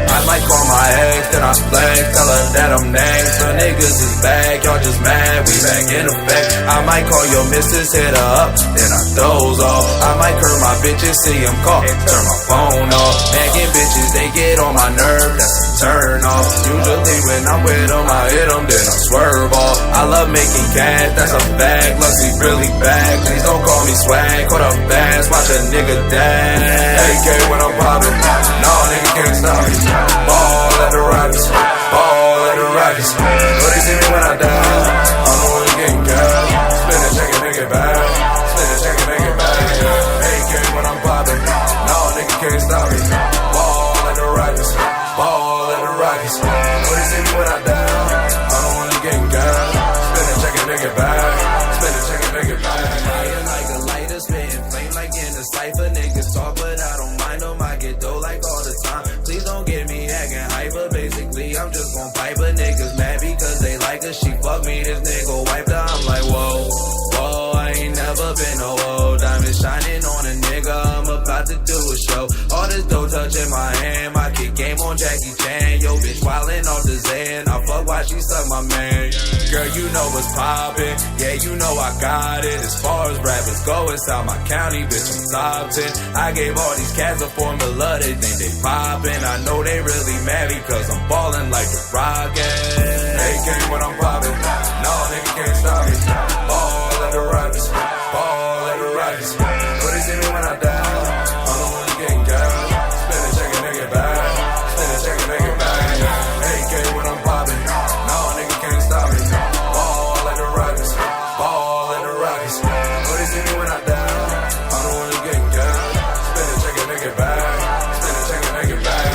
I might call my ex, then I flex, tell her that I'm next. The niggas is back, y'all just mad, we back in effect. I might call your missus, hit her up, then I doze off. I might curb my bitches, see them call, turn my phone off. Nagging bitches, they get on my nerve, that's a turn off. Usually when I'm with them, I hit them, then I swerve off. I love making cash, that's a fact, lucky really bad. Please don't call me swag, caught up fast, watch a nigga dash. AK when I'm poppin', no nigga can't stop me. Ball at the Rockets, ball at the Rockets. Know they see me when I die, I'm the one getting cash. Spin it, check it, make it back. Spin it, check it, make it back. AK when I'm poppin', no nigga can't stop me. Ball at the Rockets, ball at the Rockets. Know they see me when I die, I'm the one getting cash. Spin it, check it, make it back. Spin it, check it, make it back. Fire like a lighter, spitting flame like in a cipher. Niggas talk, but I don't mind them. I get dough like all the time. Please don't get me acting hyper. Basically, I'm just gon' pipe her. Niggas mad because they like her. She fuck me, this nigga wiped her. I'm like, whoa, whoa, I ain't never been no whoa. Diamond shining on a nigga, I'm about to do a show. All this dough touching my hand. My kick game on Jackie Chan. Yo, bitch wildin' off the Zan. I fuck why she suck my man. Girl, you know what's poppin'. Yeah, you know I got it. As far as rappers go inside my county, bitch, I'm top 10. I gave all these cats a formula, they think they poppin'. I know they really mad because I'm ballin' like the Rockets. AK when I'm poppin', no nigga can't stop me. Ball at the Rockets, ball at the Rockets. Know they see me when I die, I'm the one getting cash. Spin it, check it, make it back. Spin it, check it, make it back. AK when I'm poppin', no nigga can't stop me. Ball at the Rockets, ball at the Rockets. Know they see me when I die, I'm the one getting cash. Spin it, check it, make it back. Spin it, check it, make it back.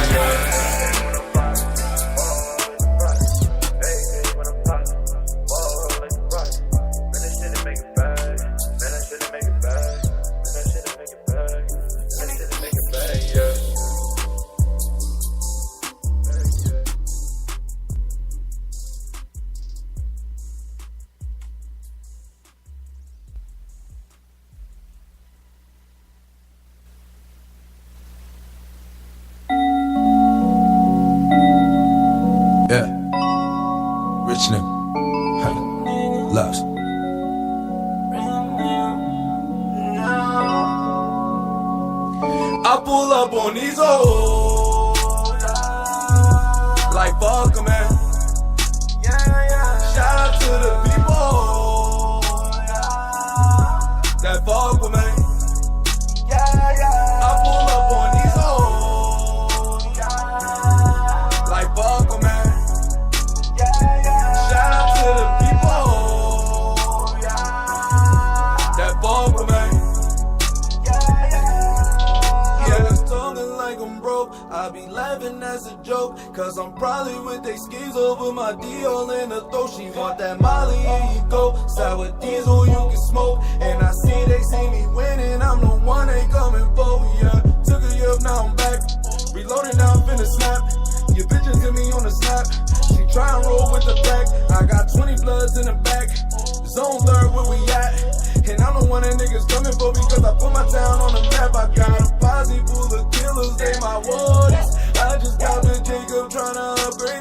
Rich nigga, loves. I pull up on these hoes like fuck 'em, man. Shout out to the people that fuck with me. I pull up on these hoes like fuck 'em, man. Shout out to the people that fuck with me. Yeah, it's talking like I'm broke. I be laughing as a joke, cause I'm probably with they skis over my D all in the throat. She want that Molly, here you go. Sour diesel you can smoke. And I see they see me winning, I'm the one they coming for, yeah. Took a year up, now I'm back. Reloading, now I'm finna snap. Your bitches get me on the snap. She try and roll with the back. I got 20 bloods in the back. Zone blur where we at. And I'm the one that niggas coming for because I put my town on the map. I got a posse full of killers, they my warriors. I just got with Jacob tryna upgrade.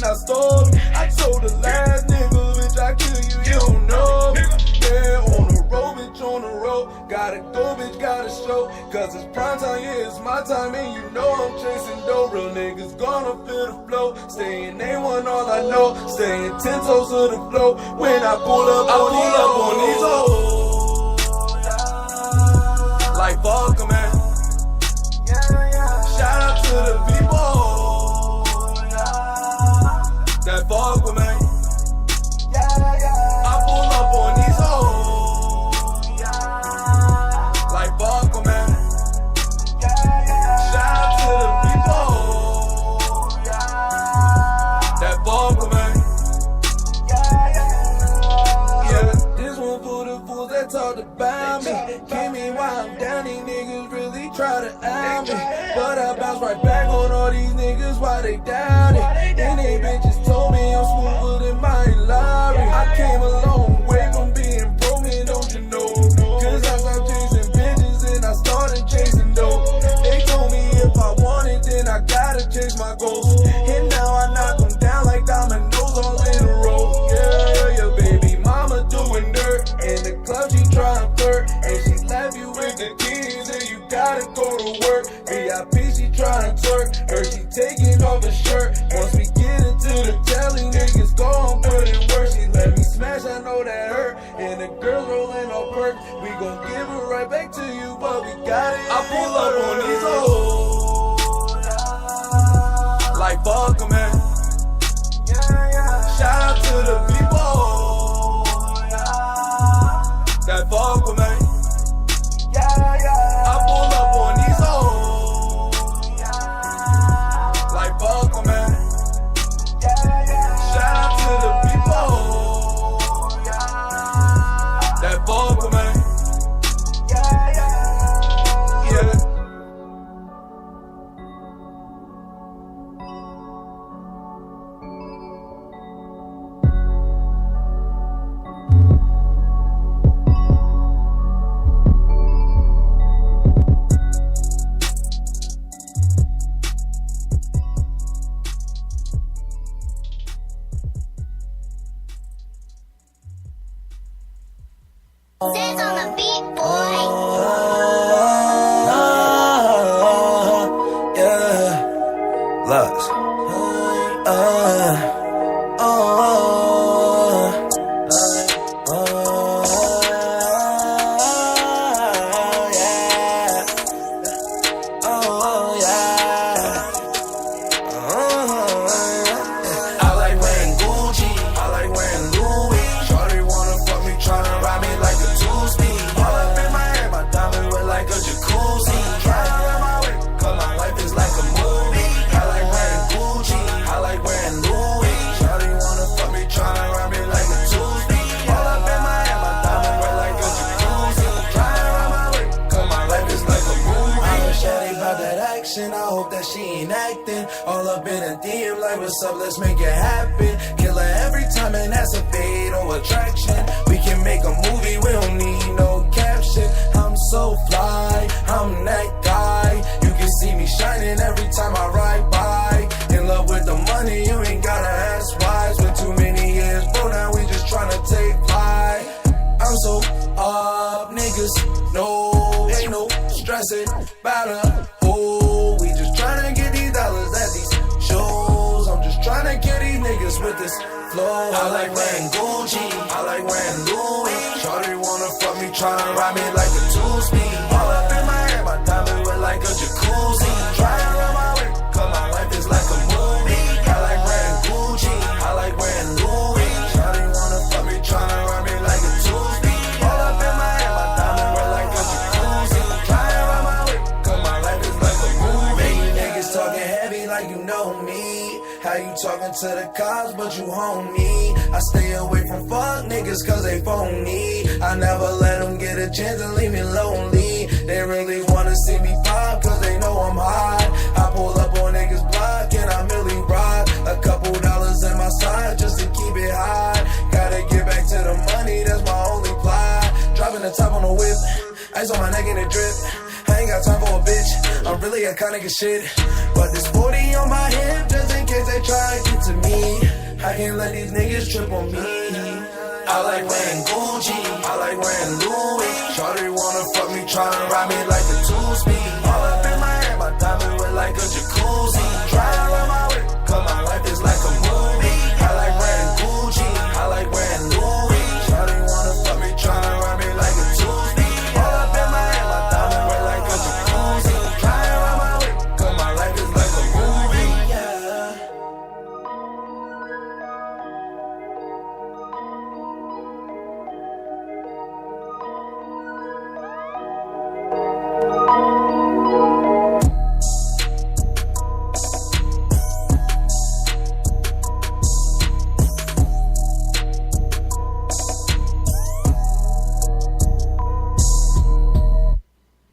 I stole me. I told the last nigga, bitch, I kill you, you don't know me. Yeah, on the road, bitch, on the road. Gotta go, bitch, gotta show. Cause it's prime time, yeah, it's my time, and you know I'm chasing dough. Real niggas gonna feel the flow. Staying A1, all I know. Staying 10 toes to the flow. When I pull up on these hoes. Like fuck 'em, man. Shout out to the people that fuck with me. I pull up on these hoes. Like fuck 'em, man. Shout out to the people that fuck with me. Yeah, this one for the fools that talked about me. Give me while I'm down, these niggas really try to out me. But I bounce right back on all these niggas while they down it. And they bitches told me I'm smoother than my Larry. I came a long way from being broke, man, don't you know? Cause I stopped chasing bitches and I started chasing dope. They told me if I want it, then I gotta chase my goals. And now I knock them down like dominoes all in a row. Yeah, your baby mama doing dirt. In the club she trying flirt. And she left you with the keys and you gotta go to work. VIP she trying to twerk. Her she taking off her shirt. Once we get into the telly, niggas gon' put in work. She let me smash, I know that hurt. And the girls rolling on perks. We gon' give it right back to you, but we got it. I pull up on these hoes. Like fuck 'em, man. Shout out to the people that fuck with me. I pull up on these hoes. Like fuck 'em, man. Shout out to the people that fuck with me. Yeah. Says on the beat, boy. Yeah. Lux. I hope that she ain't acting all up in a DM like what's up, let's make it happen. Kill her every time and that's a fatal attraction. We can make a movie, we don't need no caption. I'm so fly, I'm that guy. You can see me shining every time I ride by. In love with the money, you ain't gotta ask why. It's been too many years, bro, now we just tryna take flight. I'm so up, niggas, no, ain't no stressing about her. We just tryna get these dollars at these shows. I'm just tryna get these niggas with this flow. I like wearing Gucci, I like wearing Louis. Shorty wanna fuck me, tryna ride me like a two-speed. All up in my hair, my diamond wet like a jacuzzi. Tryna run my way, cause my life is like a movie. I like wearing Gucci, I like wearing Louis. Shorty wanna fuck me, tryna ride me like a two-speed. All up in my hair, my diamond wet like a jacuzzi. Tryna run my way, cause my life is like a movie. You niggas talking heavy like you know me. How you talking to the cops but you homie? I stay away from fuck niggas cause they phony. I never let them get a chance to leave me lonely. They really wanna see me pop cause they know I'm hot. I pull up on niggas block and I merely rock. A couple dollars in my side just to keep it high. Gotta get back to the money, that's my only plot. Dropping the top on the whip, ice on my neck and it drip. I ain't got time for a bitch, I'm really iconic as shit. But this 40 on my hip just in case case they try to get to me. I can't let these niggas trip on me. I like wearing Gucci, I like wearing Louis. Shorty wanna fuck me, tryna ride me like a two-speed. All up in my hair, my diamond wet like a jacuzzi. Try to run my way, cause my life is like a movie. I like wearing Gucci, I like wearing Louis. Shorty wanna fuck me, tryna ride me like a two-speed. All up in my hair, my diamond wet like a jacuzzi. Try to run my way, cause my life is like a movie. Yeah.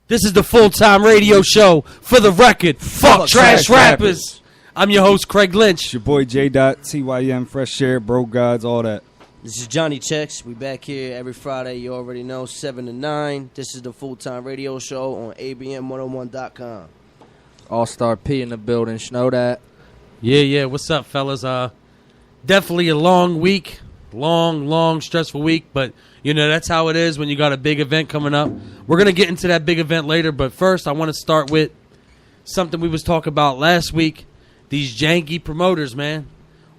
This is the full-time radio show for the record. Fuck trash rappers. I'm your host, Craig Lynch. It's your boy J. TYM, Fresh Air, Bro Gods, all that. This is Johnny Checks. We back here every Friday. You already know, 7 to 9. This is the full-time radio show on abm101.com. All-Star P in the building. Know that. Yeah. What's up, fellas? Definitely a long week. Long, stressful week. But, you know, that's how it is when you got a big event coming up. We're going to get into that big event later. But first, I want to start with something we was talking about last week. These janky promoters, man.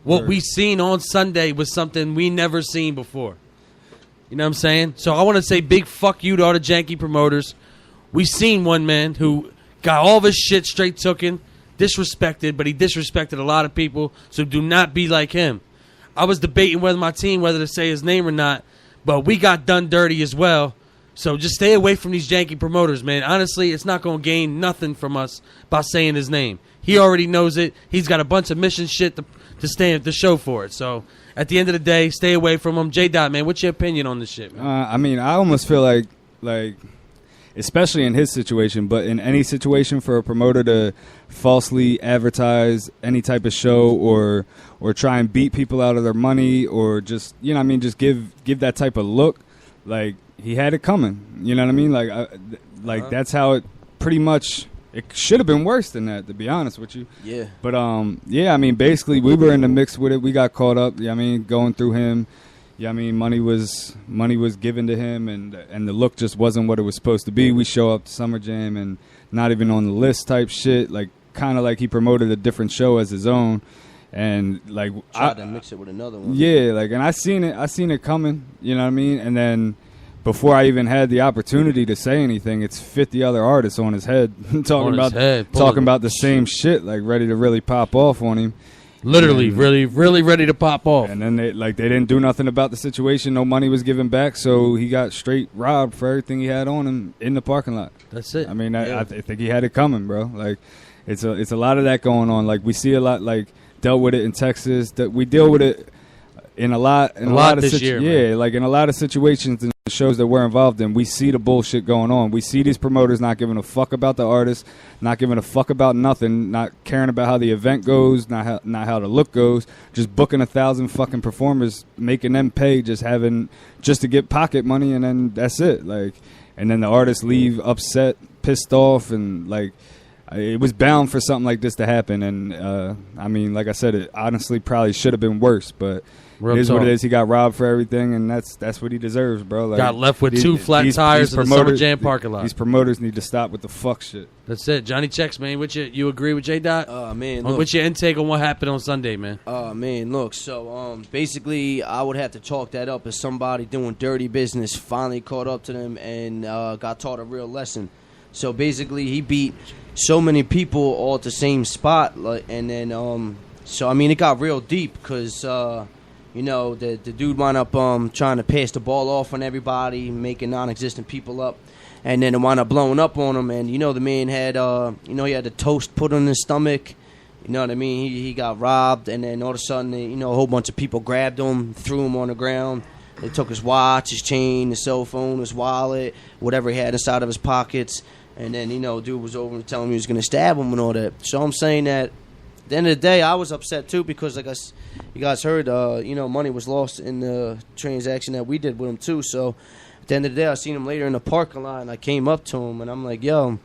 What we seen on Sunday was something we never seen before. You know what I'm saying? So I want to say big fuck you to all the janky promoters. We seen one man who got all of his shit straight tooken, disrespected, but he disrespected a lot of people. So do not be like him. I was debating whether to say his name or not, but we got done dirty as well. So just stay away from these janky promoters, man. Honestly, it's not going to gain nothing from us by saying his name. He already knows it. He's got a bunch of mission shit to stay at the show for it. So at the end of the day, stay away from him. J. Dot, man, what's your opinion on this shit, man? I mean, I almost feel like, especially in his situation, but in any situation for a promoter to falsely advertise any type of show or try and beat people out of their money or just, you know what I mean, just give that type of look, like, he had it coming. You know what I mean? Like, that's how it pretty much... It should have been worse than that, to be honest with you. Yeah. But, yeah, I mean, basically, we were in the mix with it. We got caught up, I mean, going through him. Yeah, I mean, money was given to him, and the look just wasn't what it was supposed to be. We show up to Summer Jam and not even on the list type shit, like, kind of like he promoted a different show as his own. And, like... Tried to mix it with another one. Yeah, like, and I seen it coming, you know what I mean? And then... Before I even had the opportunity to say anything, it's 50 other artists on his head talking about the same shit, like ready to really pop off on him. Literally, really ready to pop off. And then they didn't do nothing about the situation. No money was given back, so he got straight robbed for everything he had on him in the parking lot. That's it. I mean, I think he had it coming, bro. Like, it's a lot of that going on. Like, we see a lot, like, dealt with it in Texas. That we deal with it in a lot of this year, man. like in a lot of situations and shows that we're involved in, we see the bullshit going on. We see these promoters not giving a fuck about the artists, not giving a fuck about nothing, not caring about how the event goes, not how the look goes, just booking 1,000 fucking performers, making them pay just to get pocket money, and then that's it. Like, and then the artists leave upset, pissed off, and like, it was bound for something like this to happen. And I mean, like I said, it honestly probably should have been worse, but it is what it is. He got robbed for everything, and that's what he deserves, bro. Like, got left with two flat tires in the Summer Jam parking lot. These promoters need to stop with the fuck shit. That's it. Johnny Checks, man. You agree with J. Dot? Man, look. What's your intake on what happened on Sunday, man? Man, look. So, basically, I would have to chalk that up as somebody doing dirty business finally caught up to them and got taught a real lesson. So, basically, he beat so many people all at the same spot, and then, so I mean, it got real deep because. You know, the dude wound up trying to pass the ball off on everybody, making non-existent people up. And then it wound up blowing up on him. And, you know, the man had, he had the toast put on his stomach. You know what I mean? He got robbed. And then all of a sudden, a whole bunch of people grabbed him, threw him on the ground. They took his watch, his chain, his cell phone, his wallet, whatever he had inside of his pockets. And then, dude was over and telling him he was going to stab him and all that. So I'm saying that at the end of the day, I was upset too because, like you guys heard, money was lost in the transaction that we did with him too. So at the end of the day, I seen him later in the parking lot, and I came up to him, and I'm like, yo,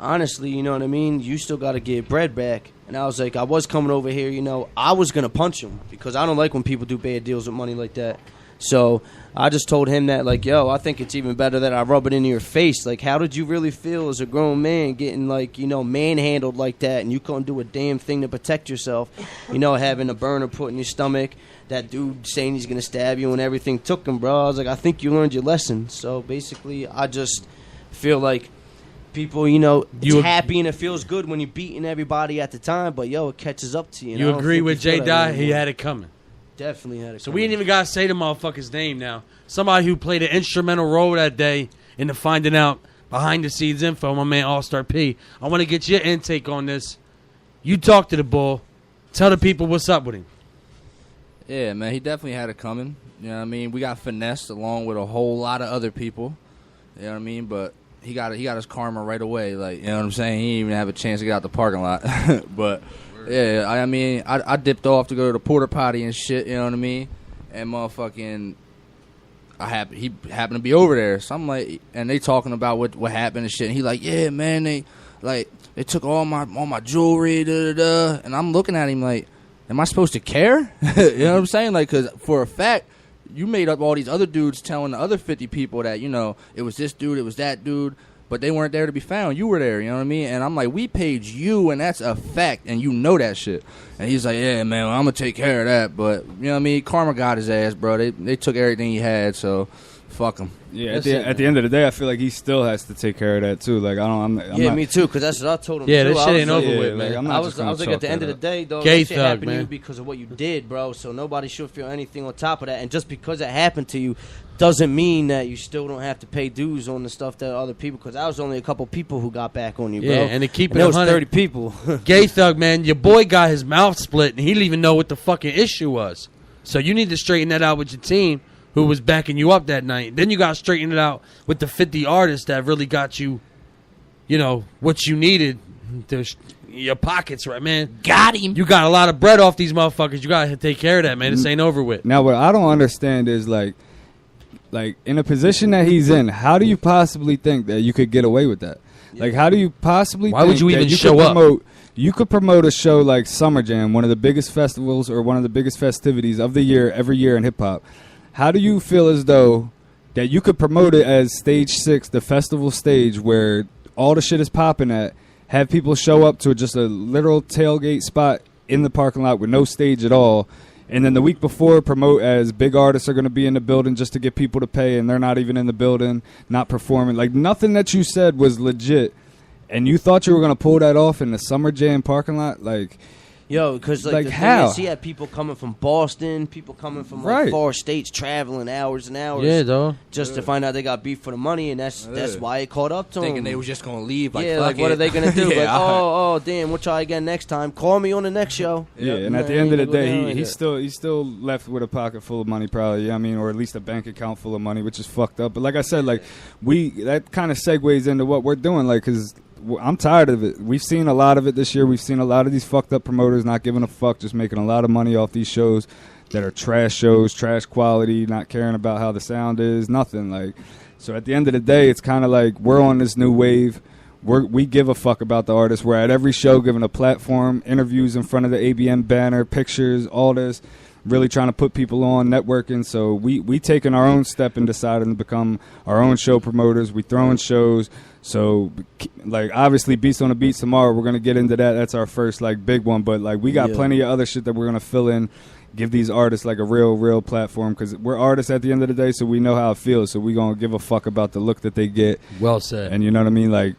honestly, you know what I mean? You still got to get bread back. And I was like, I was coming over here, I was going to punch him because I don't like when people do bad deals with money like that. So I just told him that, like, yo, I think it's even better that I rub it into your face. Like, how did you really feel as a grown man getting, like, manhandled like that, and you couldn't do a damn thing to protect yourself? Having a burner put in your stomach, that dude saying he's going to stab you and everything took him, bro. I was like, I think you learned your lesson. So basically, I just feel like people, it's happy and it feels good when you're beating everybody at the time, but, it catches up to you. You agree with J-Dot? He had it coming. Definitely had it So coming. we ain't even got to say the motherfucker's name now. Somebody who played an instrumental role that day into finding out behind-the-scenes info, my man All-Star P. I want to get your intake on this. You talk to the bull. Tell the people what's up with him. Yeah, man, he definitely had it coming. You know what I mean? We got finessed along with a whole lot of other people. You know what I mean? But he got his karma right away. Like, you know what I'm saying? He didn't even have a chance to get out the parking lot. But yeah, I mean, I dipped off to go to the porta potty and shit. You know what I mean? And motherfucking, he happened to be over there. So I'm like, and they talking about what happened and shit. And he like, yeah, man, they took all my jewelry, da da da. And I'm looking at him like, am I supposed to care? You know what I'm saying? Like, because for a fact, you made up all these other dudes telling the other 50 people that, it was this dude, it was that dude, but they weren't there to be found. You were there, you know what I mean? And I'm like, we paid you, and that's a fact, and you know that shit. And he's like, yeah, man, well, I'm going to take care of that. But, you know what I mean? Karma got his ass, bro. They took everything he had, so fuck him. Yeah, at the end of the day, I feel like he still has to take care of that too. Like I'm not, me too, because that's what I told him. Yeah, too. this shit ain't over with, like, man. I was like, at the end of the day, though, Gay that shit thug, happened to man. you because of what you did, bro. So nobody should feel anything on top of that. And just because it happened to you doesn't mean that you still don't have to pay dues on the stuff that other people. Because I was only a couple people who got back on you, bro. Yeah, and to keep it there was 100 30 people. Gay Thug, man, your boy got his mouth split, and he didn't even know what the fucking issue was. So you need to straighten that out with your team, who was backing you up that night. Then you got to straighten it out with the 50 artists that really got you, what you needed. Your pockets, right, man? Got him. You got a lot of bread off these motherfuckers. You got to take care of that, man. This ain't over with. Now, what I don't understand is, like in a position that he's in, how do you possibly think that you could get away with that? Like, how do you possibly Why think would you that even you show could up? promote, You could promote a show like Summer Jam, one of the biggest festivals or one of the biggest festivities of the year, every year in hip-hop. How do you feel as though that you could promote it as Stage 6, the festival stage, where all the shit is popping at, have people show up to just a literal tailgate spot in the parking lot with no stage at all, and then the week before promote as big artists are going to be in the building just to get people to pay, and they're not even in the building, not performing. Like, nothing that you said was legit, and you thought you were going to pull that off in the Summer Jam parking lot? Like... Yo, because like the how? thing is, he had people coming from Boston, people coming from Right. far states, traveling hours and hours, Yeah, dog. just to find out they got beef for the money, and that's why it caught up to Thinking him. they was just gonna leave. Like, yeah, fuck like what it. are they gonna do? Yeah, Like, oh, damn, we'll try again next time. Call me on the next show. Yeah, and at the end of the day, he's still left with a pocket full of money, probably. I mean, or at least a bank account full of money, which is fucked up. But like I said, like that kind of segues into what we're doing, like, because I'm tired of it. We've seen a lot of it this year. We've seen a lot of these fucked up promoters not giving a fuck, just making a lot of money off these shows that are trash shows, trash quality, not caring about how the sound is, nothing. Like, so at the end of the day, it's kind of like we're on this new wave. We give a fuck about the artists. We're at every show giving a platform, interviews in front of the ABM banner, pictures, all this, really trying to put people on, networking. So we taking our own step and deciding to become our own show promoters. We throwing shows. So, like, obviously, Beats on the Beats tomorrow, we're going to get into that. That's our first, like, big one. But, like, we got plenty of other shit that we're going to fill in, give these artists, like, a real platform. Because we're artists at the end of the day, so we know how it feels. So we going to give a fuck about the look that they get. Well said. And you know what I mean? Like,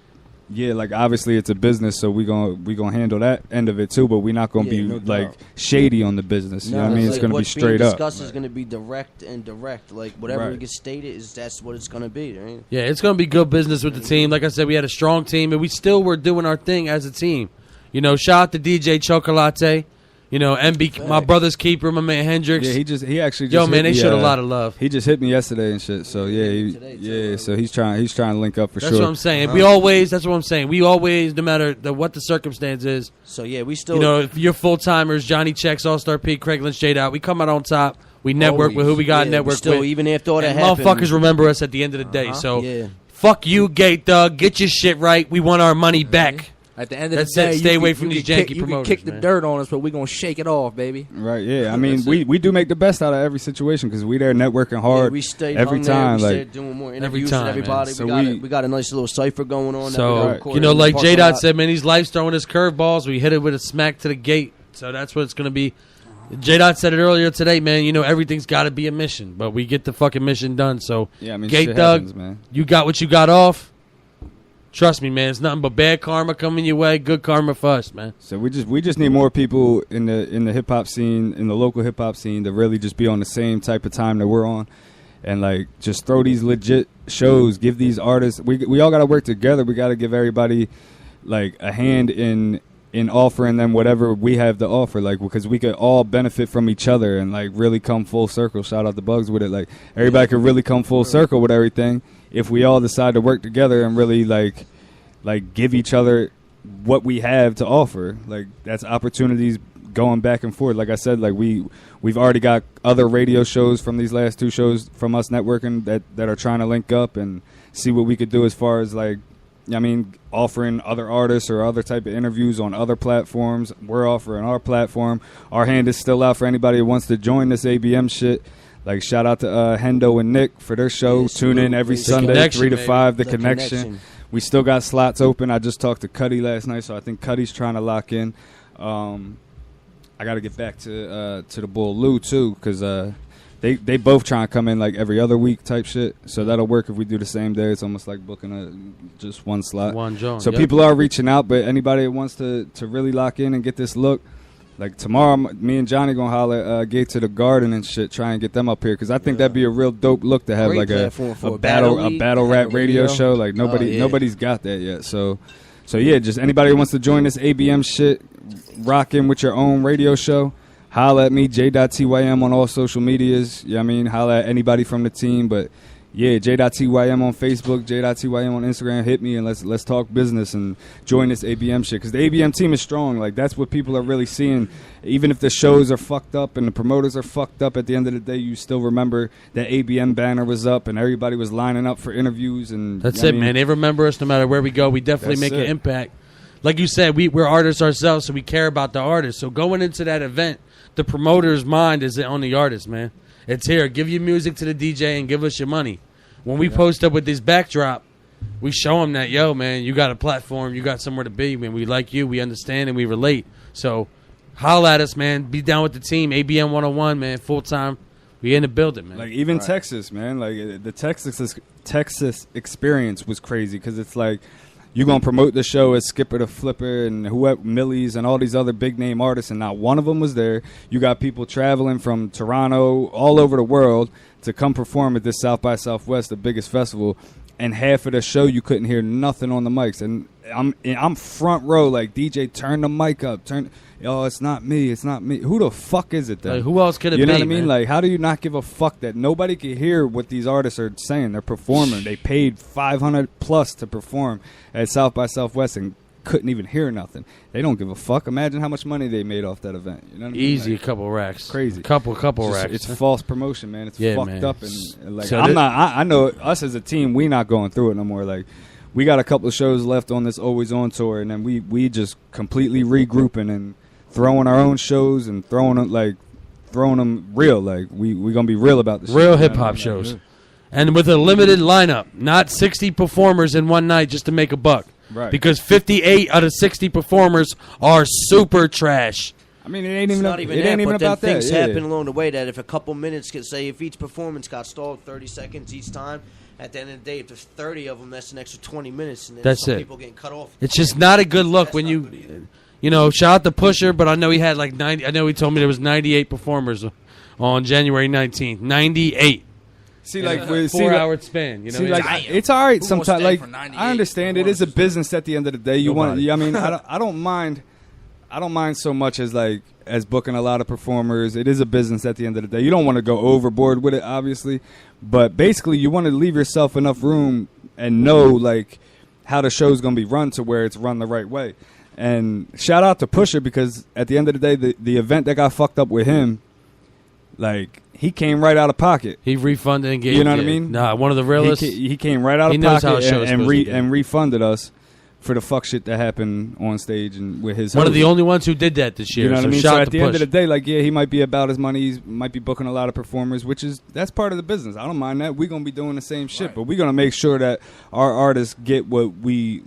yeah, like, obviously, it's a business, so we gonna handle that end of it, too. But we're not going to be, like, shady on the business. You know what I mean? It's going to be straight up. What's being discussed is going to be direct and direct. Like, whatever gets stated, that's what it's going to be, right? Yeah, it's going to be good business with the team. Like I said, we had a strong team, and we still were doing our thing as a team. You know, shout out to DJ Chocolate. You know, MB, my brother's keeper, my man Hendrix. Yeah, he actually just Yo, man, hit they me, showed a lot of love. He just hit me yesterday and shit. So yeah, so he's trying to link up for That's sure. what I'm saying. That's what I'm saying. We always, no matter what the circumstance is. So yeah, we still. You know, if you're full timers, Johnny Checks, All Star P, Craig Lynch, Jade out. We come out on top. We network with who we got to network still, with. even after all that And happened, motherfuckers remember us at the end of the day. So fuck you, Gate Thug. Get your shit right. We want our money back. At the end of That's the day, it. Stay you away can- from you these can janky kick, You promoters, can kick the man. dirt on us, but we're going to shake it off, baby. Right, yeah. I mean, we do make the best out of every situation because we there networking hard we stay every time. We like, stay doing more interviews time, with everybody. man. So We got a nice little cipher going on. So, you know, like J Dot said, man, these life's throwing us curveballs. We hit it with a smack to the gate. So that's what it's going to be. J Dot said it earlier today, man. You know, everything's got to be a mission, but we get the fucking mission done. So, yeah, I mean, Gate shit Thug, happens, man. you got what you got off. Trust me, man. It's nothing but bad karma coming your way. Good karma for us, man. So we just need more people in the hip hop scene, in the local hip hop scene, to really just be on the same type of time that we're on, and like just throw these legit shows. Give these artists. We all got to work together. We got to give everybody like a hand in offering them whatever we have to offer, like, because we could all benefit from each other and like really come full circle. Shout out the Bugs with it. Like, everybody could really come full circle with everything if we all decide to work together and really like give each other what we have to offer. Like, that's opportunities going back and forth. Like I said, like we've already got other radio shows from these last 2 shows from us networking that are trying to link up and see what we could do as far as like, I mean, offering other artists or other type of interviews on other platforms. We're offering our platform. Our hand is still out for anybody who wants to join this ABM shit. Like, shout out to Hendo and Nick for their show. Yeah, Tune in every The Sunday, Connection, 3 to baby. 5, The The Connection. Connection. We still got slots open. I just talked to Cuddy last night, so I think Cuddy's trying to lock in. I got to get back to the Bull Lou, too, because they both trying to come in like every other week type shit. So that'll work if we do the same day. It's almost like booking just one slot. One John. So yep. people are reaching out, but anybody that wants to really lock in and get this look, like tomorrow, me and Johnny gonna holler at Gate to the Garden and shit, try and get them up here because I think that'd be a real dope look to have Great like platform for a a battle battle league, rap have a radio radio. show. Like Yeah. nobody's got that yet. So yeah, just anybody who wants to join this ABM shit, rock in with your own radio show. Holla at me, J.TYM on all social medias. Yeah, I mean, holla at anybody from the team, but yeah, J.TYM on Facebook, J.TYM on Instagram. Hit me and let's talk business and join this ABM shit because the ABM team is strong. Like, that's what people are really seeing. Even if the shows are fucked up and the promoters are fucked up, at the end of the day, you still remember that ABM banner was up and everybody was lining up for interviews. And That's I it, mean, man. They remember us no matter where we go. We definitely That's make an it. impact. Like you said, we're artists ourselves, so we care about the artists. So going into that event, the promoter's mind is on the artist, man. It's here. Give your music to the DJ and give us your money. When we post up with this backdrop, we show them that, yo, man, you got a platform, you got somewhere to be, man. We like you, we understand, and we relate. So holla at us, man. Be down with the team. ABM 101, man, full time. We in the building, man. Like, even Texas, man. Like, the Texas experience was crazy because it's like you're going to promote the show as Skipper the Flipper and whoever, Millie's and all these other big name artists, and not one of them was there. You got people traveling from Toronto, all over the world, to come perform at this South by Southwest, the biggest festival, and half of the show you couldn't hear nothing on the mics. And I'm front row, like, DJ, turn the mic up. It's not me. It's not me. Who the fuck is it then? Like, who else could it be? You know what I mean? Man? Like, how do you not give a fuck that nobody can hear what these artists are saying? They're performing. They paid $500 plus to perform at South by Southwest and couldn't even hear nothing. They don't give a fuck. Imagine how much money they made off that event. You know what I mean? Easy, Like, a couple racks. crazy. Couple it's racks. It's false promotion, man. It's Yeah, fucked man. up, and like, So I'm that- not. I know us as a team, we not going through it no more. Like, we got a couple of shows left on this Always On tour, and then we just completely regrouping and throwing our own shows and throwing them real. Like, we gonna be real about this. Real shit, you know hip what I hop mean? shows. And with a limited lineup, not 60 performers in one night just to make a buck. Right. Because 58 out of 60 performers are super trash. I mean, it ain't It's even. not even it that, ain't even but then about that. things Yeah. happen along the way that if a couple minutes could say if each performance got stalled 30 seconds each time, at the end of the day, if there's 30 of them, that's an extra 20 minutes, and then That's some it. people getting cut off. It's just not a good look That's when not you, good either. you know, shout out to Pusher, but I know he had like 90. I know he told me there was 98 performers on January 19th. 98. See, In like, a we see, 4-hour span. You know, see, like, Damn. it's all right Who sometimes. wants that Like, for 98 I understand it is a business at the end of the day. You want. Nobody. I mean, I don't mind. I don't mind so much as booking a lot of performers. It is a business at the end of the day. You don't want to go overboard with it, obviously, but basically, you want to leave yourself enough room and know like how the show's gonna be run to where it's run the right way. And shout out to Pusher because at the end of the day, the event that got fucked up with him, like, he came right out of pocket. He refunded and gave. You know what I mean? Nah, one of the realest. He came right out He of knows how pocket a show is and supposed to be. refunded us for the fuck shit that happened on stage and with his. One of host. the only ones who did that this year. You know what so I mean? shout So out at to the end Push. of the day, like, yeah, he might be about his money. He might be booking a lot of performers, that's part of the business. I don't mind that. We're gonna be doing the same shit, Right. but we're gonna make sure that our artists get what we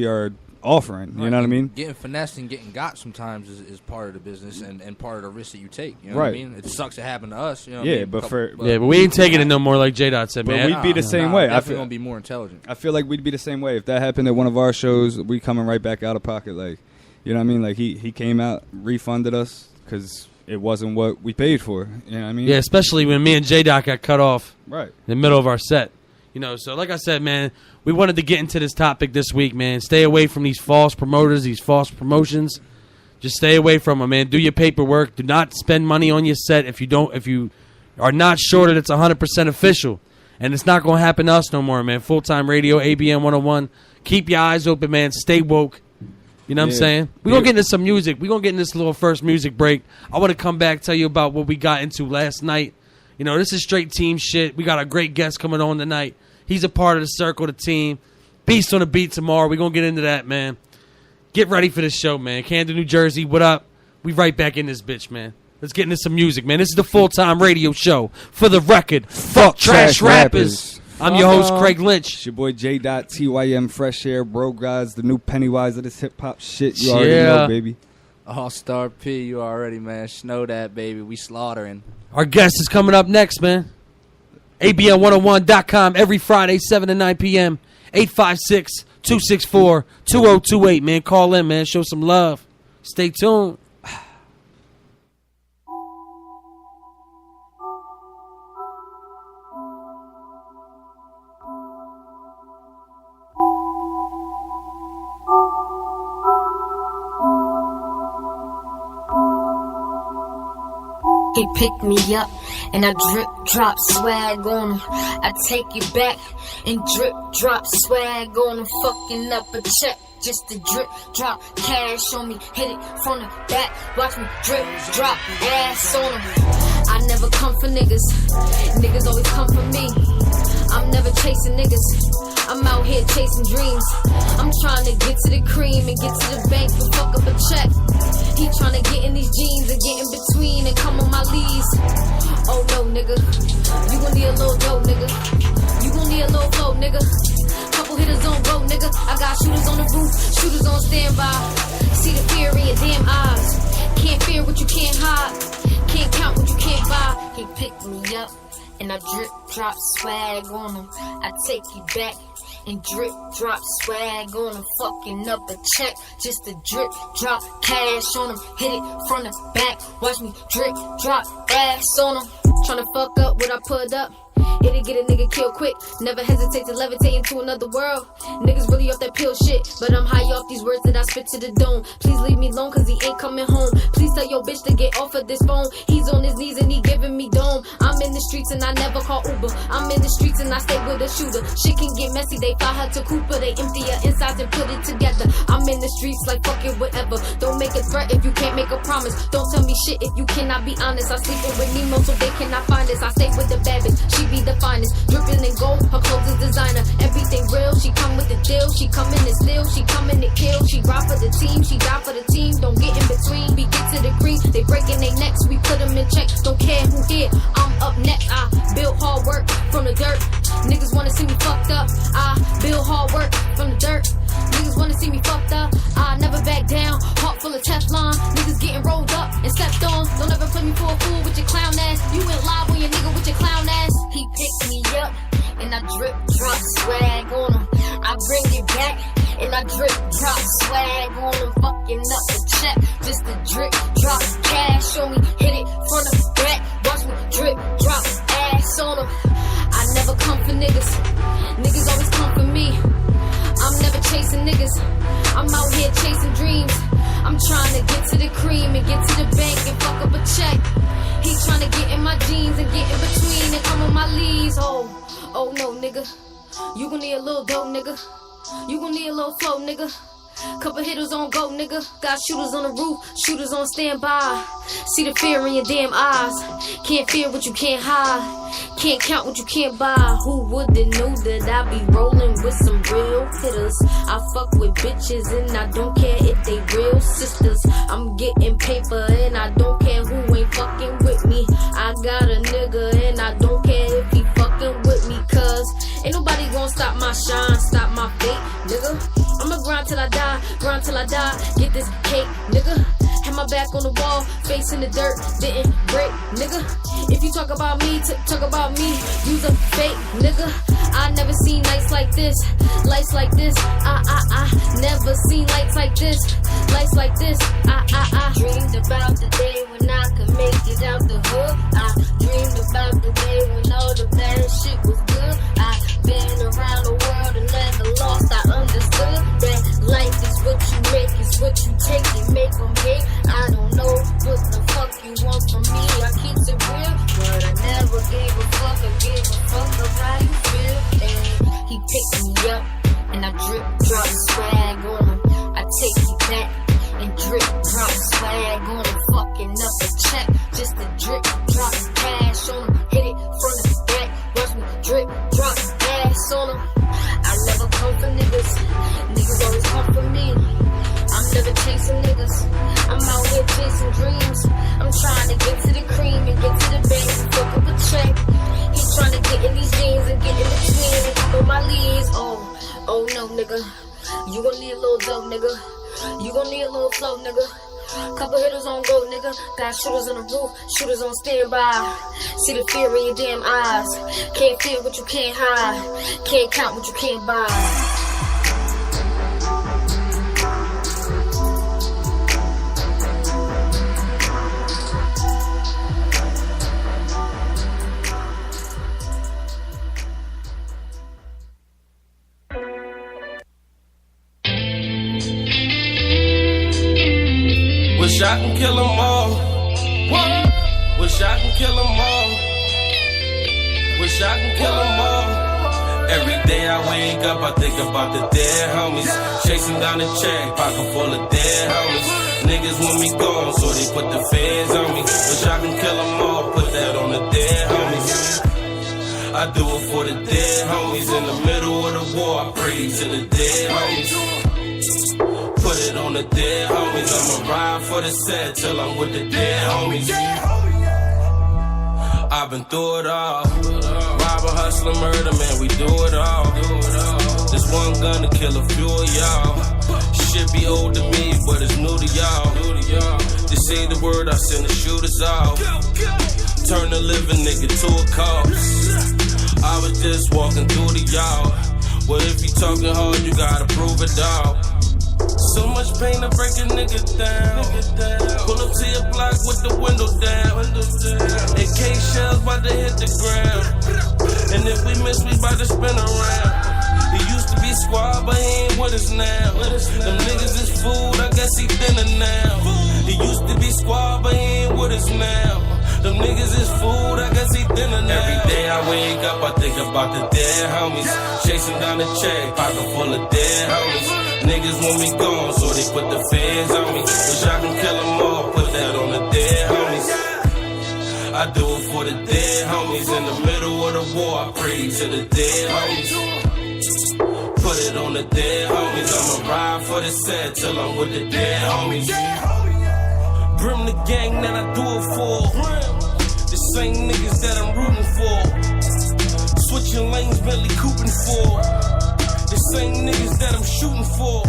are offering. You know what I mean? Getting finessed and getting got sometimes is part of the business and part of the risk that you take. You know Right. what I mean? It sucks it happened to us. You know what Yeah, I mean? but but we ain't taking it no more. Like J Dot said, But man. we'd be the same way. I Definitely feel- gonna be more intelligent. I feel like we'd be the same way if that happened at one of our shows. We coming right back out of pocket, like, you know what I mean? Like he came out, refunded us because it wasn't what we paid for. You know what I mean? Yeah, especially when me and J Dot got cut off Right. in the middle of our set. You know, so like I said, man, we wanted to get into this topic this week, man. Stay away from these false promoters, these false promotions. Just stay away from them, man. Do your paperwork. Do not spend money on your set if you are not sure that it's 100% official. And it's not going to happen to us no more, man. Full-time radio, ABN 101. Keep your eyes open, man. Stay woke. You know what I'm Yeah. saying? We're going to get into some music. We're going to get in this little first music break. I want to come back, tell you about what we got into last night. You know, this is straight team shit. We got a great guest coming on tonight. He's a part of the circle, the team. Beast on the beat tomorrow. We're going to get into that, man. Get ready for this show, man. Camden, New Jersey, what up? We right back in this bitch, man. Let's get into some music, man. This is the full-time radio show. For the record, fuck trash rappers. I'm your host, Craig Lynch. It's your boy J. TYM Fresh Air, bro, guys. The new Pennywise of this hip-hop shit. You already know, baby. All-Star P, you already, man. Know that, baby. We slaughtering. Our guest is coming up next, man. ABN101.com every Friday, 7 to 9 p.m. 856-264-2028, man. Call in, man. Show some love. Stay tuned. He picked me up and I drip drop swag on him. I take it back and drip drop swag on him. Fucking up a check just to drip drop cash on me. Hit it from the back, watch me drip drop ass on him. I never come for niggas, niggas always come for me. I'm never chasing niggas, I'm out here chasing dreams. I'm trying to get to the cream and get to the bank and fuck up a check. He tryna get in these jeans and get in between and come on my leads. Oh no, nigga. You gon' need a little dough, nigga. You gon' need a little flow, nigga. Couple hitters on go, nigga. I got shooters on the roof, shooters on standby. See the fear in your damn eyes. Can't fear what you can't hide. Can't count what you can't buy. He picked me up and I drip drop swag on him. I take you back and drip drop swag on him. Fucking up a check just to drip drop cash on him. Hit it from the back, watch me drip drop ass on him. Tryna fuck up what I put up. It'll get a nigga killed quick. Never hesitate to levitate into another world. Niggas really off that pill shit, but I'm high off these words that I spit to the dome. Please leave me alone cause he ain't coming home. Please tell your bitch to get off of this phone. He's on his knees and he giving me dome. I'm in the streets and I never call Uber. I'm in the streets and I stay with a shooter. Shit can get messy, they fly her to Cooper. They empty her insides and put it together. I'm in the streets like fuck it, whatever. Don't make a threat if you can't make a promise. Don't tell me shit if you cannot be honest. I sleeping with Nemo so they cannot find us. I stay with the bad bitch, she be the finest. Dripping in gold, her clothes is designer. Everything real, she come with the deal. She coming to steal, she coming to kill. She ride for the team, she die for the team. Don't get in between, we get to the cream. They breaking their necks, we put them in check. Don't care who here, I'm up next. I build hard work from the dirt. Niggas wanna see me fucked up. I build hard work from the dirt. Niggas wanna see me fucked up. I never back down, heart full of Teflon. Niggas getting rolled up and stepped on. Don't ever play me for a fool with your clown ass. You went live on your nigga with your clown ass. He picked me up and I drip drop swag on him. I bring it back and I drip drop swag on him. Fucking up the check just to drip drop cash on me. Hit it from the back, watch me drip drop ass on him. I never come for niggas, niggas always come for me. I'm never chasing niggas, I'm out here chasing dreams. I'm trying to get to the cream and get to the bank and fuck up a check. He trying to get in my jeans and get in between and come on my leads. Oh no, nigga. You gon' need a little dough, nigga. You gon' need a little flow, nigga. Couple hitters on go, nigga. Got shooters on the roof, shooters on standby. See the fear in your damn eyes. Can't fear what you can't hide. Can't count what you can't buy. Who would've knew that I'd be rolling with some real hitters? I fuck with bitches and I don't care if they real sisters. I'm getting paper and I don't care who ain't fucking with me. I got a nigga and I don't care if he fucking with me. Cause ain't nobody gonna stop my shine, stop my fate, nigga. I'ma grind till I die, grind till I die. Get this cake, nigga. Had my back on the wall, face in the dirt, didn't break, nigga. If you talk about me, talk about me, use a fake, nigga. I never seen nights like this, lights like this. I never seen lights like this, lights like this. I dreamed about the day when I could make it out the hood. I dreamed about the day when all the bad shit was good. I been around the world and never lost. I understood that life is what you make, is what you take and make them hate. I don't know what the fuck you want from me. I keep it real, but I never gave a fuck. I gave a fuck of how you feel. And he picked me up, and I drip drop swag on him. I take you back and drip drop swag on him. Fucking up a check just to drip drop cash on him. Hit it from the back, watch me drip drop ass on him. I never come for niggas, niggas always come for me. I'm never chasing niggas, I'm out here chasing dreams. I'm trying to get to the cream and get to the bank and fuck up a check. He's trying to get in these jeans and get in between and keep on my leads. Oh no, nigga, you gon' need a little dope, nigga. You gon' need a little flow, nigga. Couple hitters on go, nigga. Got shooters on the roof, shooters on standby. See the fear in your damn eyes. Can't feel what you can't hide. Can't count what you can't buy. Wish I can kill them all. Wish I can kill them all. Wish I can kill them all. Every day I wake up, I think about the dead homies. Chasing down the check, pocket full of dead homies. Niggas want me gone, so they put the feds on me. Wish I can kill them all, put that on the dead homies. I do it for the dead homies. In the middle of the war, I pray to the dead homies. Put it on the dead homies. I'ma ride for the set till I'm with the dead homies. I've been through it all. Robber, hustler, murder, man, we do it all. This one gun to kill a few of y'all. Shit be old to me, but it's new to y'all. They say the word, I send the shooters off. Turn a living nigga to a corpse. I was just walking through the yard. Well, if you talking hard, you gotta prove it, dawg. So much pain to break a nigga down. Pull up to your block with the window down. AK shells about to hit the ground. And if we miss, we about to spin around. He used to be squad, but he ain't with us now. Them niggas is food, I guess he thinner now. He used to be squad, but he ain't with us now. Them niggas is food, I guess he thinner now. Every day I wake up, I think about the dead homies. Chasing down the check, pocket full of dead homies. Niggas want me gone, so they put the feds on me. Wish I can kill them all, put that on the dead homies. I do it for the dead homies. In the middle of the war, I pray to the dead homies. Put it on the dead homies. I'ma ride for the set till I'm with the dead homies. Brim the gang that I do it for. The same niggas that I'm rooting for. Switching lanes, Bentley cooping for. The same niggas that I'm shooting for.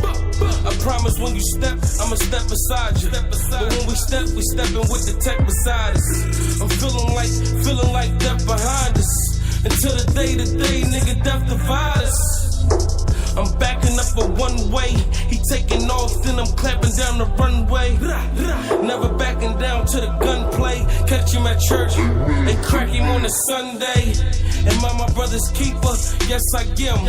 I promise when you step, I'ma step beside you. But when we steppin' with the tech beside us. I'm feeling like death behind us. Until the day, nigga, death divide us. I'm backing up a one-way. He taking off, then I'm clapping down the runway. Never backing down to the gunplay. Catch him at church and crack him on a Sunday. Am I my brother's keeper? Yes, I am.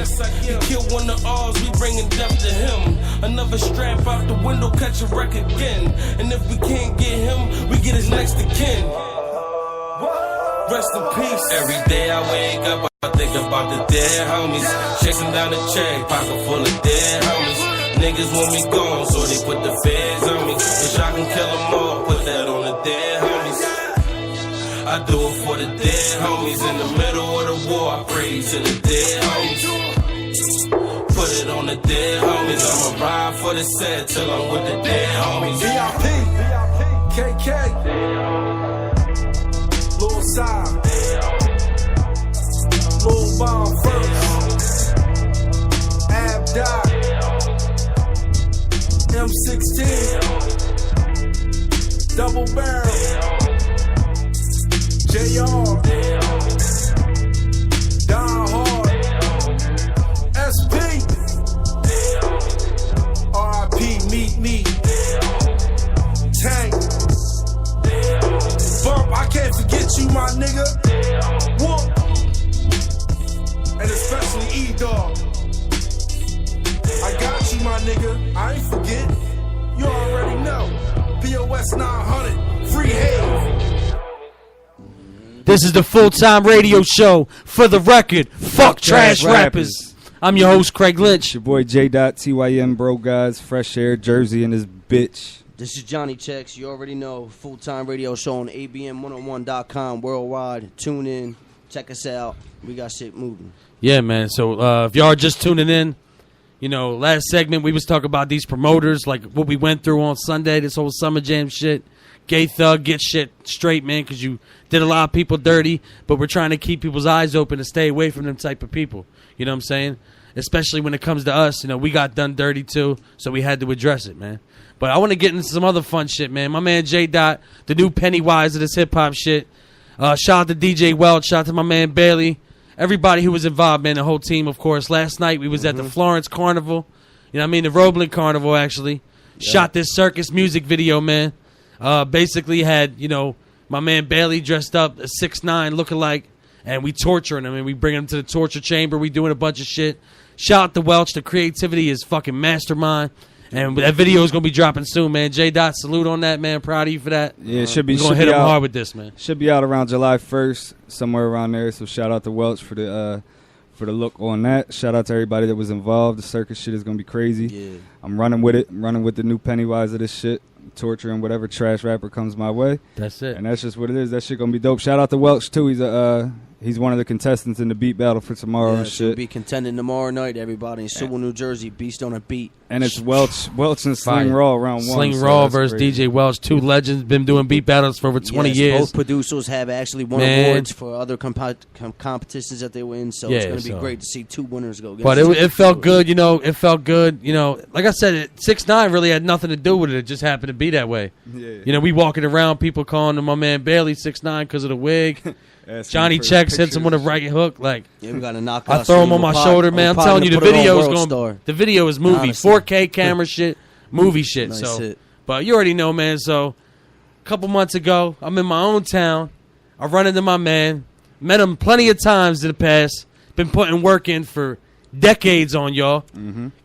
He killed one of ours, we bringing death to him. Another strap out the window, catch a wreck again. And if we can't get him, we get his next of kin. Rest in peace. Every day I wake up, I think about the dead homies. Chasing down the check, pocket full of dead homies. Niggas want me gone, so they put the feds on me. Wish I can kill them all, put that on the dead homies. I do it for the dead homies. In the middle of the war, I pray to the dead homies. Put it on the dead homies. I'ma ride for the set till I'm with the dead homies. VIP, KK, Lil Side, Lil Bomb first, Ab Doc, M16, Double Barrel, JR, Don Hard, SP, RIP, Meet Me, Tank, Bump, I can't forget you, my nigga. Whoop. And especially E-Dog. I got you, my nigga. I ain't forget. You already know. POS 900, free Haze. This is the full-time radio show. For the record, fuck trash rappers. I'm your host, Craig Lynch. Your boy J. TYM, bro, guys. Fresh Air, Jersey, and this bitch. This is Johnny Checks. You already know. Full-time radio show on abm101.com worldwide. Tune in. Check us out. We got shit moving. Yeah, man. So if y'all are just tuning in, you know, last segment we was talking about these promoters, like what we went through on Sunday, this whole Summer Jam shit. Gay Thug, get shit straight, man, because you did a lot of people dirty, but we're trying to keep people's eyes open to stay away from them type of people. You know what I'm saying? Especially when it comes to us, you know, we got done dirty too, so we had to address it, man. But I want to get into some other fun shit, man. My man J. the new Pennywise of this hip-hop shit. Shout out to DJ Welch. Shout out to my man Bailey. Everybody who was involved, man, the whole team, of course. Last night we was at the Florence Carnival. You know what I mean? The Roebling Carnival, actually. Yeah. Shot this circus music video, man. Basically had, you know, my man Bailey dressed up a 6ix9ine lookalike, and we torturing him, and we bring him to the torture chamber. We doing a bunch of shit. Shout out to Welch. The creativity is fucking mastermind. And that video is going to be dropping soon, man. J. Salute on that, man. Proud of you for that. Yeah, it should be. We're going to hit him hard with this, man. Should be out around July 1st, somewhere around there. So shout out to Welch for the look on that. Shout out to everybody that was involved. The circus shit is going to be crazy. Yeah. I'm running with it. I'm running with the new Pennywise of this shit. Torturing whatever trash rapper comes my way. That's it. And that's just what it is. That shit going to be dope. Shout out to Welch, too. He's one of the contestants in the beat battle for tomorrow and shit. He'll be contending tomorrow night, everybody. In Sewell, New Jersey, Beast on a Beat. And it's Welch and Sling Raw round one. Sling Raw versus DJ Welch. Two legends. Been doing beat battles for over 20 years. Both producers have actually won awards for other competitions that they win. So it's going to be great to see two winners go. But it felt good, you know. It felt good, you know. Like I said, 6ix9ine really had nothing to do with it. It just happened to be that way. Yeah. You know, we walking around, people calling him my man Bailey 6ix9ine because of the wig. Johnny Checks hits him with a right hook. Like, yeah, we got to knock I throw him on my shoulder, man. I'm telling you, the video is going. The video is movie, honestly. 4K camera shit, movie shit. Nice so, hit. But you already know, man. So, a couple months ago, I'm in my own town. I run into my man. Met him plenty of times in the past. Been putting work in for decades on y'all.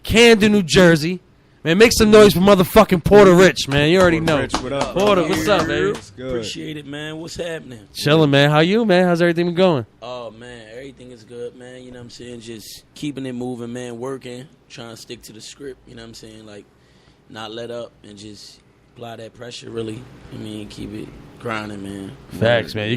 Camden, New Jersey. Man, make some noise for motherfucking Porta Rich, man. You already know. Rich, what up? Porta, what's up, baby? Appreciate it, man. What's happening? Chilling, man. How you, man? How's everything been going? Oh, man. Everything is good, man. You know what I'm saying? Just keeping it moving, man. Working. Trying to stick to the script. You know what I'm saying? Like, not let up and just apply that pressure, really. I mean, keep it grinding, man. Facts, man.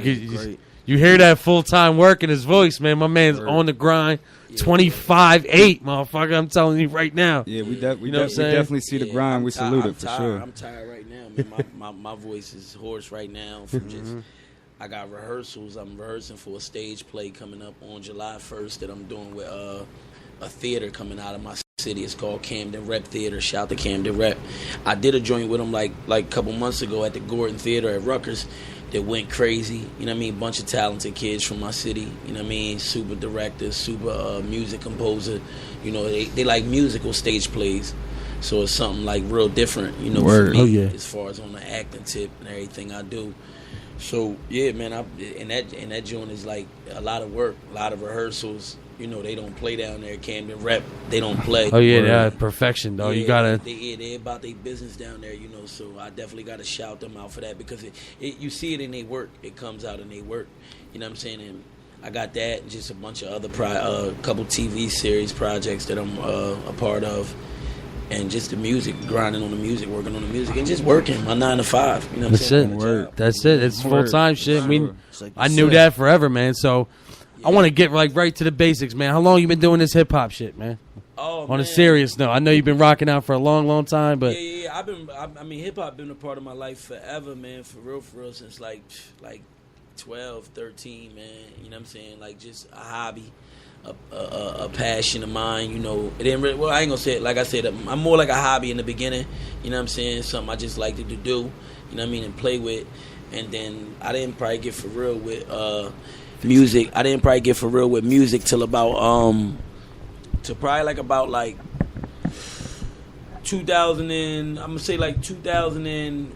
You hear that full-time work in his voice, man. My man's on the grind. 25-8, motherfucker. I'm telling you right now. Yeah, we definitely see the grind. We salute it for sure. I'm tired right now, man. My voice is hoarse right now from just. I got rehearsals. I'm rehearsing for a stage play coming up on July 1st that I'm doing with a theater coming out of my city. It's called Camden Rep Theater. Shout out to Camden Rep. I did a joint with them like a couple months ago at the Gordon Theater at Rutgers. That went crazy, you know what I mean? Bunch of talented kids from my city, you know what I mean? Super director, super music composer. You know, they like musical stage plays. So it's something like real different, you know, for me, as far as on the acting tip and everything I do. So yeah, man, and that joint is like a lot of work, a lot of rehearsals. You know, they don't play down there. Camden Rep, they don't play. Oh yeah, perfection, though. Yeah, you gotta. They about their business down there, you know. So I definitely gotta shout them out for that because you see it in their work. It comes out in their work. You know what I'm saying? And I got that and just a bunch of other couple TV series projects that I'm a part of. and just the music, grinding on the music, working on the music, and just working my 9 to 5. You know what I'm saying? That's it. It's full-time shit. I mean, like I knew that forever, man. So I want to get like right to the basics, man. How long you been doing this hip hop shit, man? Oh, On a serious note, I know you've been rocking out for a long, long time, but yeah. I mean, hip hop been a part of my life forever, man. For real, since like 12, 13, man. You know what I'm saying? Like just a hobby, a passion of mine. You know, it didn't really. Well, I ain't gonna say it. Like I said, I'm more like a hobby in the beginning. You know what I'm saying? Something I just liked to do. You know what I mean? And play with. And then I didn't probably get for real with music. I didn't probably get for real with music till about to probably like about like 2000 and I'm gonna say like 2001.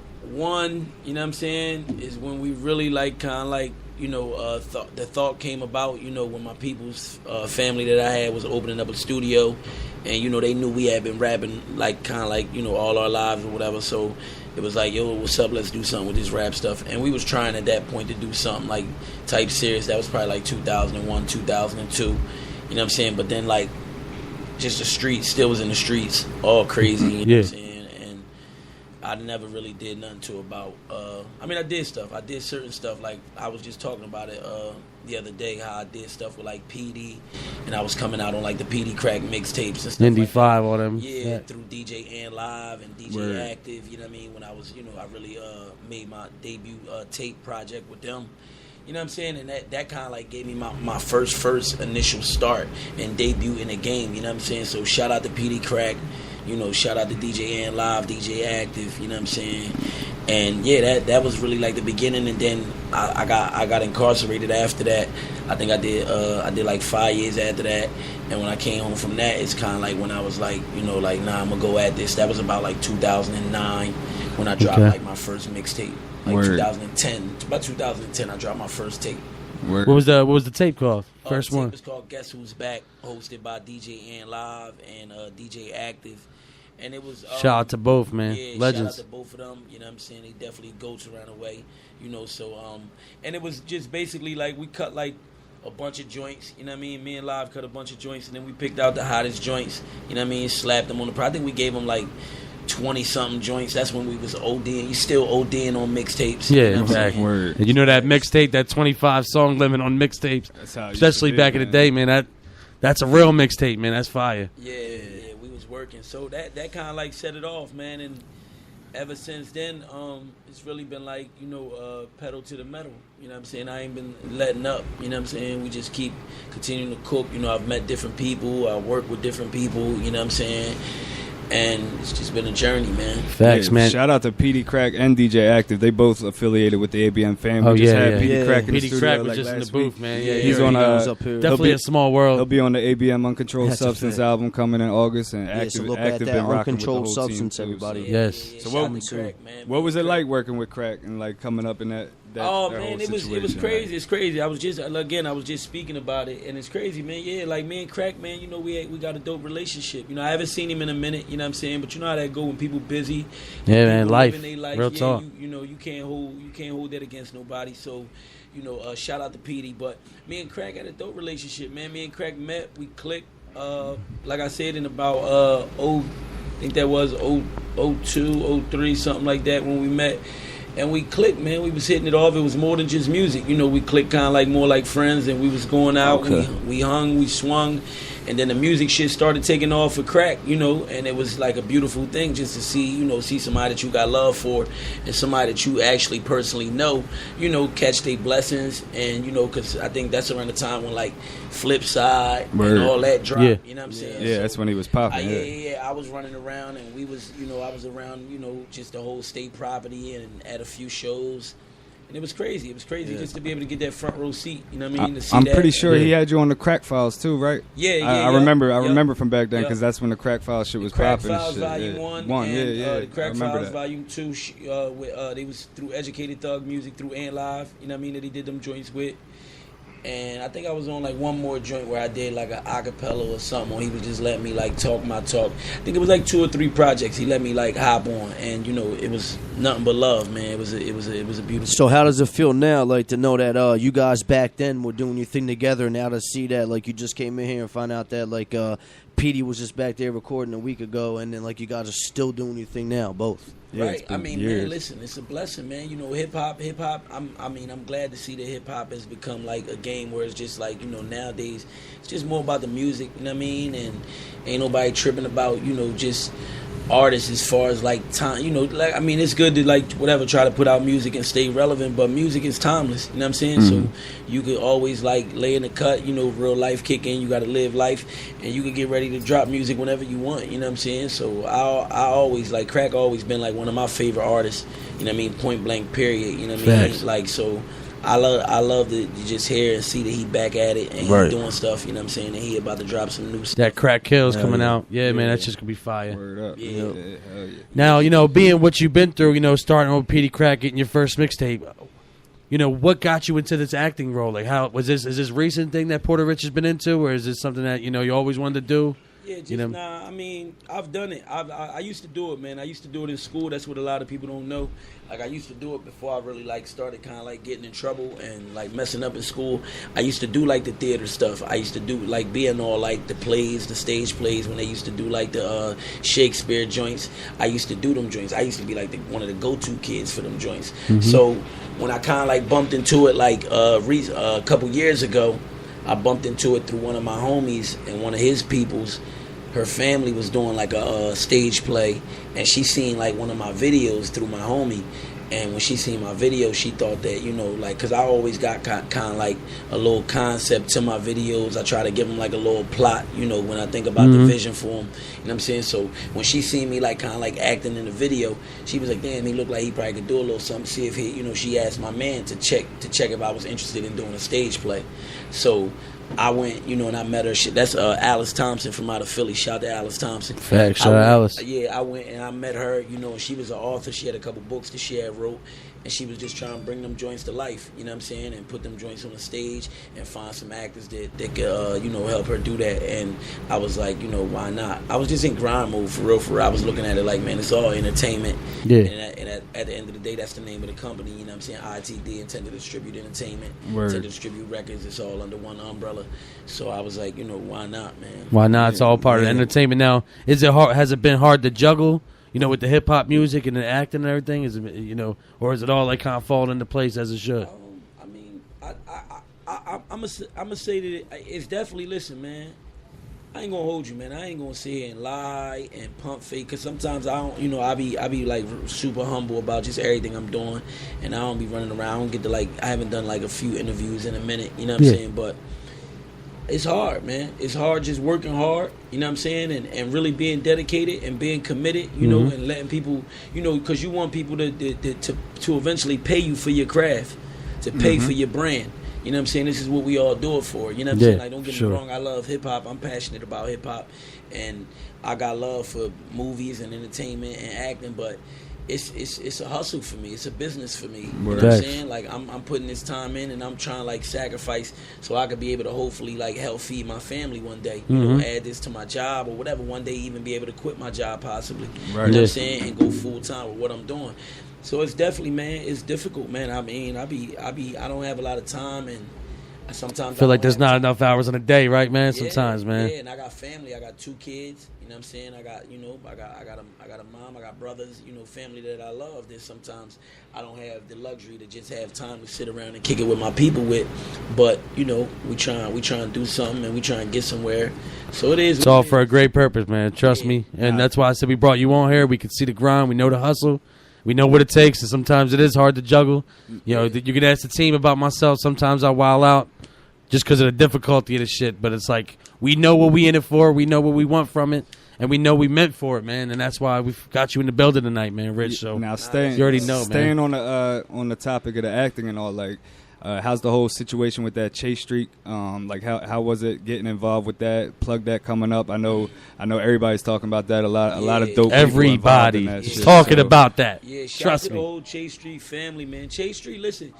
You know what I'm saying? Is when we really like kind of like the thought came about. You know, when my people's family that I had was opening up a studio, and they knew we had been rapping like kind of like all our lives or whatever. So it was like, yo, what's up? Let's do something with this rap stuff. And we was trying at that point to do something like type serious. That was probably like 2001, 2002. You know what I'm saying? But then like just the streets, still was in the streets, all crazy. You know what I'm saying? And I never really did nothing to about. I mean, I did stuff. I did certain stuff. Like I was just talking about it the other day, how I did stuff with like PD, and I was coming out on like the PD Crack mixtapes and stuff. Indy like 5, all them. Yeah, through DJ and Live and DJ Active. You know what I mean? When I was, I really made my debut tape project with them. You know what I'm saying? And that kind of like gave me my first initial start and debut in the game. You know what I'm saying? So shout out to PD Crack. Shout out to DJ and Live, DJ Active. You know what I'm saying? And yeah, that was really like the beginning. And then I got incarcerated after that. I think I did like 5 years after that. And when I came home from that, it's kind of like when I was like, like, nah, I'm gonna go at this. That was about like 2009 when I dropped like my first mixtape. Like 2010, about 2010, I dropped my first tape. What was the tape called? First one. It was called Guess Who's Back, hosted by DJ and Live and DJ Active, and it was shout out to both, man. Yeah, legends. Shout out to both of them. You know what I'm saying? They definitely goats around the way. So and it was just basically like we cut like a bunch of joints. You know what I mean? Me and Live cut a bunch of joints, and then we picked out the hottest joints. You know what I mean? Slapped them on the. I think we gave them like 20-something joints. That's when we was ODing. You still ODing on mixtapes. Yeah, exactly. And you know that mixtape, that 25 song limit on mixtapes, especially back in the day, man. That's a real mixtape, man. That's fire. Yeah, we was working. So that kind of like set it off, man. And ever since then, it's really been like pedal to the metal. You know what I'm saying? I ain't been letting up. You know what I'm saying? We just keep continuing to cook. I've met different people. I work with different people. You know what I'm saying? And it's just been a journey, man. Facts, man. Shout out to PD Crack and DJ Active. They both affiliated with the ABM family. Oh, just yeah, had PD Crack in the PD studio Crack was like just in the last booth, week. man. Yeah, he's on definitely a small world. He'll be on the ABM Uncontrolled That's Substance album coming in August, and Active look Active at been that rocking with the Uncontrolled whole Substance, team too, everybody. Yes. So What was it like working with Crack and like coming up in that oh that man, whole it was situation, crazy. like? It's crazy. I was just speaking about it, and it's crazy, man. Yeah, like me and Crack, man. We got a dope relationship. I haven't seen him in a minute. You know what I'm saying? But you know how that go when people busy. Yeah, man. Life. Real yeah, talk. You can't hold that against nobody. So, shout out to Petey. But me and Crack had a dope relationship, man. Me and Crack met. We clicked. Like I said, in about I think that was 02, 03, something like that when we met. And we clicked, man. We was hitting it off. It was more than just music. We clicked kind of like more like friends, and we was going out. Okay. We hung, we swung, and then the music shit started taking off for Crack, and it was like a beautiful thing just to see, see somebody that you got love for and somebody that you actually personally know, catch their blessings. And, because I think that's around the time when like Flip Side and all that dropped. Yeah. You know what I'm saying? Yeah, so, that's when he was popping. Yeah. I was running around, and we was, I was around, just the whole state property and at a few shows. And it was crazy. It was crazy just to be able to get that front row seat. You know what I mean? To see I'm that. pretty sure he had you on the Crack Files too, right? Yeah. I remember from back then because that's when the Crack Files shit was popping. Crack Files shit. Volume 1. And, the Crack Files Volume 2. They was through Educated Thug Music, through And Live. You know what I mean? That he did them joints with. And I think I was on like one more joint where I did like an acapella or something, or he would just let me like talk my talk. I think it was like 2 or 3 projects he let me like hop on, and it was nothing but love, man. It was a beautiful. So how does it feel now, like to know that you guys back then were doing your thing together, and now to see that like you just came in here and find out that like Petey was just back there recording a week ago, and then like you guys are still doing your thing now, both. Yeah, Right. it's been I mean, years. man, listen, it's a blessing, man. You know, hip hop. I'm glad to see that hip hop has become like a game where it's just like, you know, nowadays it's just more about the music. You know what I mean? And ain't nobody tripping about, you know, just artists as far as like time. You know, like, I mean, it's good to like whatever try to put out music and stay relevant, but music is timeless. You know what I'm saying? So you could always like lay in the cut. You know, real life kick in. You got to live life, and you can get ready to drop music whenever you want. You know what I'm saying? So I always like Crack. Always been like one of my favorite artists. You know what I mean? Point blank. Period. You know what I mean? Facts. Like so. I love to just hear and see that he back at it and Right. he doing stuff, you know what I'm saying, and he about to drop some new stuff. That Crack Kills Hell coming yeah. out. Yeah, man, that's just gonna be fire. Word up. Yeah. Hell yeah. Now, you know, being what you've been through, you know, starting with Petey Crack, getting your first mixtape, you know, what got you into this acting role? Like, how was this? Is this recent thing that Porter Rich has been into, or is this something that you know you always wanted to do? Yeah, just You know? nah. I mean, I've done it. I used to do it, man. I used to do it in school. That's what a lot of people don't know. Like I used to do it before I really like started kind of like getting in trouble and like messing up in school. I used to do like the theater stuff. I used to do like being all like the plays, the stage plays when they used to do like the Shakespeare joints. I used to do them joints. I used to be like one of the go-to kids for them joints. So when I kind of like bumped into it like a couple years ago, I bumped into it through one of my homies and one of his peoples. Her family was doing like a stage play, and she seen like one of my videos through my homie. And when she seen my video, she thought that, you know, like, because I always got kind of like a little concept to my videos. I try to give them like a little plot, you know, when I think about the vision for them. You know what I'm saying? So when she seen me like kind of like acting in the video, she was like, damn, he looked like he probably could do a little something. See if he, you know, she asked my man to check if I was interested in doing a stage play. So I went, you know, and I met her. That's Alice Thompson from out of Philly. Shout out to Alice Thompson. Facts, I shout out went- Alice. Yeah, I went and I met her, you know, and she was an author. She had a couple books that she had wrote, and she was just trying to bring them joints to life, you know what I'm saying, and put them joints on the stage and find some actors that could, you know, help her do that. And I was like, you know, why not? I was just in grind mode for real. I was looking at it like, man, it's all entertainment. Yeah. And at the end of the day, that's the name of the company, you know what I'm saying, ITD, Intended to Distribute Entertainment. Word. Intended to Distribute Records. It's all under one umbrella. So I was like, you know, why not, man? Why not? It's all part of the entertainment. Now, is it hard? Has it been hard to juggle? You know, with the hip hop music and the acting and everything, is it, you know, or is it all like kind of falling into place as it should? I mean, I'm gonna say that it's definitely. Listen, man, I ain't gonna hold you, man. I ain't gonna sit here and lie and pump fake, because sometimes I don't. You know, I be like super humble about just everything I'm doing, and I don't be running around. I don't get to like. I haven't done like a few interviews in a minute. You know what I'm saying? But it's hard, man. It's hard just working hard, you know what I'm saying, and really being dedicated and being committed, you know, and letting people, you know, because you want people to eventually pay you for your craft, to pay for your brand. You know what I'm saying? This is what we all do it for. You know what I'm saying? Like, don't get me wrong. I love hip hop. I'm passionate about hip hop, and I got love for movies and entertainment and acting, but it's a hustle for me. It's a business for me. You know what I'm saying? Like I'm putting this time in, and I'm trying to like sacrifice so I could be able to hopefully like help feed my family one day. You know, add this to my job or whatever. One day even be able to quit my job possibly. You know what I'm saying? And go full time with what I'm doing. So it's definitely, man, it's difficult, man. I mean, I don't have a lot of time, and sometimes I feel like don't there's have not time. enough hours in a day, right, man? Sometimes, man. Yeah, and I got family. I got 2 kids. You know what I'm saying? I got, you know, I got a mom. I got brothers. You know, family that I love. That sometimes I don't have the luxury to just have time to sit around and kick it with my people with. But you know, we trying to do something, and we trying to get somewhere. So it is. It's all for a great purpose, man. Trust me. And that's why I said we brought you on here. We could see the grind. We know the hustle. We know what it takes. And sometimes it is hard to juggle. You know, you can ask the team about myself. Sometimes I wild out just because of the difficulty of the shit. But it's like we know what we in it for. We know what we want from it. And we know we meant for it, man. And that's why we've got you in the building tonight, man, Rich. So now staying, you already know, staying man. on the topic of the acting and all, like, how's the whole situation with that Chase Street? Like, how was it getting involved with that? Plug that coming up. I know everybody's talking about that. A lot of dope. Everybody people involved in that is shit, talking so. about that. Yeah, shout Trust out to me. the old Chase Street family, man. Chase Street, listen,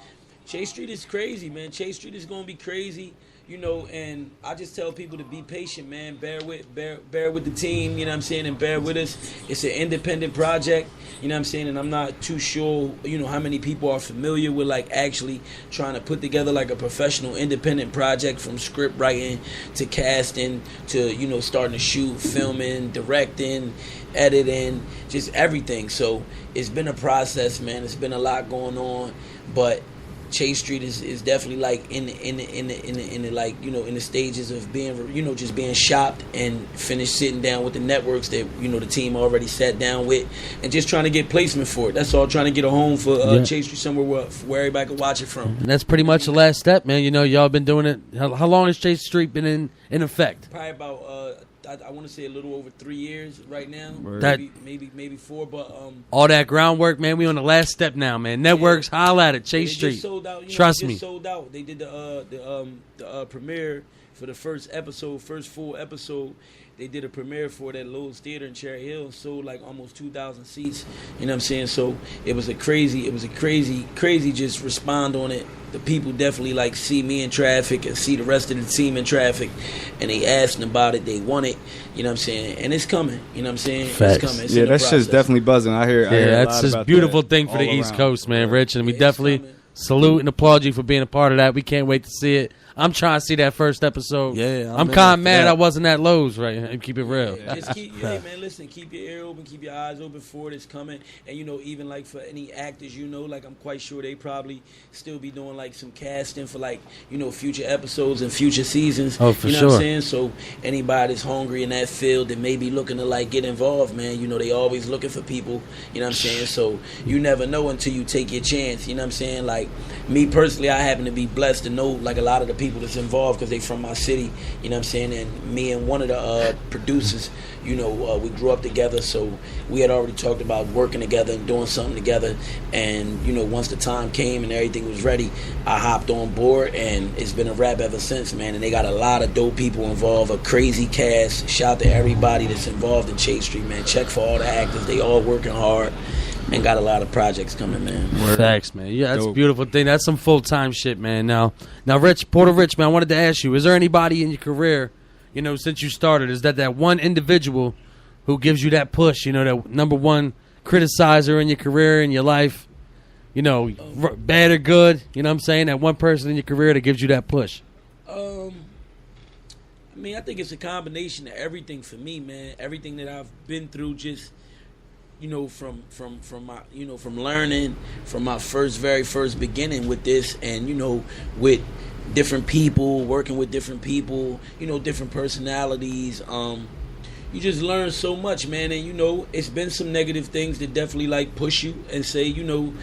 Chase Street is crazy, man. Chase Street is gonna be crazy You know, and I just tell people to be patient, man. Bear with the team, you know what I'm saying, and bear with us. It's an independent project, you know what I'm saying, and I'm not too sure, you know, how many people are familiar with like actually trying to put together like a professional independent project, from script writing to casting to, you know, starting to shoot, filming, directing, editing, just everything. So it's been a process, man. It's been a lot going on, but Chase Street is definitely like in the like, you know, in the stages of being, you know, just being shopped and finished, sitting down with the networks that, you know, the team already sat down with, and just trying to get placement for it. That's all, trying to get a home for Chase Street, somewhere where everybody can watch it from. And that's pretty much the last step, man. You know, y'all been doing it. How long has Chase Street been in effect? Probably about I want to say a little over 3 years right now. That, maybe 4, but all that groundwork, man. We on the last step now, man. Networks, holla at it. Chase Street. Sold out, Trust me. Sold out. They did the premiere for the first full episode. They did a premiere for that Lowe's Theater in Cherry Hill. Sold like almost 2,000 seats. You know what I'm saying? So it was a crazy just respond on it. The people definitely like see me in traffic and see the rest of the team in traffic, and they asking about it. They want it. You know what I'm saying? And it's coming. You know what I'm saying? Facts. It's coming. It's yeah, that shit's definitely buzzing. I hear. That's just a beautiful thing for the East Coast, man, Rich. And we definitely salute and applaud you for being a part of that. We can't wait to see it. I'm trying to see that first episode. Yeah, I'm kind of mad I wasn't at Lowe's, right? And keep it real. Just keep, hey man, listen, keep your ear open, keep your eyes open for it. It's coming. And you know, even like for any actors, you know, like I'm quite sure they probably still be doing like some casting for like, you know, future episodes and future seasons. Oh, for you know sure. what I'm saying? So anybody that's hungry in that field that may be looking to like get involved, man, you know, they always looking for people. You know what I'm saying? So you never know until you take your chance. You know what I'm saying? Like me personally, I happen to be blessed to know like a lot of the people that's involved, because they from my city, you know what I'm saying, and me and one of the producers, you know, we grew up together, so we had already talked about working together and doing something together, and you know, once the time came and everything was ready, I hopped on board, and it's been a wrap ever since, man. And they got a lot of dope people involved, a crazy cast. Shout to everybody that's involved in Chase Street, man. Check for all the actors, they all working hard and got a lot of projects coming, man. Thanks, man. Yeah, that's a beautiful thing. That's some full-time shit, man. Now, Porta Rich, man, I wanted to ask you, is there anybody in your career, you know, since you started, is that one individual who gives you that push, you know, that number one criticizer in your career, in your life, you know, bad or good, you know what I'm saying, that one person in your career that gives you that push? I mean, I think it's a combination of everything for me, man. Everything that I've been through, just, you know, from my, you know, from learning from my very first beginning with this, and you know, with different people, working with different people, you know, different personalities. You just learn so much, man. And you know, it's been some negative things that definitely like push you and say, you know,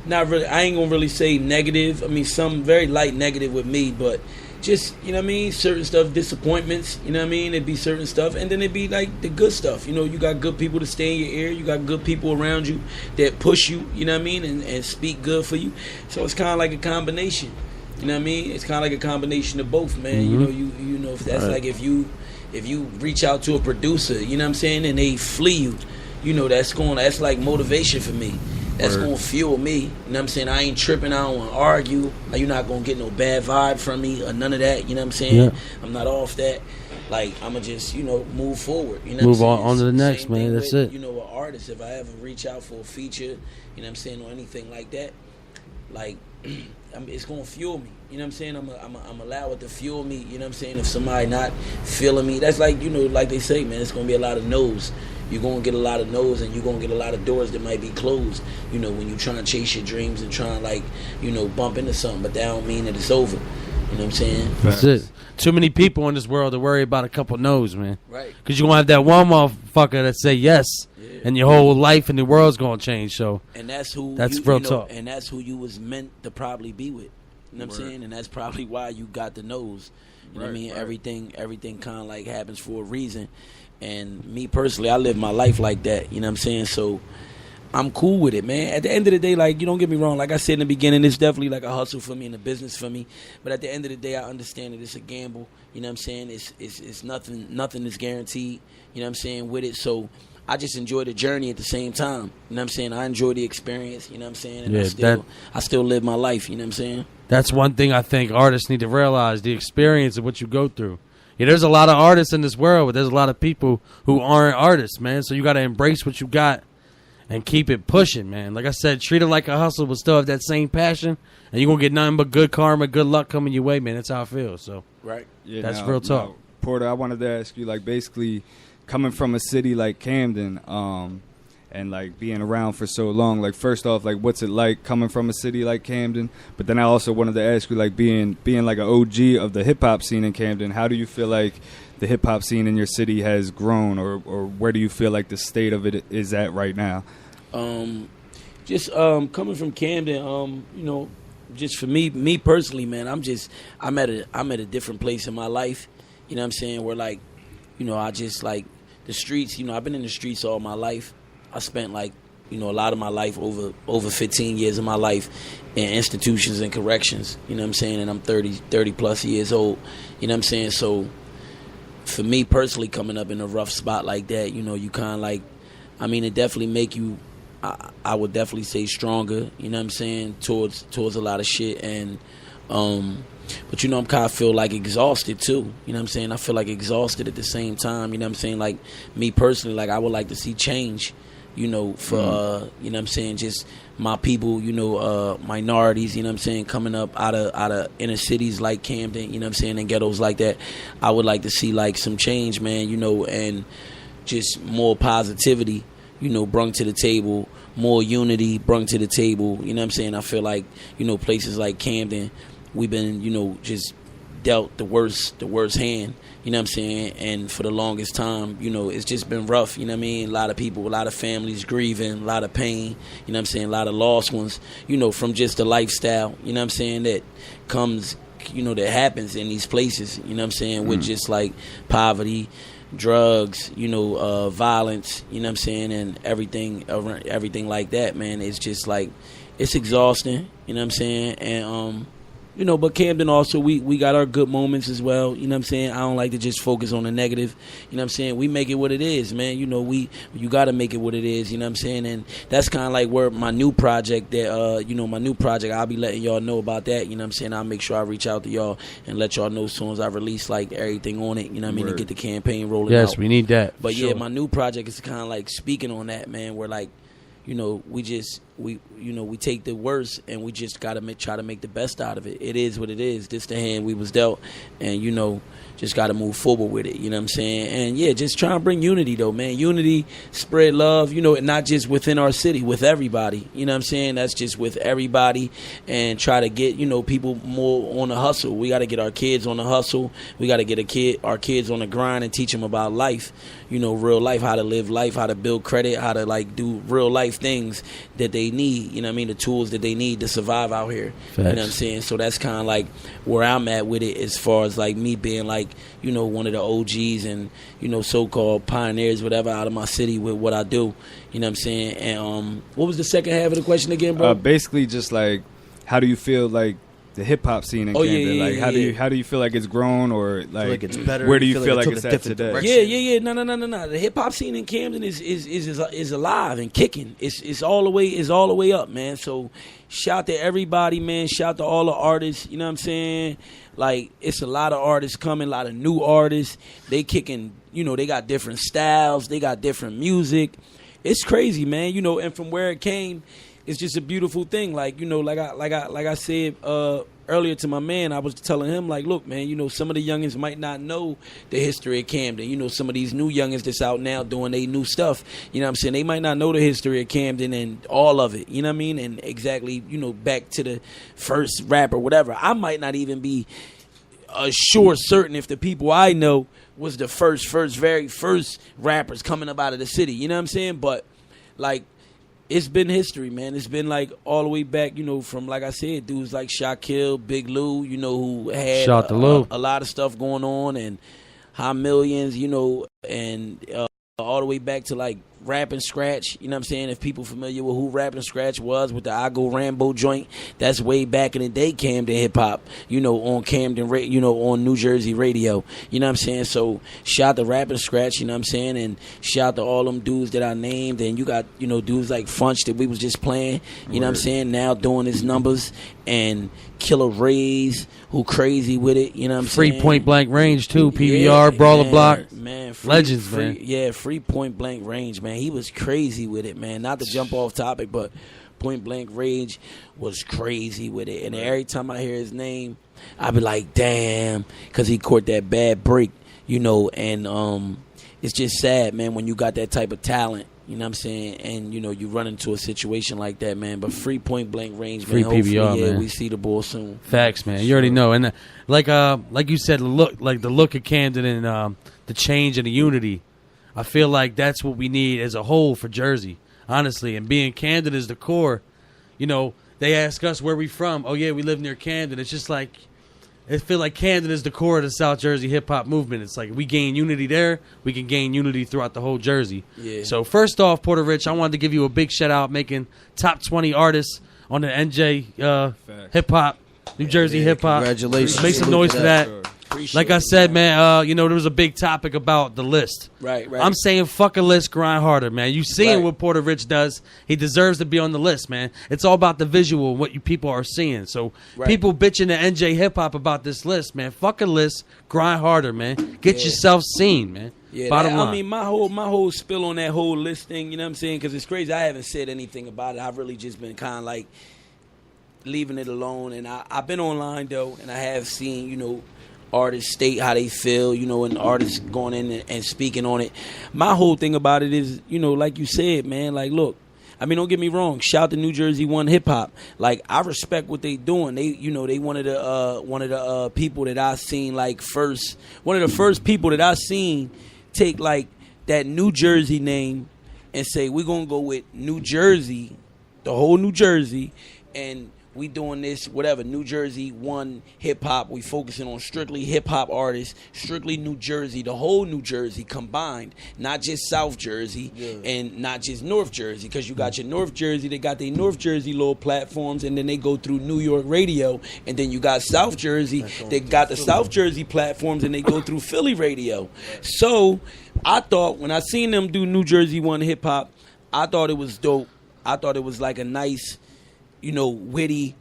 not really. I ain't gonna really say negative. I mean, some very light negative with me, but just, you know what I mean, certain stuff, disappointments, you know what I mean, it'd be certain stuff, and then it'd be like the good stuff, you know, you got good people to stay in your ear, you got good people around you that push you, you know what I mean, and speak good for you. So it's kind of like a combination, you know what I mean, it's kind of like a combination of both, man. You know, you know, if that's like if you reach out to a producer, you know what I'm saying, and they flee you, you know, that's like motivation for me. That's going to fuel me. You know what I'm saying? I ain't tripping. I don't want to argue. Like, you're not going to get no bad vibe from me or none of that. You know what I'm saying? Yeah. I'm not off that. Like, I'm going to just, you know, move forward. You know move on to the next, man. That's it. You know, an artist, if I ever reach out for a feature, you know what I'm saying, or anything like that, like, it's going to fuel me. You know what I'm saying? I'm allow it to fuel me. You know what I'm saying? If somebody not feeling me, that's like, you know, like they say, man, it's going to be a lot of no's. You're going to get a lot of no's, and you're going to get a lot of doors that might be closed, you know, when you trying to chase your dreams and trying to, like, you know, bump into something, but that don't mean that it's over. You know what I'm saying? That's it. Too many people in this world to worry about a couple no's, man. Right. Because you're going to have that one motherfucker that say yes, and your whole life and the world's going to change. So and that's who that's you, real you know, talk. And that's who you was meant to probably be with. You know what I'm saying? And that's probably why you got the no's. You know what I mean? Everything kind of like happens for a reason. And me personally, I live my life like that. You know what I'm saying? So I'm cool with it, man. At the end of the day, like, you don't get me wrong. Like I said in the beginning, it's definitely like a hustle for me and a business for me. But at the end of the day, I understand that it's a gamble. You know what I'm saying? It's nothing is guaranteed. You know what I'm saying, with it. So I just enjoy the journey at the same time. You know what I'm saying? I enjoy the experience. You know what I'm saying? And I still live my life. You know what I'm saying? That's one thing I think artists need to realize, the experience of what you go through. Yeah, there's a lot of artists in this world, but there's a lot of people who aren't artists, man. So you got to embrace what you got and keep it pushing, man. Like I said, treat it like a hustle, but still have that same passion, and you're going to get nothing but good karma, good luck coming your way, man. That's how I feel. So Right. Yeah, that's real talk. Now, Porter, I wanted to ask you, like, basically coming from a city like Camden, and like being around for so long, like, first off, like, what's it like coming from a city like Camden? But then I also wanted to ask you, like, being like an OG of the hip hop scene in Camden, how do you feel like the hip hop scene in your city has grown, or where do you feel like the state of it is at right now? Just coming from Camden, you know, just for me personally, man, I'm at a different place in my life. You know what I'm saying? Where, like, you know, I just, like, the streets, you know, I've been in the streets all my life. I spent, like, you know, a lot of my life, over 15 years of my life in institutions and corrections. You know what I'm saying? And I'm 30 plus years old. You know what I'm saying? So for me personally, coming up in a rough spot like that, you know, you kind of like, I mean, it definitely make you, I would definitely say, stronger, you know what I'm saying, towards a lot of shit. And but, you know, I'm kind of feel like exhausted too, you know what I'm saying? I feel like exhausted at the same time, you know what I'm saying? Like, me personally, like, I would like to see change, you know, for you know what I'm saying, just my people, you know, minorities, you know what I'm saying, coming up out of inner cities like Camden, you know what I'm saying, and ghettos like that. I would like to see, like, some change, man, you know, and just more positivity, you know, brung to the table, more unity brung to the table, you know what I'm saying? I feel like, you know, places like Camden, we've been, you know, just dealt the worst hand, you know what I'm saying? And for the longest time, you know, it's just been rough, you know what I mean? A lot of people, a lot of families grieving, a lot of pain, you know what I'm saying? A lot of lost ones, you know, from just the lifestyle, you know what I'm saying, that comes, you know, that happens in these places, you know what I'm saying, with just, like, poverty, drugs, you know, violence, you know what I'm saying, and everything like that, man. It's just, like, it's exhausting, you know what I'm saying? And you know, but Camden also, we got our good moments as well, you know what I'm saying? I don't like to just focus on the negative, you know what I'm saying? We make it what it is, man. You know, you got to make it what it is, you know what I'm saying? And that's kind of like where my new project that, you know, my new project, I'll be letting y'all know about that, you know what I'm saying? I'll make sure I reach out to y'all and let y'all know as soon as I release, like, everything on it, you know what I mean, to get the campaign rolling out. Yes, we need that. But yeah, my new project is kind of like speaking on that, man, where, like, you know, we take the worst and we just gotta try to make the best out of it. It is what it is. This the hand we was dealt, and, you know, just gotta move forward with it. You know what I'm saying? And yeah, just trying to bring unity though, man. Unity, spread love. You know, and not just within our city, with everybody. You know what I'm saying? That's just with everybody, and try to get, you know, people more on the hustle. We gotta get our kids on the hustle. We gotta get our kids on the grind and teach them about life. You know, real life, how to live life, how to build credit, how to, like, do real life things that they need, you know what I mean, the tools that they need to survive out here. Facts. You know what I'm saying? So that's kind of like where I'm at with it, as far as, like, me being, like, you know, one of the OGs and, you know, so-called pioneers, whatever, out of my city with what I do. You know what I'm saying? And what was the second half of the question again, bro? Basically just, like, how do you feel like the hip hop scene in Camden? Yeah, like, how do you feel like it's grown, or like it's better? where do you feel like it's at today? Yeah. No. The hip hop scene in Camden is alive and kicking. It's all the way up, man. So shout to everybody, man. Shout to all the artists. You know what I'm saying? Like, it's a lot of artists coming, a lot of new artists. They kicking. You know, they got different styles. They got different music. It's crazy, man. You know, and from where it came, it's just a beautiful thing. Like, you know, like I said earlier to my man, I was telling him, like, look, man, you know, some of the youngins might not know the history of Camden. You know, some of these new youngins that's out now doing their new stuff, you know what I'm saying? They might not know the history of Camden and all of it, you know what I mean? And exactly, you know, back to the first rap or whatever. I might not even be certain if the people I know was the very first rappers coming up out of the city, you know what I'm saying? But, like, it's been history, man. It's been, like, all the way back, you know, from, like I said, dudes like Shaquille, Big Lou, you know, who had a lot of stuff going on, and High Millions, you know, and all the way back to, like, Rap and Scratch, you know what I'm saying? If people familiar with who Rap and Scratch was with the I Go Rambo joint, that's way back in the day Camden hip hop, you know, on Camden, you know, on New Jersey radio, you know what I'm saying? So shout out to Rap and Scratch, you know what I'm saying? And shout out to all them dudes that I named. And you got, you know, dudes like Funch that we was just playing, you know what I'm saying? Now doing his numbers, and Killer Rays, who crazy with it, you know what I'm saying? Free Point Blank Range too, PBR, Brawler Block, man, legends, man. Yeah, Free Point Blank Range, man. He was crazy with it, man. Not to jump off topic, but Point Blank Range was crazy with it. And every time I hear his name, I be like, damn, because he caught that bad break, you know. And it's just sad, man, when you got that type of talent. You know what I'm saying? And, you know, you run into a situation like that, man. But Free Point Blank Range, Free man. Hopefully, PBR, yeah, man. we see the bull soon. Facts, man. You already know. And like you said, the look of Camden and the change and the unity. I feel like that's what we need as a whole for Jersey, honestly. And being Camden is the core. You know, they ask us where we from. Oh, yeah, we live near Camden. It's just like, I feel like Camden is the core of the South Jersey hip-hop movement. It's like we gain unity there, we can gain unity throughout the whole Jersey. Yeah. So first off, Porta Rich, I wanted to give you a big shout-out making top 20 artists on the NJ hip-hop, New Jersey hip-hop. Congratulations. Make some noise for that. Appreciate Like I it, said, man, you know, there was a big topic about the list. Right. I'm saying fuck a list, grind harder, man. You seeing Right. what Porta Rich does. He deserves to be on the list, man. It's all about the visual, what you people are seeing. So Right. people bitching to NJ hip-hop about this list, man. Fuck a list, grind harder, man. Get yourself seen, man. Yeah, Bottom line. I mean, my whole spill on that whole list thing, you know what I'm saying? Because it's crazy. I haven't said anything about it. I've really just been kind of like leaving it alone. And I've been online, though, and I have seen, you know, artists state how they feel, you know, and artists going in and speaking on it. My whole thing about it is, you know, like you said, man, like, look, I mean, don't get me wrong. Shout to New Jersey One Hip Hop. Like, I respect what they doing. They, you know, they one of the people that I seen like first. One of the first people that I seen take like that New Jersey name and say we're gonna go with New Jersey, the whole New Jersey, and we doing this, whatever, New Jersey One Hip Hop. We focusing on strictly hip hop artists, strictly New Jersey, the whole New Jersey combined, not just South Jersey and not just North Jersey, because you got your North Jersey, they got their North Jersey little platforms, and then they go through New York radio, and then you got South Jersey, they got the South Jersey platforms, and they go through Philly radio. So I thought when I seen them do New Jersey One Hip Hop, I thought it was dope. I thought it was like a nice, you know, witty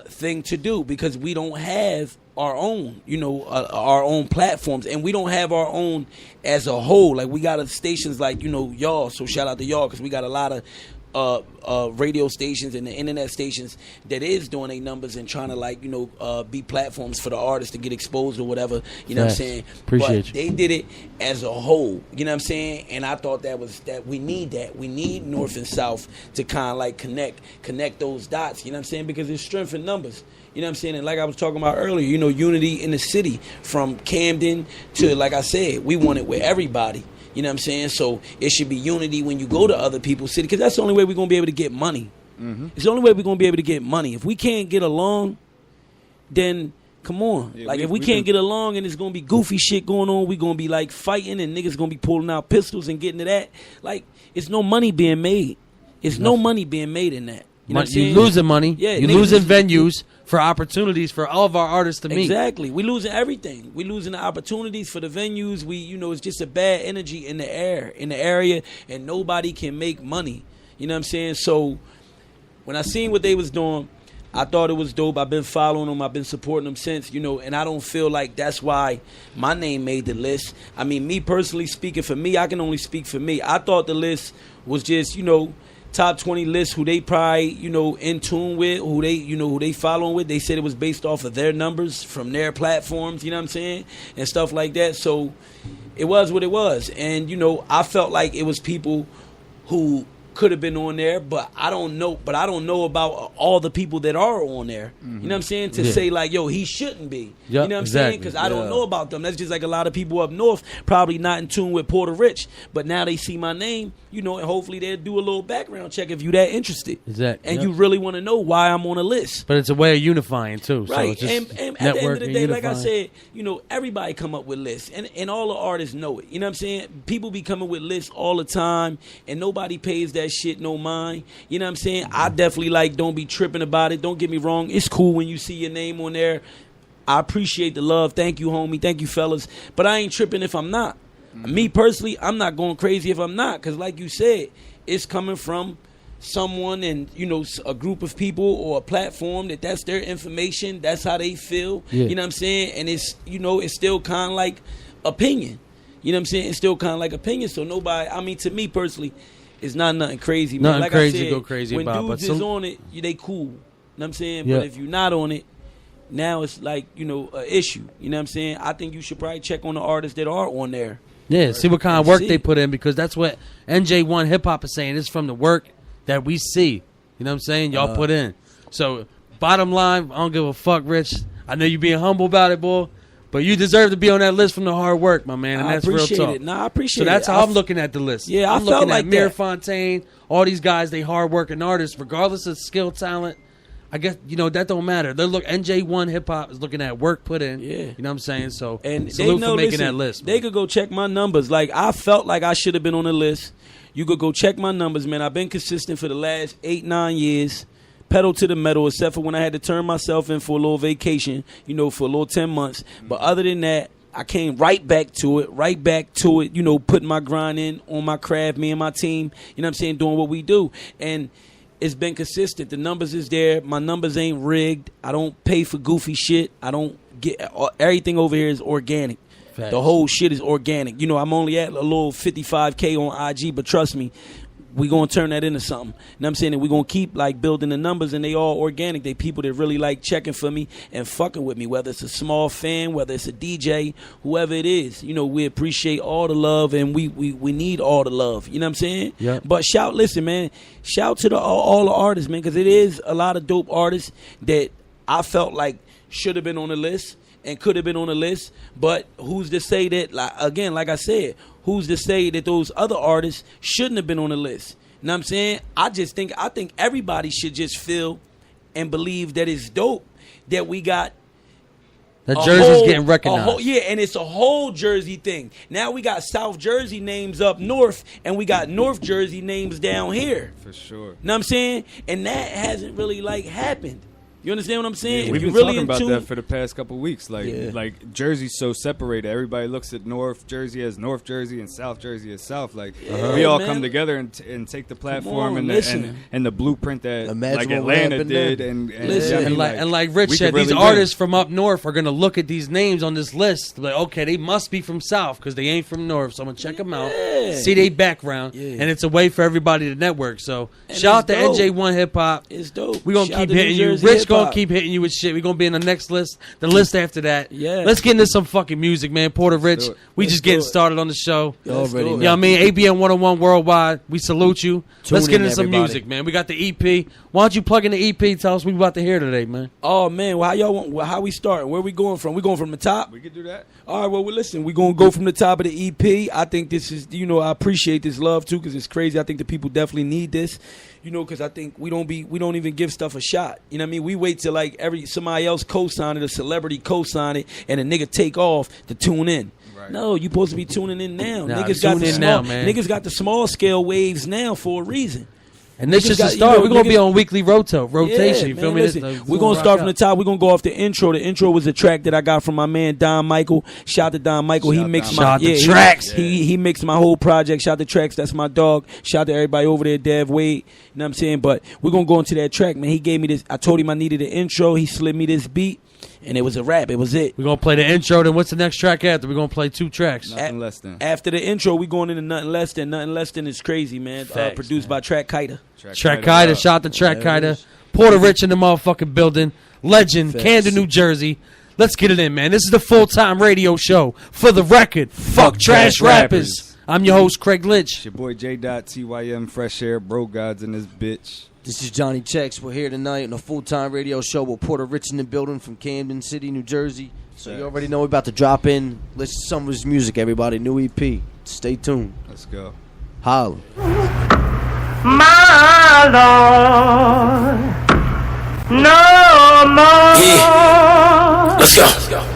thing to do, because we don't have our own, you know, our own platforms, and we don't have our own as a whole. Like, we got stations like, you know, y'all, so shout out to y'all, because we got a lot of radio stations and the internet stations that is doing their numbers and trying to, like, you know, be platforms for the artists to get exposed or whatever, you know what I'm saying? Appreciate you. They did it as a whole, you know what I'm saying? And I thought that we need that. We need North and South to kind of like connect those dots, you know what I'm saying? Because there's strength in numbers. You know what I'm saying? And like I was talking about earlier, you know, unity in the city from Camden to, like I said, we want it with everybody. You know what I'm saying? So it should be unity when you go to other people's city, because that's the only way we're going to be able to get money. Mm-hmm. It's the only way we're going to be able to get money. If we can't get along, then come on. Yeah, like, if we can't get along and there's going to be goofy shit going on, we're going to be like fighting and niggas going to be pulling out pistols and getting to that. Like, it's no money being made. It's no money being made in that. You know what I'm saying? You're losing money. Yeah, you're niggas losing is- venues for opportunities for all of our artists to meet. Exactly. We losing everything. We losing the opportunities for the venues. We, you know, it's just a bad energy in the air, in the area, and nobody can make money. You know what I'm saying? So when I seen what they was doing, I thought it was dope. I've been following them. I've been supporting them since, you know, and I don't feel like that's why my name made the list. I mean, me personally speaking, for me, I can only speak for me. I thought the list was just, you know, top 20 list who they probably, you know, in tune with, who they following with. They said it was based off of their numbers from their platforms, you know what I'm saying, and stuff like that. So it was what it was. And, you know, I felt like it was people who could have been on there, but I don't know. But I don't know about all the people that are on there. You know what I'm saying? To say like, yo, he shouldn't be. You know what I'm saying? Because I don't know about them. That's just like a lot of people up north probably not in tune with Porta Rich, but now they see my name, and hopefully they'll do a little background check if you that interested. Exactly. And you really want to know why I'm on a list. But it's a way of unifying too. Right. So and at the end of the day, like I said, everybody come up with lists, and all the artists know it. You know what I'm saying? People be coming with lists all the time, and nobody pays that shit no mind. You know what I'm saying? I definitely don't be tripping about it. Don't get me wrong. It's cool when you see your name on there. I appreciate the love. Thank you, homie. Thank you, fellas. But I ain't tripping if I'm not. Me personally, I'm not going crazy if I'm not, because like you said, it's coming from someone and a group of people or a platform that's their information. That's how they feel. You know what I'm saying? And it's it's still kind of like opinion. You know what I'm saying? It's still kind of like opinion. So nobody, I mean, to me personally, it's not nothing crazy, man. Nothing like crazy I said, to go crazy when about. dudes But is on it, they cool. You know what I'm saying? Yeah. But if you're not on it, now it's like, an issue. You know what I'm saying? I think you should probably check on the artists that are on there. Yeah, see what kind of work they put in, because that's what NJ1 Hip Hop is saying. It's from the work that we see. You know what I'm saying? Y'all put in. So, bottom line, I don't give a fuck, Rich. I know you being humble about it, boy. But you deserve to be on that list from the hard work, my man, and that's real talk. I appreciate it. So that's how I'm looking at the list. Yeah, I'm I felt looking like at Mir that. Fontaine, all these guys, they hard working artists, regardless of skill, talent. I guess that don't matter. They look NJ1 Hip Hop is looking at work put in. Yeah, you know what I'm saying. So and salute they know, for making listen, that list. They could go check my numbers. Like I felt like I should have been on the list. You could go check my numbers, man. I've been consistent for the last 8-9 years. Pedal to the metal, except for when I had to turn myself in for a little vacation, for a little 10 months. But other than that, I came right back to it, putting my grind in on my craft, me and my team, you know what I'm saying, doing what we do. And it's been consistent. The numbers is there. My numbers ain't rigged. I don't pay for goofy shit. I don't get everything over here is organic. Facts. The whole shit is organic. I'm only at a little 55K on IG, but trust me, we gonna turn that into something. You know what I'm saying? And we gonna keep building the numbers, and they all organic. They people that really like checking for me and fucking with me, whether it's a small fan, whether it's a DJ, whoever it is. We appreciate all the love, and we need all the love. You know what I'm saying? Yeah. But listen, man, shout to all the artists, man, because it is a lot of dope artists that I felt like should have been on the list and could have been on the list. But who's to say that, like I said, who's to say that those other artists shouldn't have been on the list? You know what I'm saying? I think everybody should just feel and believe that it's dope that we got that Jersey's getting recognized. And it's a whole Jersey thing. Now we got South Jersey names up north, and we got North Jersey names down here. For sure. You know what I'm saying? And that hasn't really happened. You understand what I'm saying? We've been talking about that for the past couple of weeks. Like Jersey's so separated. Everybody looks at North Jersey as North Jersey and South Jersey as South. We all come together and take the platform and the blueprint that Atlanta did. And like Rich said, these artists from up north are gonna look at these names on this list. Like, okay, they must be from South because they ain't from North. So I'm gonna check them out, see their background, and it's a way for everybody to network. So shout out to NJ1 Hip Hop. It's dope. We gonna keep hitting you. Rich gonna keep hitting you with shit. We're gonna be in the next list, the list after that. Yeah. Let's get into some fucking music, man. Porta Rich, we just getting started on the show. Already, you know what I mean? ABN 101 Worldwide, we salute you. Let's get into some music, man. We got the EP. Why don't you plug in the EP? Tell us what we about to hear today, man. Oh man, how we starting? Where we going from? We going from the top? We can do that. All right, well, listen, we're going to go from the top of the EP. I think this is, I appreciate this love, too, because it's crazy. I think the people definitely need this, because I think we don't even give stuff a shot. You know what I mean? We wait till, somebody else co-sign it, a celebrity co-sign it, and a nigga take off to tune in. Right. No, you supposed to be tuning in now. Niggas got the small scale waves now for a reason. And this is the start. We're going to be on weekly rotation. You feel me? We're going to start from the top. We're going to go off the intro. The intro was a track that I got from my man Don Michael. Shout out to Don Michael. He mixed tracks. He mixed my whole project. Shout out to Tracks. That's my dog. Shout out to everybody over there, Dev Wade. You know what I'm saying? But we're going to go into that track, man. He gave me this. I told him I needed an intro. He slid me this beat. And it was a rap. It was it. We're going to play the intro. Then what's the next track after? We're going to play 2 tracks. Nothing Less Than. After the intro, we going into Nothing Less Than. Nothing Less Than is crazy, man. Produced by Track Kiter. Track Kiter. Shout out to Track Kiter. Porta Rich in the motherfucking building. Legend. Camden, New Jersey. Let's get it in, man. This is the full-time radio show. For the record, fuck trash rappers. I'm your host, Craig Litch. It's your boy J.TYM, Fresh Air, Bro Gods in this bitch. This is Johnny Checks. We're here tonight on a full-time radio show with Porta in the building from Camden City, New Jersey. So you already know we're about to drop in. Listen to some of his music, everybody. New EP. Stay tuned. Let's go. Holla. My Lord, no more. Yeah, let's go.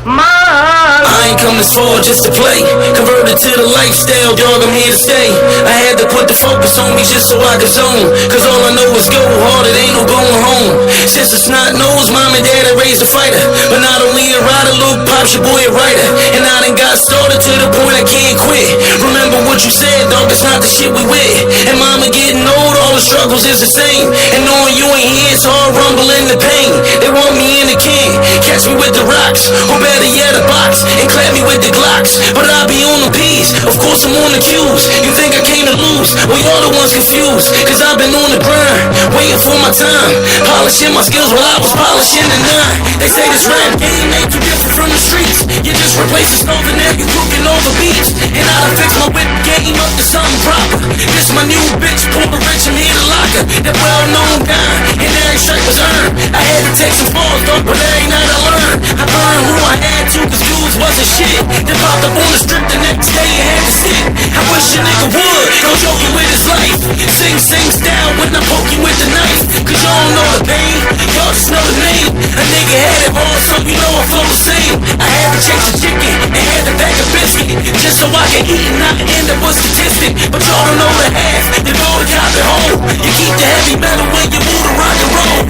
I ain't come this far just to play. Converted to the lifestyle, dog, I'm here to stay. I had to put the focus on me just so I could zone. Cause all I know is go hard, it ain't no going home. Since it's not knows, mom and dad had raised a fighter. But not only a rider, Luke Pops, your boy a writer. And I done got started to the point I can't quit. Remember what you said, dog, it's not the shit we with. And mama getting old, all the struggles is the same. And knowing you ain't here, it's hard rumbling the pain. They want me in the can, catch me with the rocks. Or better yet, a box, and clap me with the Glocks. But I be on the P's, of course I'm on the Q's. You think I came to lose? Well, y'all the ones confused. Cause I've been on the grind, waiting for my time. Polishing my skills while I was polishing the nine. They say this rap game ain't too different from the streets. You just replace the stove and now you cooking all the beats. And I done fix my whip game up to something proper. This my new bitch, Porta Rich, I'm here to lock her. That well-known guy, and every strike was earned. I had to take some falls, dog, but every night I learned. I burned who I had to, cause dudes wasn't shit. Then popped up on the strip the next day and had to sit. I wish a nigga would, go joking with his life. Sing style when I poke you with the knife. Cause y'all don't know the pain, y'all just know the name. A nigga had it hard, so you know I flow the same. I had to chase the chicken and had to bag a biscuit. Just so I can eat and not end up with statistic. But y'all don't know the half, they know to cop it home. You keep the heavy metal when you move to rock and roll.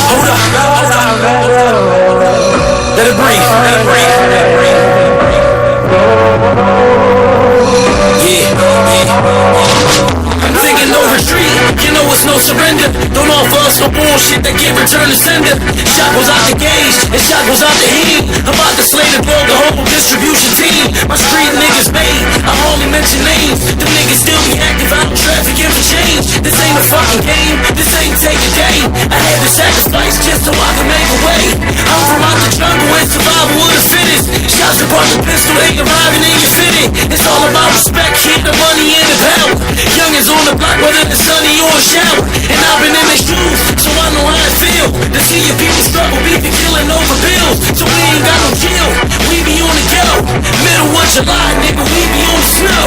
Hold up. Let it breathe. I'm thinking no retreat, you know it's no surrender. Don't offer us no bullshit that get return to sender. Shot goes out the gauge, and shot goes out the heat. I'm about to slay the dog, the whole distribution team. My street niggas made, I only mention names. Them niggas still be active out in traffic and for change. This ain't a fucking game, this ain't take a day. I had to sacrifice just so I could make a way. I'm from out the jungle and survival of the fittest. Shots apart the pistol, they arriving and you fitted. It's all about respect, keep the money and the power. Youngins on the block, whether it's sunny or a shower. And I've been in their shoes, so I know how it feel to see your people struggle, beef and killing over bills. So we ain't got no chill, we be on the go. Middle of July, nigga, we be on the snow.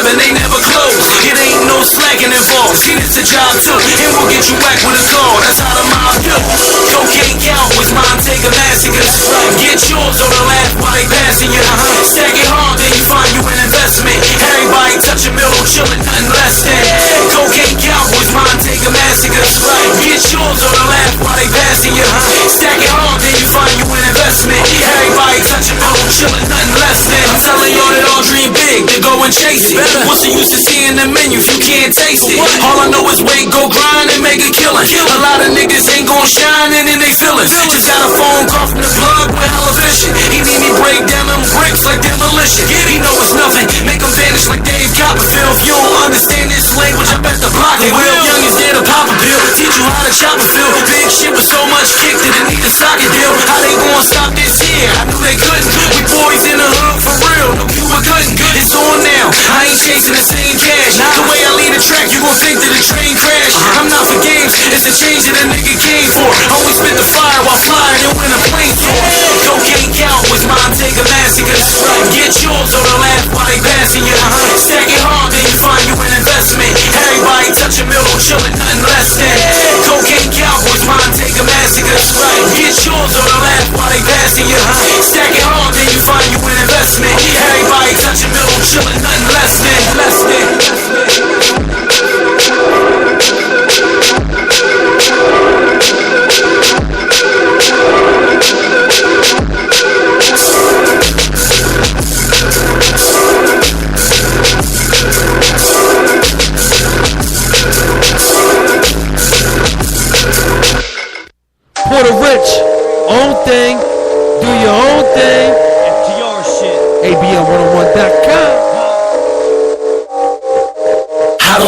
They never close. It ain't no slacking involved. See, this a job too, and we'll get you back with a call. That's how the mob do. Cocaine cowboys, mind taker massacres. Get yours or the laugh while they passing you. Stack it hard, then you find you an investment. Everybody touch a middle, chillin', nothing less than. Cocaine cowboys, mind taker massacres. Get yours or the laugh while they passing you. Stack it hard, then you find you an investment. Everybody touch a middle, chillin', nothing less than. I'm telling y'all that all dream big, then go and chase it. What's the use of seeing the menu if you can't taste it? All I know is wait, go grind and make a killing. A lot of niggas ain't gon' shine and then they feelin'. Just got a phone call from the plug with hella vision. He need me break down them bricks like demolition. He know it's nothing, make him vanish like Dave Copperfield. If you don't understand this language, I bet the block it will. Young is there to pop a pill, teach you how to the chopper feel. Big shit with so much kick that it need a socket deal. How they gon' stop this here? I knew they couldn't. We boys in the hood for real. No Cuba couldn't. It's on now. I ain't chasing the same cash. The way I lead the track, you gon' think that the train crashed. I'm not for games. It's a change that a nigga came for. Always spit the fire while flying and when a plane soar. Cocaine Cowboys, mine take a massacre. Get yours or the laugh while they passing you. Stack it hard, then you find you an investment. Everybody touch a middle, chillin', nothing less than. Cocaine Cowboys, mine take a massacre. Get yours or the laugh while they passing you. Stack it hard, then you find you an investment. Everybody touch a middle, chillin', nothing less than. Porta Rich, own thing, do your own thing. FTR shit. ABM101.com.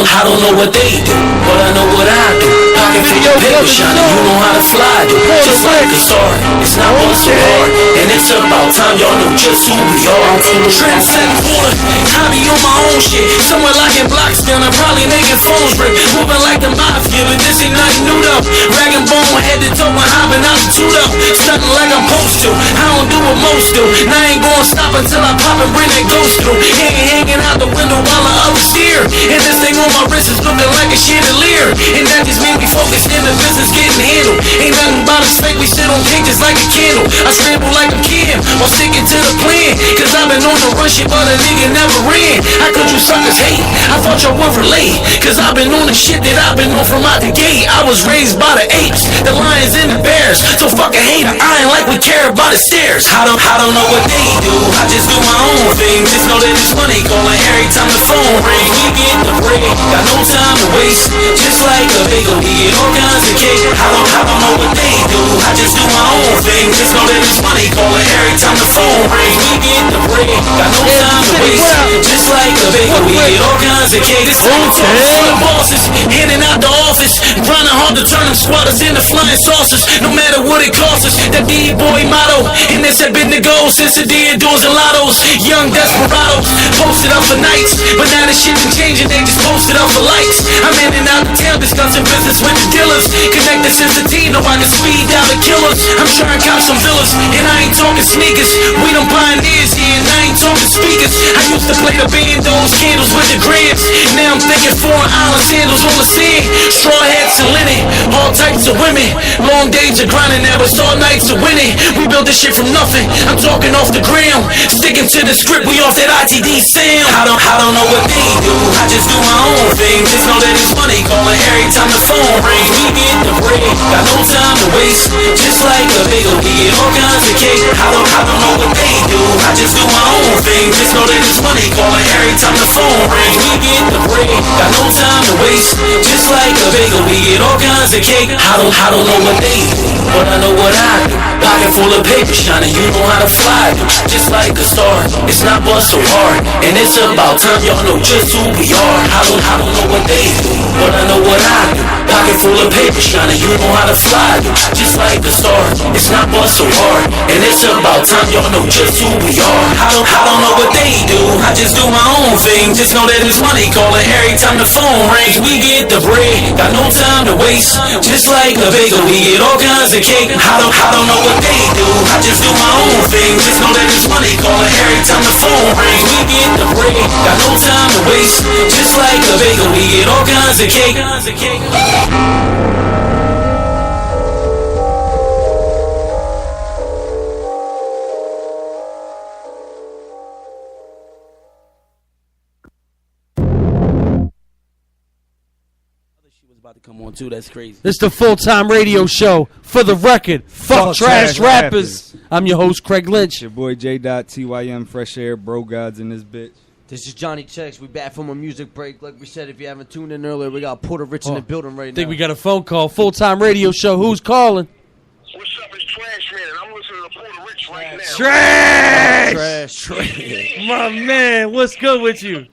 I don't know what they do, but I know what I do. Pocket full of paper shining, you know how to fly, dude. Just like a star, it's not one so hard. And it's about time y'all know just who we are. Trendsetting Porta, I be on my own shit. Somewhere like in blocks down, I'm probably making phones rip. Moving like the mafia, but this ain't nothing new though. Rag and bone, head to toe, when hopping out the two though. Stunting like I'm supposed to, I don't do what most do. And I ain't gonna stop until I pop and bring that ghost through. He ain't hanging out the window while the others steer. And this thing on my wrist is looking like a chandelier. And that just means we focused in the business getting handled. Ain't nothing but a snake, we sit on cages like a candle. I scramble like a can while sticking to the plan. Cause I've been on the run shit, but a nigga never ran. How could you suckers hate? I thought y'all were relate. Cause I've been on the shit that I've been on from out the gate. I was raised by the apes, the lions and the bears. So fuck a hater, I ain't like we care about the stairs. I don't know what they do, I just do my own thing. Just know that it's money calling every time the phone ring. We get the break, got no time to waste. Just like a bagel, we get all kinds of cake. I don't know what they do, I just do my own thing. Just know that it's money calling every time the phone ring. We get the break, got no time to waste. Just like a bagel, we get all kinds of cake. This time it's all the bosses, handing out the office. Grinding hard to turn them squatters into flying saucers. No matter what it costs us, that B-boy motto. And that's have been the goal since the day doors and lottos. Young desperados, posted up for nights. But now the shit been changing, they just posted up for likes. I'm in and out of town discussing business with the dealers. Connected since the teen, no I can speed down the killers. I'm trying to cop some villas, and I ain't talking sneakers. We them pioneers here, and I ain't talking speakers. I used to play the bandos, candles with the grams. Now I'm thinking foreign island sandals on the sand. Straw hats and linen, all types of women. Long days of grinding, now it's all nights of winning. We built this shit from nothing, I'm talking off the ground. Sticking to the script, we off that ITD sound. I don't know what they do, I just do my own thing. Just know that it's money calling every time the phone ring. We get the break, got no time to waste. Just like a bagel, we get all kinds of cake. I don't know what they do, I just do my own thing. Just know that it's money calling every time the phone ring. We get the break, got no time to waste. Just like a bagel, we get all kinds of cake. I don't know what they do, but I know what I do. Pocket full of paper shining, you know how to fly, dude. Just like a star, it's not but so hard. And it's about time y'all know just who we are. I don't know what they do, but I know what I do. Pocket full of paper shining, you know how to fly, dude. Just like a star, it's not but so hard. And it's about time y'all know just who we are. I don't know what they do, I just do my own thing. Just know that it's money calling every time the phone rings. We get the bread, got no time to waste. Just like a bagel, we get all kinds of cake. I don't know what they do, I just do my own thing. Just know that it's money calling every time the phone rings. We get the bread, got no time to waste. Just like a bagel, we get all kinds of cake. Come on, too. That's crazy. This is the full-time radio show. For the record, fuck trash rappers. I'm your host, Craig Lynch. Your boy J.TYM, Fresh Air, Bro Gods in this bitch. This is Johnny Checks. We back from a music break. Like we said, if you haven't tuned in earlier, we got Porta Rich in the building right now. I think we got a phone call. Full-time radio show. Who's calling? What's up? It's Trash Man, and I'm listening to Porta Rich right now. Trash! My man, what's good with you?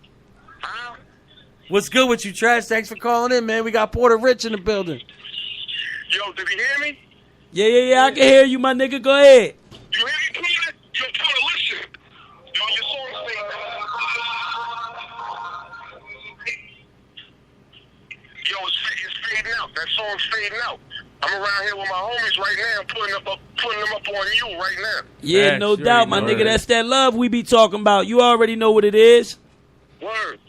What's good with you, Trash? Thanks for calling in, man. We got Porta Rich in the building. Yo, did you hear me? Yeah, I can hear you, my nigga. Go ahead. You hear me, Porter? Yo, Porter, listen. Yo, your song's fading out. Yo, it's fading out. That song's fading out. I'm around here with my homies right now, putting them up on you right now. Yeah, Facts, no you doubt, already my know nigga. that. That's that love we be talking about. You already know what it is. Word.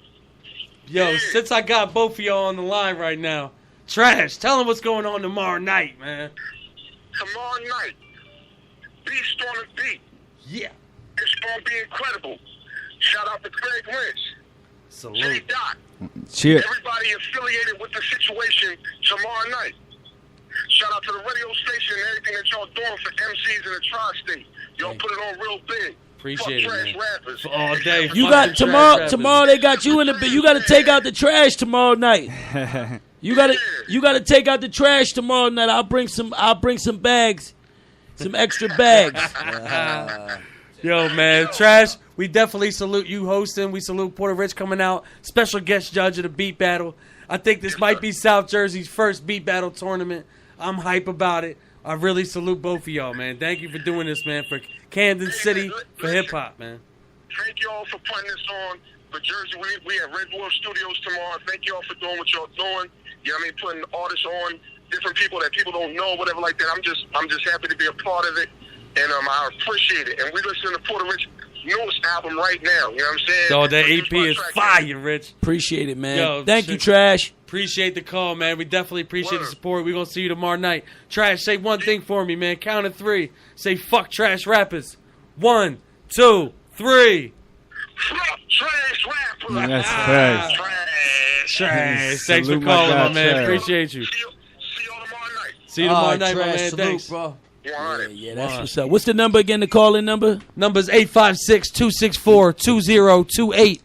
Yo, Yeah. since I got both of y'all on the line right now, Trash, tell them what's going on tomorrow night, man. Tomorrow night, Beast on the beat. Yeah. It's gonna be incredible. Shout out to Craig Lynch, J. Salute. Dot, Cheer. everybody affiliated with the situation tomorrow night. Shout out to the radio station and everything that y'all doing for MCs in the tri-state. Y'all put it on real big. Appreciate Fuck it, trash man. rappers. For all day. You Fuck got them tomorrow. trash Tomorrow they got you in the. You got to take out the trash tomorrow night. You got to take out the trash tomorrow night. I'll bring some bags, some extra bags. Yo, man, Trash, we definitely salute you hosting. We salute Puerto Rich coming out, special guest judge of the beat battle. I think this might be South Jersey's first beat battle tournament. I'm hype about it. I really salute both of y'all, man. Thank you for doing this, man, for Camden City, for hip-hop, man. Thank y'all for putting this on for Jersey. We at Red Wolf Studios tomorrow. Thank y'all for doing what y'all doing. You know what I mean? Putting artists on, different people that people don't know, whatever like that. I'm just happy to be a part of it, and I appreciate it. And we listen to Puerto Rich newest album right now. You know what I'm saying? Yo, that Produce EP by is Track fire, Rich. Appreciate it, man. Yo, Thank you, shit. Trash. Appreciate the call, man. We definitely appreciate the Word. support. We're going to see you tomorrow night. Trash, say one thing for me, man. Count of three. Say fuck trash rappers. 1, 2, 3. Fuck trash rappers. That's facts. Trash. Thanks for Salute my calling, guy, my man. Trash. Appreciate you. See y'all tomorrow night. See you tomorrow All right, night, my Trash, man. salute, Thanks. bro. Yeah, That's what's up. What's the number again? The call-in number? Number's 856-264-2028.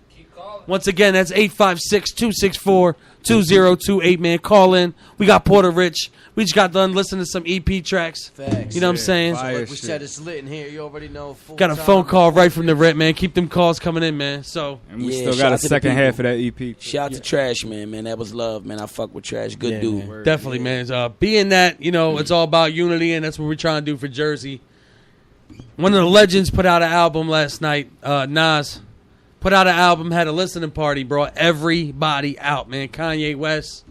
Once again, that's 856-264-2028, man. Call in. We got Porter Rich. We just got done listening to some EP tracks. Facts. You know what I'm saying? Fire Like we shit. said, it's lit in here. You already know. Got a phone call right from the rep, man. Keep them calls coming in, man. So, And we Yeah, still shout got a out to the second people. half of that E EP. Shout out to Trash, man. That was love, man. I fuck with Trash. Good dude. man. definitely, man. Being that, you know, it's all about unity, and that's what we're trying to do for Jersey. One of the legends put out an album last night. Nas put out an album, had a listening party, brought everybody out, man. Kanye West,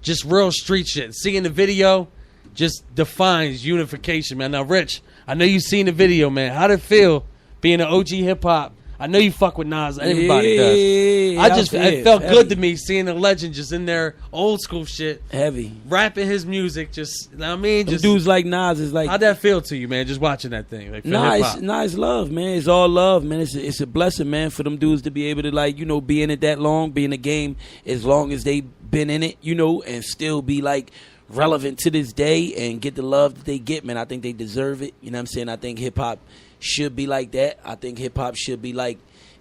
just real street shit. Seeing the video just defines unification, man. Now, Rich, I know you've seen the video, man. How'd it feel being an OG hip-hop? I know you fuck with Nas. Everybody does. It felt good to me seeing the legend just in their old school shit, Heavy. rapping his music. Just, I mean, Them just dudes like Nas is like. how'd that feel to you, man? Just watching that thing, like for Nah, hip-hop. it's love, man. It's all love, man. It's a blessing, man, for them dudes to be able to, like, you know, be in it that long, be in the game as long as they been in it, you know, and still be, like, relevant to this day and get the love that they get, man. I think they deserve it. You know what I'm saying? I think hip-hop should be like that. I think hip-hop should be like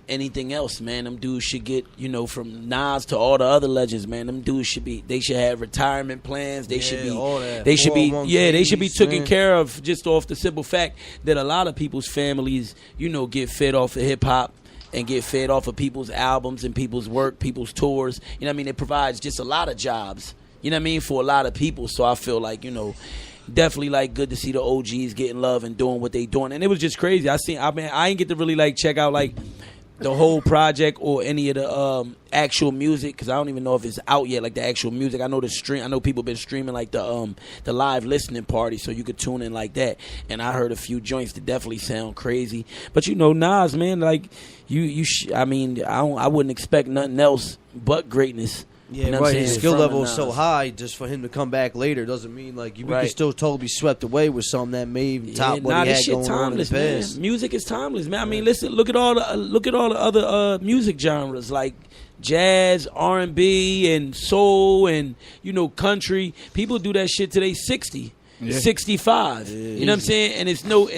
anything else, man. Them dudes should get, you know, from Nas to all the other legends, man. Them dudes should have retirement plans. They should be, all that. they should be, 401ks, they should be taken man. care of just off the simple fact that a lot of people's families, you know, get fed off of hip hop and get fed off of people's albums and people's work, people's tours. You know what I mean? It provides just a lot of jobs, you know what I mean, for a lot of people. So I feel like, you know, definitely like good to see the OGs getting love and doing what they doing. And it was just crazy. I ain't get to really like check out like the whole project or any of the actual music, because I don't even know if it's out yet, like the actual music. I know I know people been streaming like the live listening party, so you could tune in like that. And I heard a few joints that definitely sound crazy. But you know, Nas, man, like I wouldn't expect nothing else but greatness. Yeah, You know what I'm right. His saying? skill From level the is so Nas. high, just for him to come back later doesn't mean like we Right. can still totally be swept away with something that may even top what nah, he this had shit going on in the timeless, man. past. Music is timeless, man. I mean, listen, look at all the other music genres like jazz, R&B, and soul, and you know, country. People do that shit today 60. Yeah. 65. You know what I'm saying? And it's no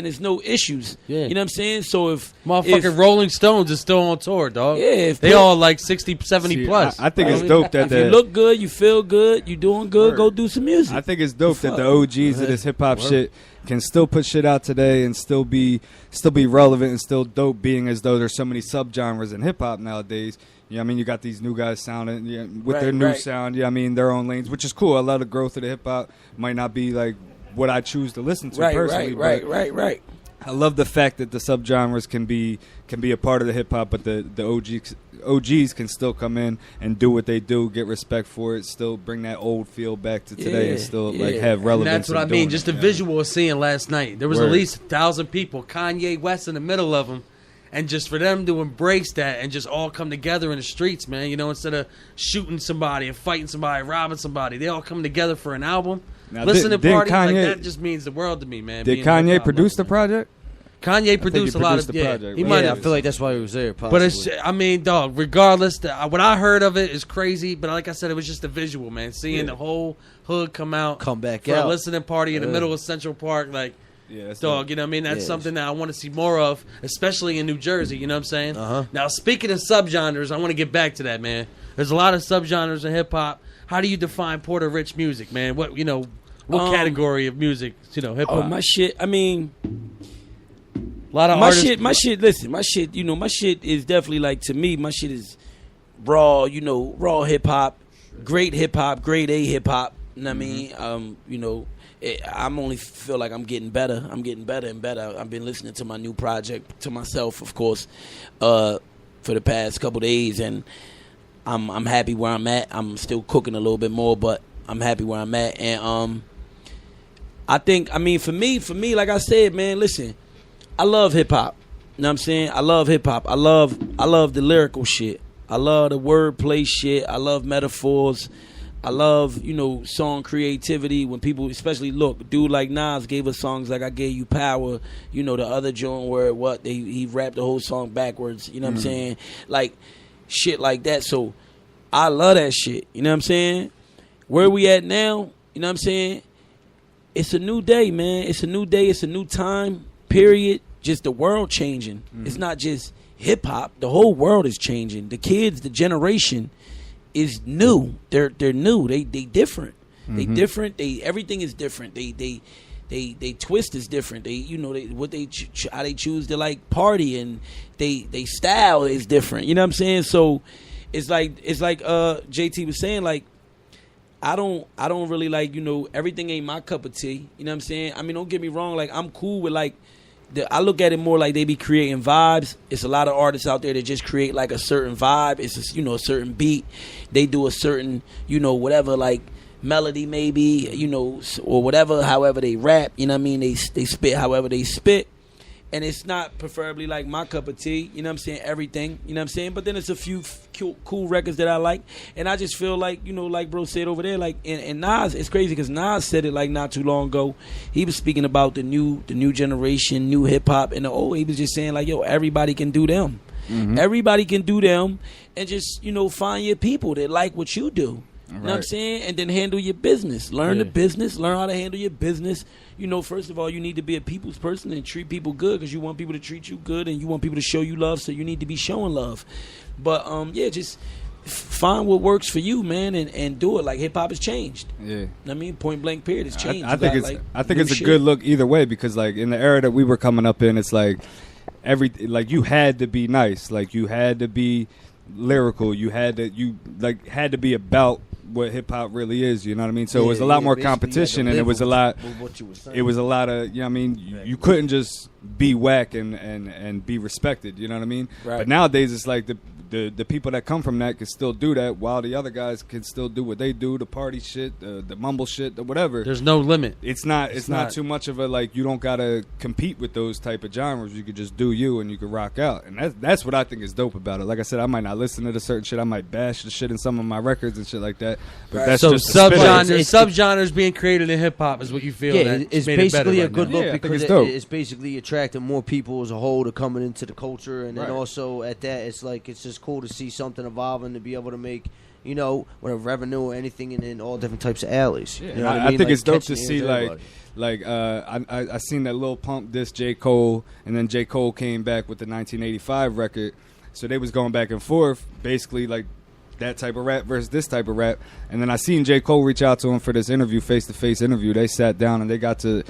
issues. Yeah. You know what I'm saying? So if Motherfucking Rolling Stones is still on tour, dog. Yeah, if they all like 60, 70 See, plus. I think it's dope that if you look good, you feel good, you doing good, go do some music. I think it's dope that the OGs of this hip hop shit can still put shit out today and still be relevant and still dope, being as though there's so many subgenres in hip hop nowadays. You know what I mean? You got these new guys sounding with their new sound, I mean, their own lanes, which is cool. I love the growth of the hip hop. Might not be like what I choose to listen to personally. Right. I love the fact that the subgenres can be a part of the hip hop, but the OGs can still come in and do what they do, get respect for it, still bring that old feel back to today, and still like have relevance. And that's what I mean. Just the visual of seeing last night. There was at least 1,000 people, Kanye West in the middle of them, and just for them to embrace that and just all come together in the streets, man. You know, instead of shooting somebody and fighting somebody, robbing somebody, they all come together for an album. Now, listening party, Kanye, like that just means the world to me, man. Did Kanye produce the project? Kanye produced a lot of project. He might. I feel like that's why he was there. Possibly. But it's, I mean, dog. Regardless, what I heard of it is crazy. But like I said, it was just a visual, man. Seeing the whole hood come back for a listening party in the middle of Central Park, like. Yeah, dog, you know what I mean? That's something that I want to see more of, especially in New Jersey, you know what I'm saying? Now, speaking of subgenres, I want to get back to that, man. There's a lot of subgenres in hip-hop. How do you define Porter Rich music, man? What category of music, hip-hop? Oh, my shit, I mean... A lot of my artists... Listen, my shit is definitely, like, to me, my shit is raw, raw hip-hop, grade A hip-hop, you know what I mean? I'm only feel like I'm getting better. I'm getting better and better. I've been listening to my new project, to myself, of course, for the past couple days, and I'm happy where I'm at. I'm still cooking a little bit more, but I'm happy where I'm at. And I think, for me, like I said, man, listen, I love hip hop. You know what I'm saying? I love hip hop. I love the lyrical shit. I love the wordplay shit. I love metaphors. I love, song creativity when people, especially, look, dude like Nas gave us songs like I Gave You Power, the other joint where he rapped the whole song backwards, you know what I'm saying? Like, shit like that. So, I love that shit, you know what I'm saying? Where we at now, you know what I'm saying? It's a new day, man. It's a new day. It's a new time, period. Just the world changing. It's not just hip-hop. The whole world is changing. The kids, the generation is new. They're new. They different. They different. Everything is different. They twist is different. How they choose to like party, and they style is different. You know what I'm saying? So it's like JT was saying, like I don't really like, everything ain't my cup of tea. You know what I'm saying? I mean, don't get me wrong, like I'm cool with like I look at it more like they be creating vibes. It's a lot of artists out there that just create like a certain vibe. It's a certain beat. They do a certain, whatever, like melody maybe, or whatever, however they rap. You know what I mean? They spit however they spit. And it's not preferably like my cup of tea. You know what I'm saying? Everything. You know what I'm saying? But then it's a few cool records that I like. And I just feel like, like bro said over there, like, and Nas, it's crazy because Nas said it like not too long ago. He was speaking about the new generation, new hip hop. And he was just saying like, yo, everybody can do them. Everybody can do them. And just, find your people that like what you do. You know what I'm saying? And then handle your business. Learn the business. Learn how to handle your business. First of all, you need to be a people's person and treat people good because you want people to treat you good and you want people to show you love, so you need to be showing love. But, just find what works for you, man, and do it. Like, hip-hop has changed. Yeah. I mean, point blank period. It's changed. I think it's a good look either way because, like, in the era that we were coming up in, it's like you had to be nice. Like, you had to be lyrical. You had to be about what hip hop really is, you know what I mean? So it was a lot more competition, and it was a lot. It was a lot of, you couldn't just be whack and be respected, you know what I mean? Right. But nowadays it's like the people that come from that can still do that, while the other guys can still do what they do, the party shit, the mumble shit, the whatever. There's no limit. It's not too much of a like you don't gotta compete with those type of genres. You could just do you and you could rock out, and that's what I think is dope about it. Like I said, I might not listen to the certain shit. I might bash the shit in some of my records and shit like that. But that's so just subgenres being created in hip hop is what you feel. Yeah, it's basically a good look because it's basically attracting more people as a whole to coming into the culture, and then also at that, it's like it's just cool to see something evolving to be able to make whatever revenue or anything in all different types of alleys. Yeah. You know what I mean? mean? think like it's dope to catching see the ears of everybody. I seen that Lil Pump diss J. Cole, and then J. Cole came back with the 1985 record. So they was going back and forth. Basically, like that type of rap versus this type of rap. And then I seen J. Cole reach out to him for this interview, face-to-face interview. They sat down and they got to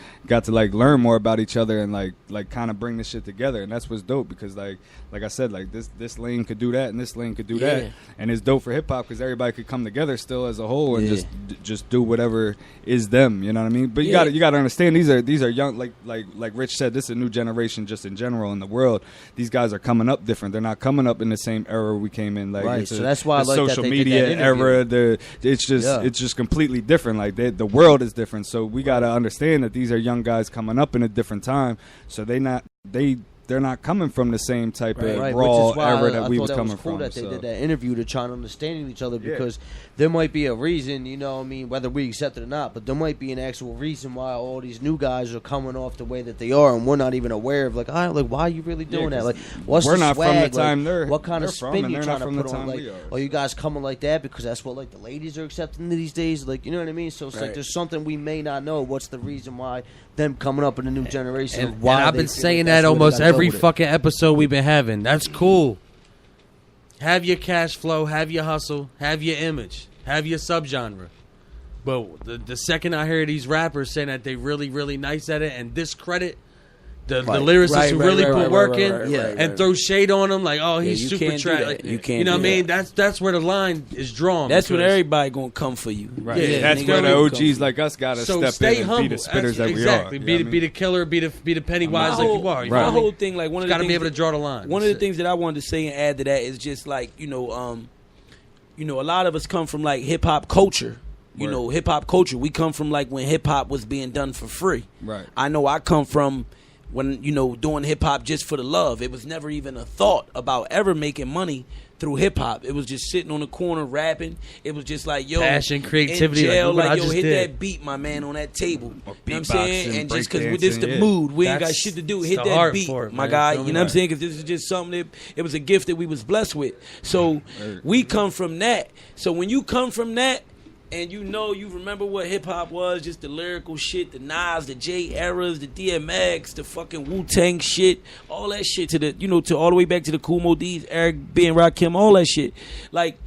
like learn more about each other and like kind of bring this shit together. And that's what's dope because like I said, like this lane could do that and this lane could do that. And it's dope for hip hop because everybody could come together still as a whole and just do whatever is them. You know what I mean? But you gotta understand these are young, like Rich said, this is a new generation just in general in the world. These guys are coming up different. They're not coming up in the same era we came in. Like right. So that's why I like social that they media did that interview. era. It's just completely different. Like the world is different. So we gotta understand that these are young guys coming up in a different time. So they're not coming from the same type of raw era that we was coming from. That they did that interview to try and understand each other because there might be a reason, you know what I mean, whether we accept it or not, but there might be an actual reason why all these new guys are coming off the way that they are and we're not even aware of, like, all right, like, why are you really doing that? Like, what's we're the not swag? from the time like, what kind of spin you trying to put on? Like, are you guys coming like that because that's what, like, the ladies are accepting these days? Like, you know what I mean? So it's like there's something we may not know. What's the reason why them coming up in the new generation? And I've been saying that almost every fucking episode we've been having. That's cool. Have your cash flow, have your hustle, have your image, have your subgenre. But the second I hear these rappers saying that they really, really nice at it and discredit the lyricists who really put work in and throw shade on them, like, oh, he's super trash. Like, you can't. You know what I mean? That's where the line is drawn. That's when everybody gonna come for you. Right. Yeah, that's where the OGs like us gotta step in and be the spitters that we are. Exactly. Be the killer. Be the Pennywise like you are. My whole thing, like one of the gotta be able to draw the line. One of the things that I wanted to say and add to that is just like a lot of us come from like hip hop culture. You know, hip hop culture. We come from like when hip hop was being done for free. Right. I know I come from when, doing hip hop just for the love. It was never even a thought about ever making money through hip hop. It was just sitting on the corner rapping. It was just like, yo, passion, creativity, in jail, like yo, hit did. that beat, my man, on that table. You know what I'm beatboxing, saying? And just because this the mood, we ain't got shit to do. Hit that beat, my guy. You know what I'm saying? Because this is just something that it was a gift that we was blessed with. So we come from that. So when you come from that, and you remember what hip hop was, just the lyrical shit, the Nas, the J eras, the DMX, the fucking Wu-Tang shit, all that shit to all the way back to the Kool Moe D's, Eric B. and Rakim, all that shit. Like,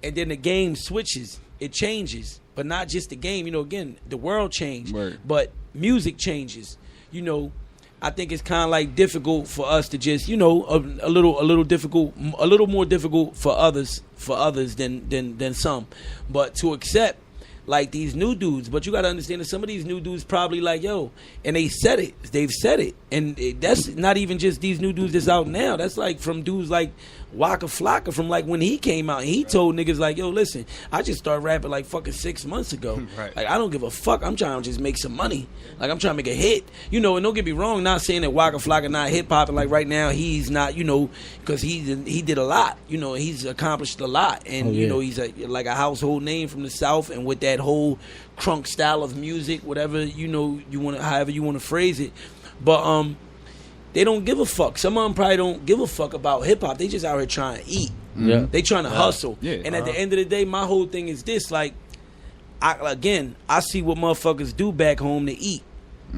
and then the game switches, it changes, but not just the game. Again, the world changed, but music changes. I think it's kind of like difficult for us to just, a little more difficult for others than some, but to accept like these new dudes. But you got to understand that some of these new dudes probably like, yo, and they've said it, and that's not even just these new dudes that's out now. That's like from dudes like Waka Flocka from like when he came out and he told niggas like, yo, listen, I just started rapping like fucking 6 months ago. Like, I don't give a fuck. I'm trying to just make some money. Like, I'm trying to make a hit. And don't get me wrong, not saying that Waka Flocka not hip hop, and like right now he's not, because he did a lot. He's accomplished a lot, and he's like a household name from the South, and with that whole crunk style of music, whatever however you want to phrase it, but they don't give a fuck. Some of them probably don't give a fuck about hip hop. They just out here trying to eat. Yeah. They trying to hustle. Yeah. And at the end of the day, my whole thing is this: like, I see what motherfuckers do back home to eat.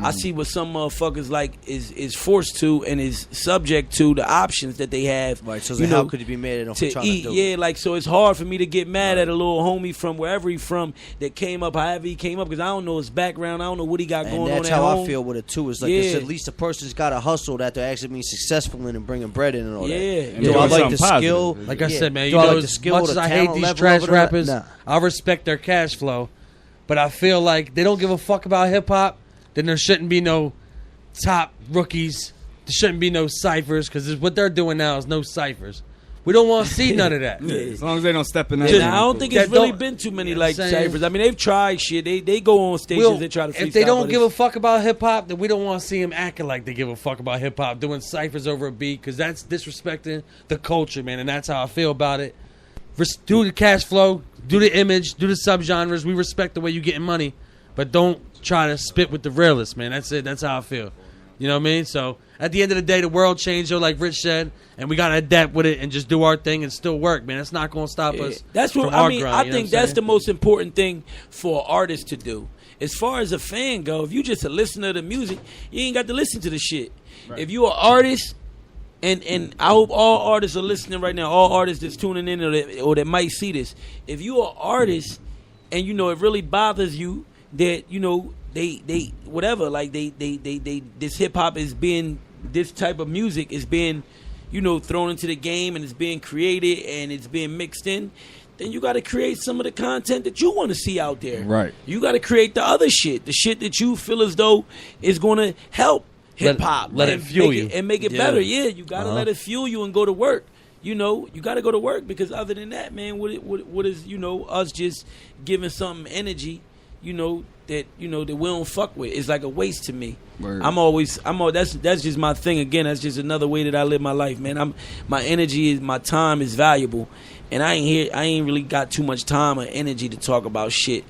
I see what some motherfuckers like is forced to and is subject to the options that they have. Right. So how could you be mad at them for trying eat? To do it? Like, so it's hard for me to get mad at a little homie from wherever he from that came up, however he came up, because I don't know his background. I don't know what he got going on. And that's how I feel with it too. It's like it's at least a person's got to hustle that they're actually being successful in and bringing bread in and all that. And do I like the skill? Like I said, man, as much as I hate these trash rappers, I respect their cash flow, but I feel like they don't give a fuck about hip hop. Then there shouldn't be no top rookies. There shouldn't be no ciphers, because what they're doing now is no ciphers. We don't want to see none of that. As long as they don't step in that. I don't think it's really been too many like ciphers. I mean, they've tried shit. They go on stations. They try to freestyle. If they don't give a fuck about hip hop, then we don't want to see them acting like they give a fuck about hip hop, doing ciphers over a beat, because that's disrespecting the culture, man. And that's how I feel about it. Do the cash flow, do the image, do the subgenres. We respect the way you getting money, but don't try to spit with the realists, man. That's it. That's how I feel. You know what I mean? So at the end of the day, the world changed, like Rich said, and we gotta adapt with it and just do our thing and still work, man. It's not gonna stop us. That's what I mean. I think that's the most important thing for an artist to do. As far as a fan go, if you just a listener to music, you ain't got to listen to the shit. Right. If you an artist, And I hope all artists are listening right now. All artists that's tuning in or that might see this. If you are an artist and you know it really bothers you that you know they whatever like they this hip hop is being this type of music is being you know thrown into the game and it's being created and it's being mixed in. Then you got to create some of the content that you want to see out there. Right. You got to create the other shit, the shit that you feel as though is going to help hip hop. Let it fuel you and make it better. Yeah, you got to let it fuel you and go to work. You know, you got to go to work because other than that, man, what is you know us just giving something energy, you know that we don't fuck with. It's like a waste to me. Word. That's just my thing. Again, that's just another way that I live my life, man. My energy is my time is valuable. And I ain't really got too much time or energy to talk about shit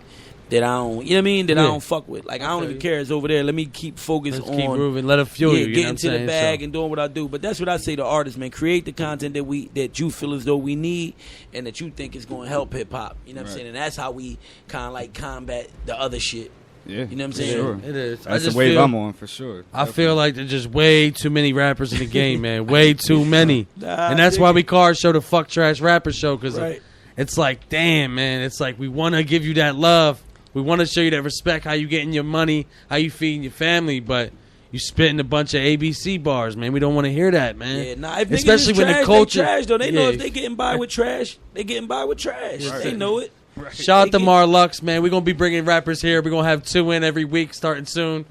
that I don't, you know what I mean? That I don't fuck with. Like, I don't even care. It's over there. Let me keep focused on. Keep moving. Let it fuel you. Getting to the bag and doing what I do. But that's what I say to artists, man. Create the content that you feel as though we need and that you think is going to help hip hop. You know what I'm saying? And that's how we kind of like combat the other shit. Yeah, you know what I'm saying? Sure. It is. That's the wave I'm on for sure. I feel like there's just way too many rappers in the game, man. Way too many. And that's why we call our show the Fuck Trash Rapper Show because it's like, damn, man. It's like we want to give you that love. We want to show you that respect, how you getting your money, how you feeding your family, but you spitting a bunch of ABC bars, man. We don't want to hear that, man. Yeah, nah, if especially when trash, the culture. They trash, though. They know if they getting by with trash, they getting by with trash. Right. They know it. Right. Shout out to Marlux, man. We're going to be bringing rappers here. We're going to have 2 in every week starting soon,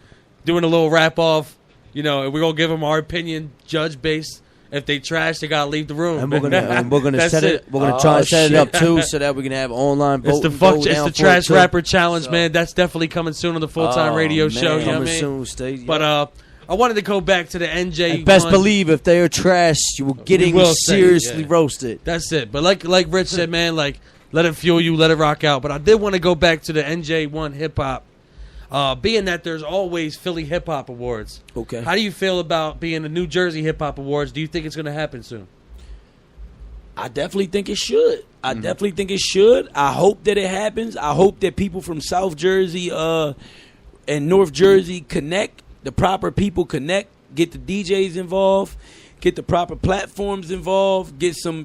doing a little rap-off. You know, and we're going to give them our opinion, judge-based. If they trash, they gotta leave the room. And we're gonna set it. We're gonna try to set it up too, so that we can have online voting. It's the Trash Rapper Challenge, man. That's definitely coming soon on the full-time radio show. You know what I mean? Soon, but I wanted to go back to the NJ. And best believe if they are trash, you will getting seriously roasted. That's it. But like Rich said, man, like let it fuel you, let it rock out. But I did want to go back to the NJ1 hip hop. Being that there's always Philly Hip Hop Awards. Okay. How do you feel about being the New Jersey Hip Hop Awards? Do you think it's going to happen soon? I definitely think it should. Definitely think it should. I hope that it happens. I hope that people from South Jersey and North Jersey connect. The proper people connect. Get the DJs involved. Get the proper platforms involved. Get some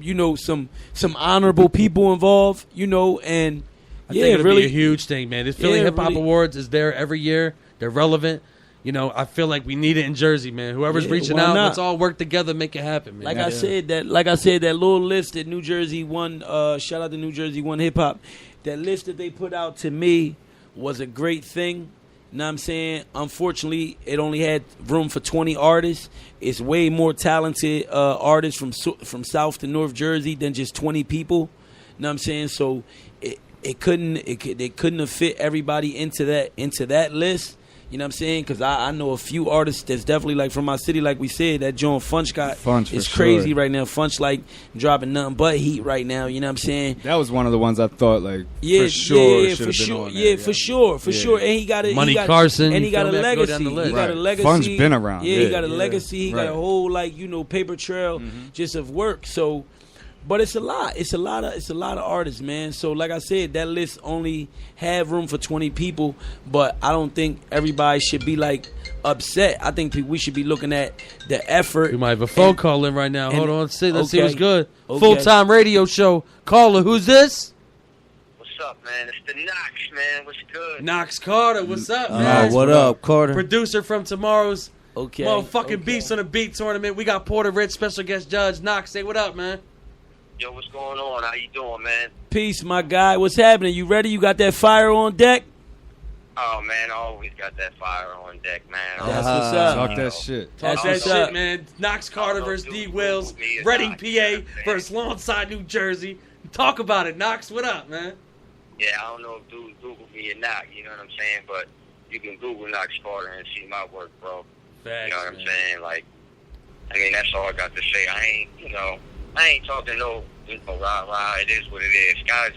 honorable people involved. And I think it'll be a huge thing, man. This Philly Hip Hop Awards is there every year. They're relevant. I feel like we need it in Jersey, man. Whoever's reaching out, let's all work together, make it happen, man. Like I said, that little list that New Jersey won. Shout out to New Jersey One Hip Hop. That list that they put out to me was a great thing. You know what I'm saying? Unfortunately, it only had room for 20 artists. It's way more talented artists from South to North Jersey than just 20 people. You know what I'm saying? So they couldn't have fit everybody into that list. You know what I'm saying? Because I know a few artists that's definitely like from my city, like we said, that John Funch is crazy right now. Funch like dropping nothing but heat right now. You know what I'm saying? That was one of the ones I thought for sure. For sure. And he got Money Carson, and he got a legacy. He got a legacy. Funch been around. Yeah, he got a legacy. He got a whole paper trail just of work. So. But it's a lot. It's a lot of artists, man. So like I said, that list only have room for 20 people, but I don't think everybody should be upset. I think we should be looking at the effort. We might have a phone call in right now. Hold on, let's see what's good. Okay. Full-time radio show. Caller, who's this? What's up, man? It's the Knox, man. What's good? Knox Carter, what's up, man? What up, Carter? Producer from tomorrow's motherfucking Beats on the Beat tournament. We got Porta Rich, special guest judge. Knox, say what up, man. Yo, what's going on? How you doing, man? Peace, my guy. What's happening? You ready? You got that fire on deck? Oh, man, I always got that fire on deck, man. That's what's up. Talk that shit. Talk that shit, man. Knox Carter versus D. Wills. Reading, PA versus Lawnside, New Jersey. Talk about it. Knox, what up, man? Yeah, I don't know if dudes Google me or not, you know what I'm saying? But you can Google Knox Carter and see my work, bro. Facts, you know what I'm saying? That's all I got to say. I ain't talking no rah-rah. It is what it is. Guys,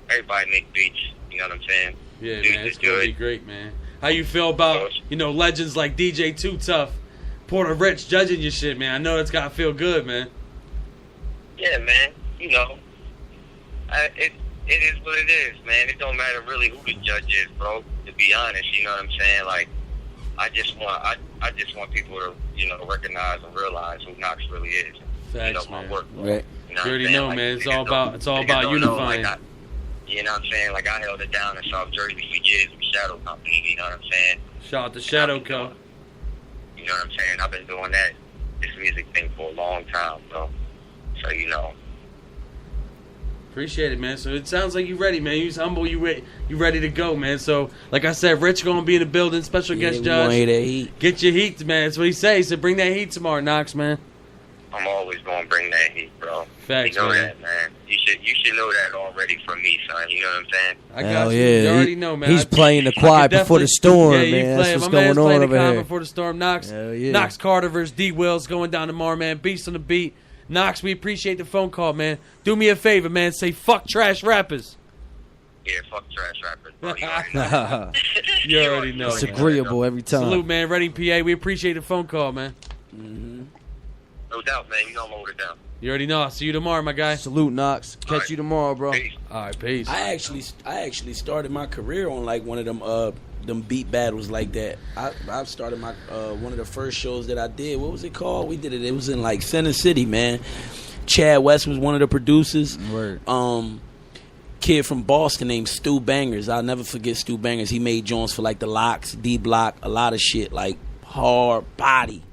everybody make beats. You know what I'm saying? Yeah, dudes, man, it's going to be great, man. How you feel about, legends like DJ Too Tough, Porta Rich judging your shit, man? I know it's got to feel good, man. Yeah, man. It is what it is, man. It don't matter really who the judge is, bro, to be honest. You know what I'm saying? I just want I just want people to, recognize and realize who Knox really is. Facts, my man. work. Right. You know You already know, man. It's all about unifying. You know what I'm saying? Like, I held it down in South Jersey for years with Shadow Company, you know what I'm saying? Shout out to Shadow Co. You know what I'm saying? I've been doing this music thing for a long time, bro. So, Appreciate it, man. So it sounds like you ready, man. You humble, you ready to go, man. So, like I said, Rich gonna be in the building, special guest judge. Hear that heat. Get your heat, man. That's what he says. He said, bring that heat tomorrow, Knox, man. I'm always going to bring that heat, bro. Facts, you know man. that, man. You should know that already from me, son. You know what I'm saying? I got Hell you. yeah. You already know, man. He's playing the quiet before the storm, yeah, man. That's what's my going man's on playing over the calm here. before the storm. Knox, Hell yeah. Knox Carter versus D Wills going down tomorrow, man. Beast on the beat. Knox, we appreciate the phone call, man. Do me a favor, man. Say fuck trash rappers. Yeah, fuck trash rappers, bro. You already know. You already know. It's man. agreeable every time. Salute, man. Reading, PA. We appreciate the phone call, man. No doubt, man. You know I'm hold it down. You already know. I'll see you tomorrow, my guy. Salute, Knox. Catch you tomorrow, bro. Peace. All right, peace. I actually started my career on like one of them beat battles like that. I started my one of the first shows that I did. What was it called? We did it. It was in like Center City, man. Chad West was one of the producers. Word. Kid from Boston named Stu Bangers. I'll never forget Stu Bangers. He made joints for like the Locks, D Block, a lot of shit like hard body.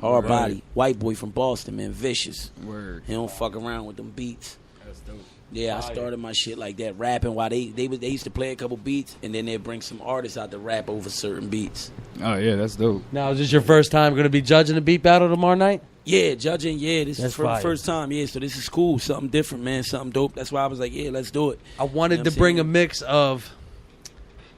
White boy from Boston, man, vicious. Word. He don't fuck around with them beats. That's dope. Yeah, I started my shit like that, rapping while they used to play a couple beats, and then they'd bring some artists out to rap over certain beats. Oh yeah, that's dope. Now, is this your first time going to be judging the beat battle tomorrow night? Yeah, judging. Yeah, this That's is for the fire. first time. Yeah, so this is cool, something different, man, something dope. That's why I was like, yeah, let's do it. I wanted You know to what I'm bring a saying? mix of.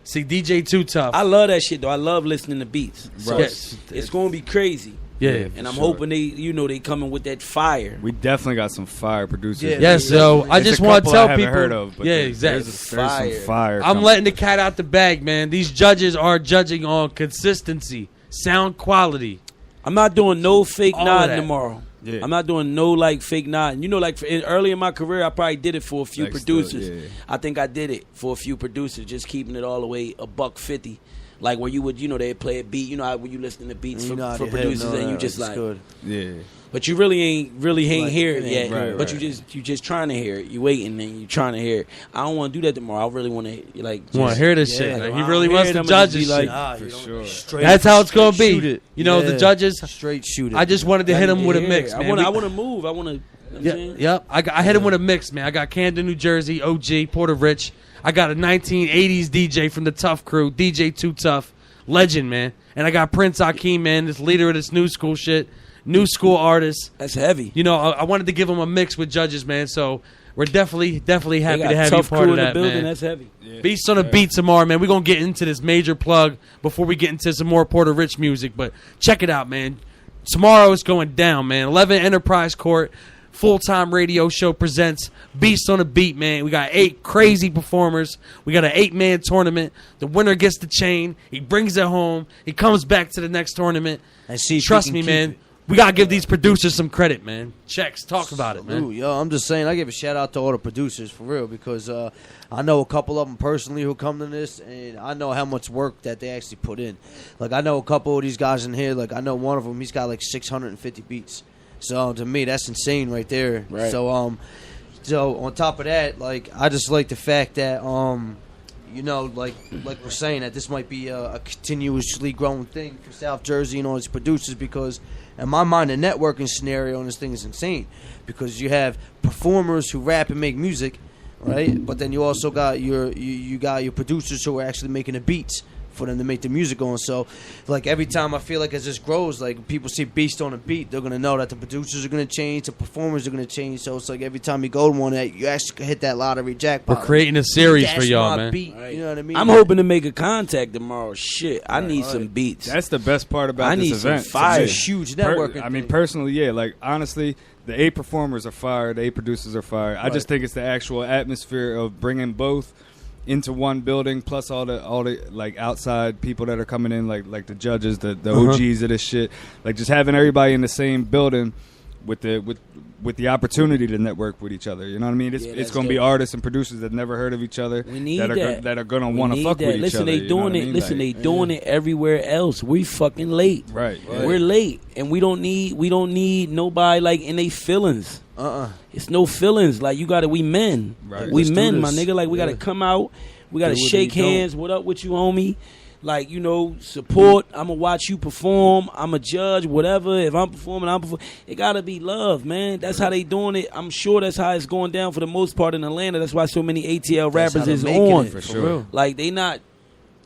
See, DJ Too Tough. I love that shit though. I love listening to beats. So Right. it's going to be crazy. Yeah, And I'm sure. hoping they coming with that fire. We definitely got some fire producers. Yeah. Yes, so I There's just a want to couple I tell haven't people. heard of, but yeah, there's exactly. some fire. I'm coming. letting the cat out the bag, man. These judges are judging on consistency, sound quality. I'm not doing no fake All of nodding that. tomorrow. Yeah. I'm not doing no like fake nodding. You know, like early in my career, I probably did it for a few Like producers. still, yeah. I think I did it for a few producers, just keeping it all the way $150. Like where you would, they play a beat. You know how when you listening to beats You for, nod for your head, producers, no, and you that's just like, good. Yeah. but you really ain't Like, hear it it ain't yet. right, but right. you just trying to hear it. You waiting and you trying to hear it. I don't want to do that tomorrow. I really want to like. Want to just- hear this yeah, shit? like, Like, I he don't really hear wants it, to I'ma judge just this be like, shit. Nah, For you don't sure. straight- That's how it's gonna shoot be. it. You know, the Yeah. judges. Straight shoot it. I just wanted to hit him with a yeah, mix, man. I want to move. I want to. Yeah, yep. I hit him with a mix, man. I got Camden, New Jersey, OG, Porta Rich. I got a 1980s DJ from the Tough Crew, DJ Too Tough, legend, man. And I got Prince Akeem, man, this leader of this new school shit, new school artist. That's heavy. You know, I wanted to give him a mix with judges, man. So we're definitely happy They to got have you tough part crew of in that, the building. man. That's heavy. Beast on the beat tomorrow, man. We're going to get into this major plug before we get into some more Porta Rich music. But check it out, man. Tomorrow is going down, man. 11 Enterprise Court, full-time radio show presents Beast on the Beat, man. We got 8 crazy performers. We got an 8-man tournament. The winner gets the chain. He brings it home. He comes back to the next tournament. And see if Trust he me, can man. keep it. We got to give these producers some credit, man. Checks. Talk about it, man. Ooh, yo, I'm just saying, I give a shout out to all the producers for real because I know a couple of them personally who come to this, and I know how much work that they actually put in. Like I know a couple of these guys in here. Like I know one of them, he's got like 650 beats. So to me, that's insane right there. Right. So so on top of that, like I just like the fact that like we're saying that this might be a continuously growing thing for South Jersey and all its producers because in my mind the networking scenario on this thing is insane because you have performers who rap and make music, right? But then you also got you got your producers who are actually making the beats for them to make the music on. So like every time I feel like as this grows, like people see Beast on a beat, they're gonna know that the producers are gonna change, the performers are gonna change. So it's like every time you go to one, you actually can hit that lottery jackpot. We're creating a series That's for y'all, my man. beat, you know what I mean? I'm hoping to make a contact tomorrow. Shit, I need some beats. That's the best part about I this need some event. fire. It's a huge networking I mean, thing. personally, yeah. Like honestly, the 8 performers are fire. The 8 producers are fire. I just think it's the actual atmosphere of bringing both into one building, plus all the like outside people that are coming in, like the judges, the OGs of this shit. Like just having everybody in the same building with the opportunity to network with each other. You know what I mean? It's going to be artists and producers that never heard of each other. We need that are going to want to fuck with each Listen, other. they doing it. Listen, they doing it everywhere else. We fucking late. Right. We're late, and we don't need nobody like in they feelings. It's no feelings. Like you got to. We men. Right. We Let's men, do my this. nigga. Like we got to come out. We got to Do what shake we don't. hands. What up with you, homie? Like, you know, support. I'm going to watch you perform. I'm a judge, whatever. If I'm performing, It got to be love, man. That's how they doing it. I'm sure that's how it's going down for the most part in Atlanta. That's why so many ATL That's rappers how is they're making on. it, for sure. Like, they not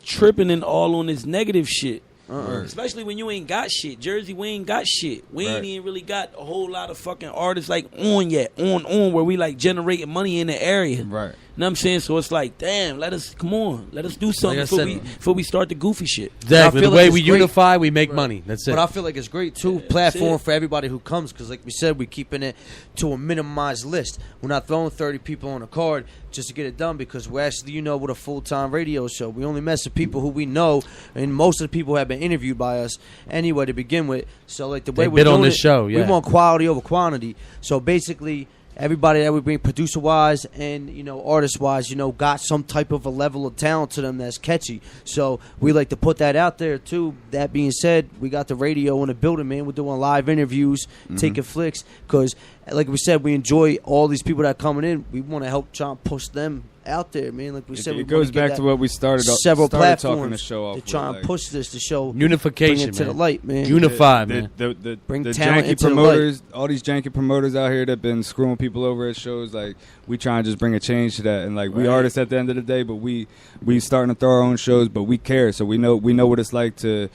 tripping and all on this negative shit. Uh-uh. Especially when you ain't got shit. Jersey, we ain't got shit. We ain't Right. even really got a whole lot of fucking artists like on yet. On where we like generating money in the area. Right. You know what I'm saying? So it's like, damn, let us do something Like I said- before we start the goofy shit. Exactly. I The feel way like we it's great. unify, we make money. That's it. But I feel like it's great too, platform for everybody who comes, because like we said, we're keeping it to a minimized list. We're not throwing 30 people on a card just to get it done, because we're actually, you know, with a full-time radio show. We only mess with people who we know, and most of the people have been interviewed by us anyway to begin with. So like the way They we're bid on doing this it, show, we yeah. want quality over quantity. So basically, everybody that we bring producer-wise and, you know, artist-wise, you know, got some type of a level of talent to them that's catchy. So we like to put that out there, too. That being said, we got the radio in the building, man. We're doing live interviews, taking flicks, because, like we said, we enjoy all these people that are coming in. We want to help try and push them out there, man. Like we said, we It goes wanna get back that to what we started several talking platforms the show off to try with, and push this to show Unification, bring it to man. the light, man. Unify, man. Bring the talent janky into the promoters, all these janky promoters out here that been screwing people over at shows. Like we try and just bring a change to that. And like we artists at the end of the day, but we starting to throw our own shows, but we care. So we know what it's like to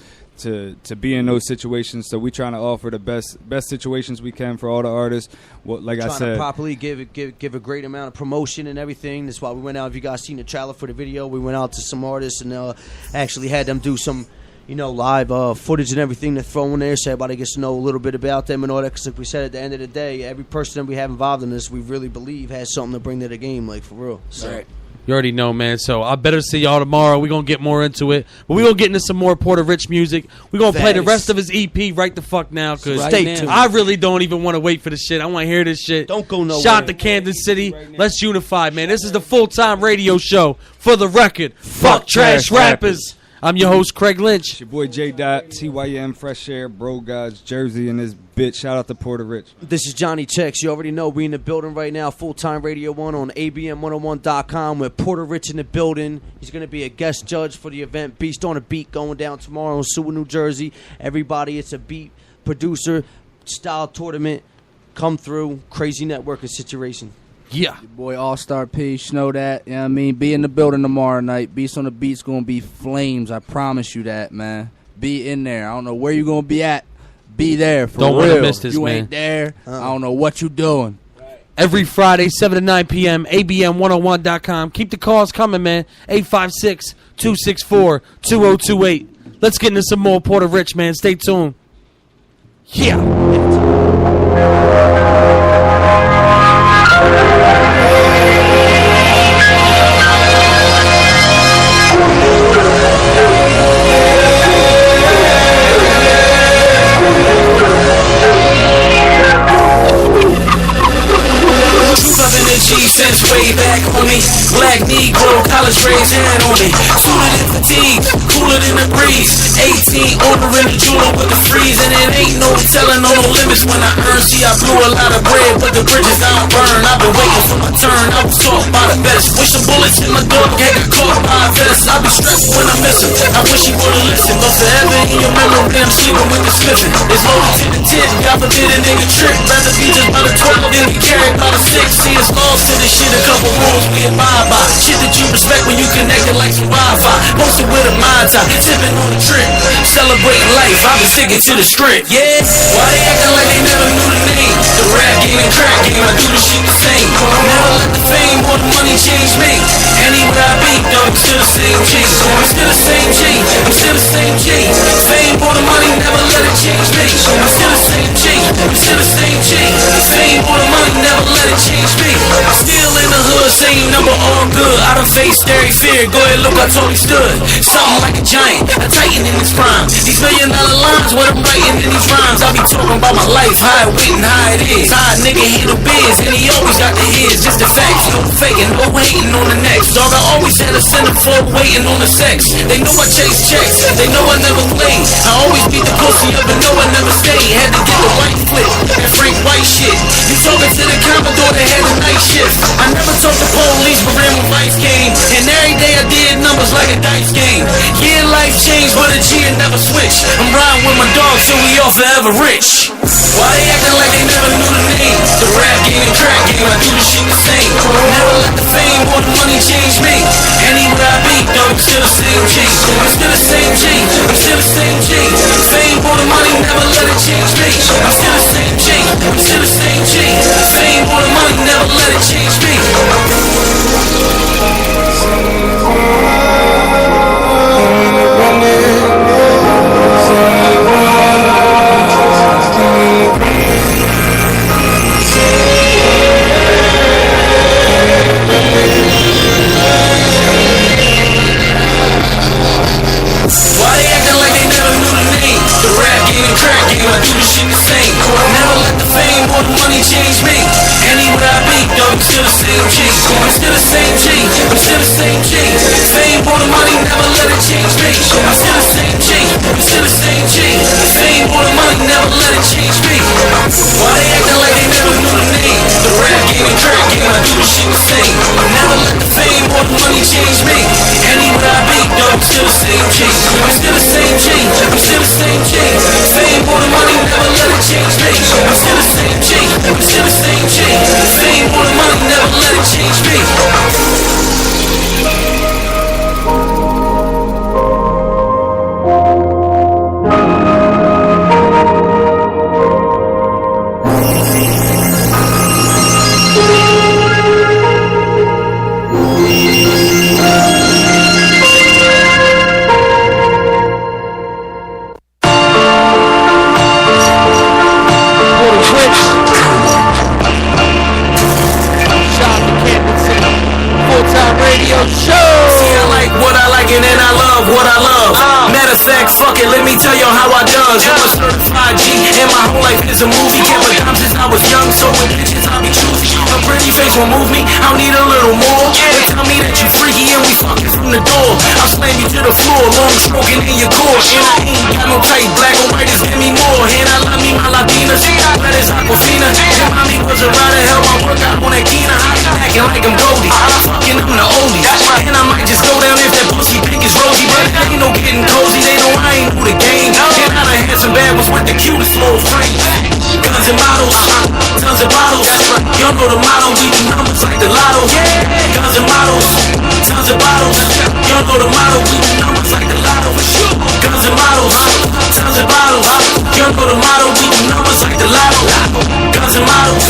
be in those situations. So we trying to offer the best situations we can for all the artists. Well, like Trying I said, to properly give a great amount of promotion and everything. That's why we went out. If you guys seen the trailer for the video, we went out to some artists and actually had them do some, you know, live footage and everything to throw in there, so everybody gets to know a little bit about them and all that. Because like we said, at the end of the day, every person that we have involved in this, we really believe has something to bring to the game, like for real. So. You already know, man. So I better see y'all tomorrow. We're going to get more into it. But we're going to get into some more Porta Rich music. We're going to play the rest of his EP right the fuck now. Because Stay tuned. I really don't even want to wait for the shit. I want to hear this shit. Don't go nowhere. Shout to Kansas City. Let's unify, man. This is the full-time radio show. For the record, fuck trash rappers. I'm your host, Craig Lynch. it's your boy J. Dot, TYM, Fresh Air, Bro Guys, Jersey, and this bitch. Shout out to Porta Rich. This is Johnny Checks. You already know we in the building right now. Full-time Radio 1 on ABM101.com with Porta Rich in the building. He's going to be a guest judge for the event Beast on a Beat going down tomorrow in Sewell, New Jersey. Everybody, it's a beat producer style tournament. Come through. Crazy networking situation. Yeah. Your boy All-Star P, know that. You know what I mean? Be in the building tomorrow night. Beast on the Beat's going to be flames. I promise you that, man. Be in there. I don't know where you're going to be at. Be there for Don't real. wanna miss this, you man. ain't there. I don't know what you doing. Every Friday, 7 to 9 p.m., ABM101.com. Keep the calls coming, man. 856-264-2028. Let's get into some more Porta Rich, man. Stay tuned. Yeah. Since way back on me, black Negro, college raised hand on me. Suited in fatigue, cooler than the breeze. 18, ordering the jeweler with the freeze, and it ain't no telling on no limits when I earn. See, I blew a lot of bread, but the bridges I don't burn. I've been waiting for my turn. I was taught by the best. Wish some bullets in my dog had got caught by a vest. I be stressed when I miss him. I wish he would've listened, but forever in your memory, I'm sleeping with the Smithing. It's loaded to the 10. God forbid a nigga trick. Rather be just by the 12 than be carried by the 6. See, it's lost to this shit. A couple rules we abide by. Shit that you respect when you connected like some Wi-Fi. Posted with a mind tie, tipping on the trip. Celebrating life, I've been sticking to the script. Yeah, why they acting like they never knew the name? The rap game and crack game, I do the shit the same. Never let the fame or the money change me. Anywhere I be, though, I'm still the same G. I'm still the same G. I'm still the same G. Fame or the money, never let it change me. I'm still the same G. I'm still the same G. Fame or the money, never let it change me. I'm still in the hood, same number, all good. I done faced every fear. Go ahead, look, I totally stood. Something like a giant, a titan in his prime. These $1 million lines, what I'm writing in these rhymes. I be talking about my life, how it went and how it is. How a nigga handle biz, and he always got the his. Just the facts, no faking, no hating on the next. Dog, I always had a centerfold waiting on the sex. They know I chase checks, they know I never play. I always beat the pussy up and know I never stay. Had to get the white flip, that Frank White shit. You talking to the Commodore that had a night shift. I never talked to police, but ran with vice game. And every day I did numbers like a dice game. Yeah, life changed, but a G never switched. I'm riding with my dog till we all forever rich. Why they acting like they never knew the name? The rap game and crack game, I do the shit the same. Never let the fame or the money change me. Anywhere I be, dog, I'm still the same G. I'm still the same G. I'm still the same G. Fame or the money, never let it change me. I'm still the same G. I'm still the same G. Fame or the money, never let it change me. Why they acting like they never knew the name? The rap game and crack game, I do the shit the same. Never let the fame or the money change me. Anywhere I be, dog, I'm still the same G. I'm still the same G. I'm still the same G. Fame or the money, never let it change me. I'm still the same G. I'm still the same G. Fame or the money, never let it change me. Why they acting like they never knew the name? The rap game and crack game, I do the shit the same. Never let the fame or the money change me. Anywhere I be, dog, I'm still the same G. I'm still the same G. I'm still the same G. Fame or the money, never let it change me. I'm still the same G. I'm still the same G. Fame or the money, never let it change me. Fuck it, let me tell y'all how I does. I'm a certified G, and my whole life is a movie. Kept a dime since I was young, so with bitches I be choosy. A pretty face won't move me, I'll need a little more. They tell me that you freaky and we fucking from the door. I'll slam you to the floor, long stroking in your core. And I ain't got no type, black or white is give me more. And I love me my Latinas, red is Aquafina. And mommy was a rider, hell my workout on that Kina. I'm acting like I'm Goldie, fucking I'm the oldie. And I might just go down if that pussy pink is rosy. But it ain't no getting cozy, they know I ain't new the game. And I done had some bad ones with the cutest small frames. Guns and models, tons of bottles. Y'all know the motto, we do numbers like the lotto. Guns and models, tons of bottles. Y'all know the motto, we do numbers like the lotto. Guns and models, tons of bottles. Y'all know the motto, we do numbers like the lotto. Guns and models,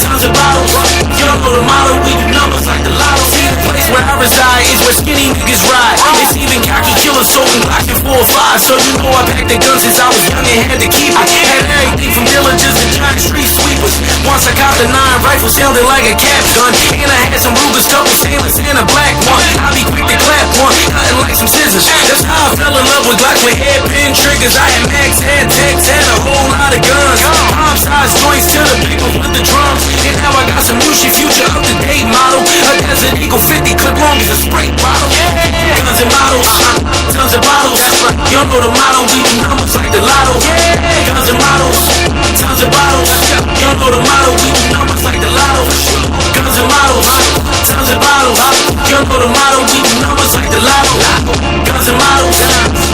tons of bottles. Y'all know the motto, we do numbers like the lotto. See, the place where I reside is where skinny niggas ride. It's even cocky killers holding Glock and 4 or 5. So you know I packed the guns since I was young and had to keep it. Had everything from villagers and giant street sweepers. Once I got the 9 rifle, sounded like a cap gun. And I had some Ruger's, couple stainless and a black one. I be quick to clap one, cutting like some scissors. That's how I fell in love with Glocks with hairpin triggers. I had max, had Tex, had a whole lot of guns. Palm size joints to the big ones with the drums. And now I got some new shit, future up to date model. A Desert Eagle 50 clip long as a spray bottle. Guns and models, tons of bottles. Y'all know the motto, we do numbers like the lotto. Guns and models, tons of bottles. Y'all know the motto, we do numbers like the lotto. Guns and models, tons of bottles. Y'all know the motto, we do numbers like the lotto. Guns and models,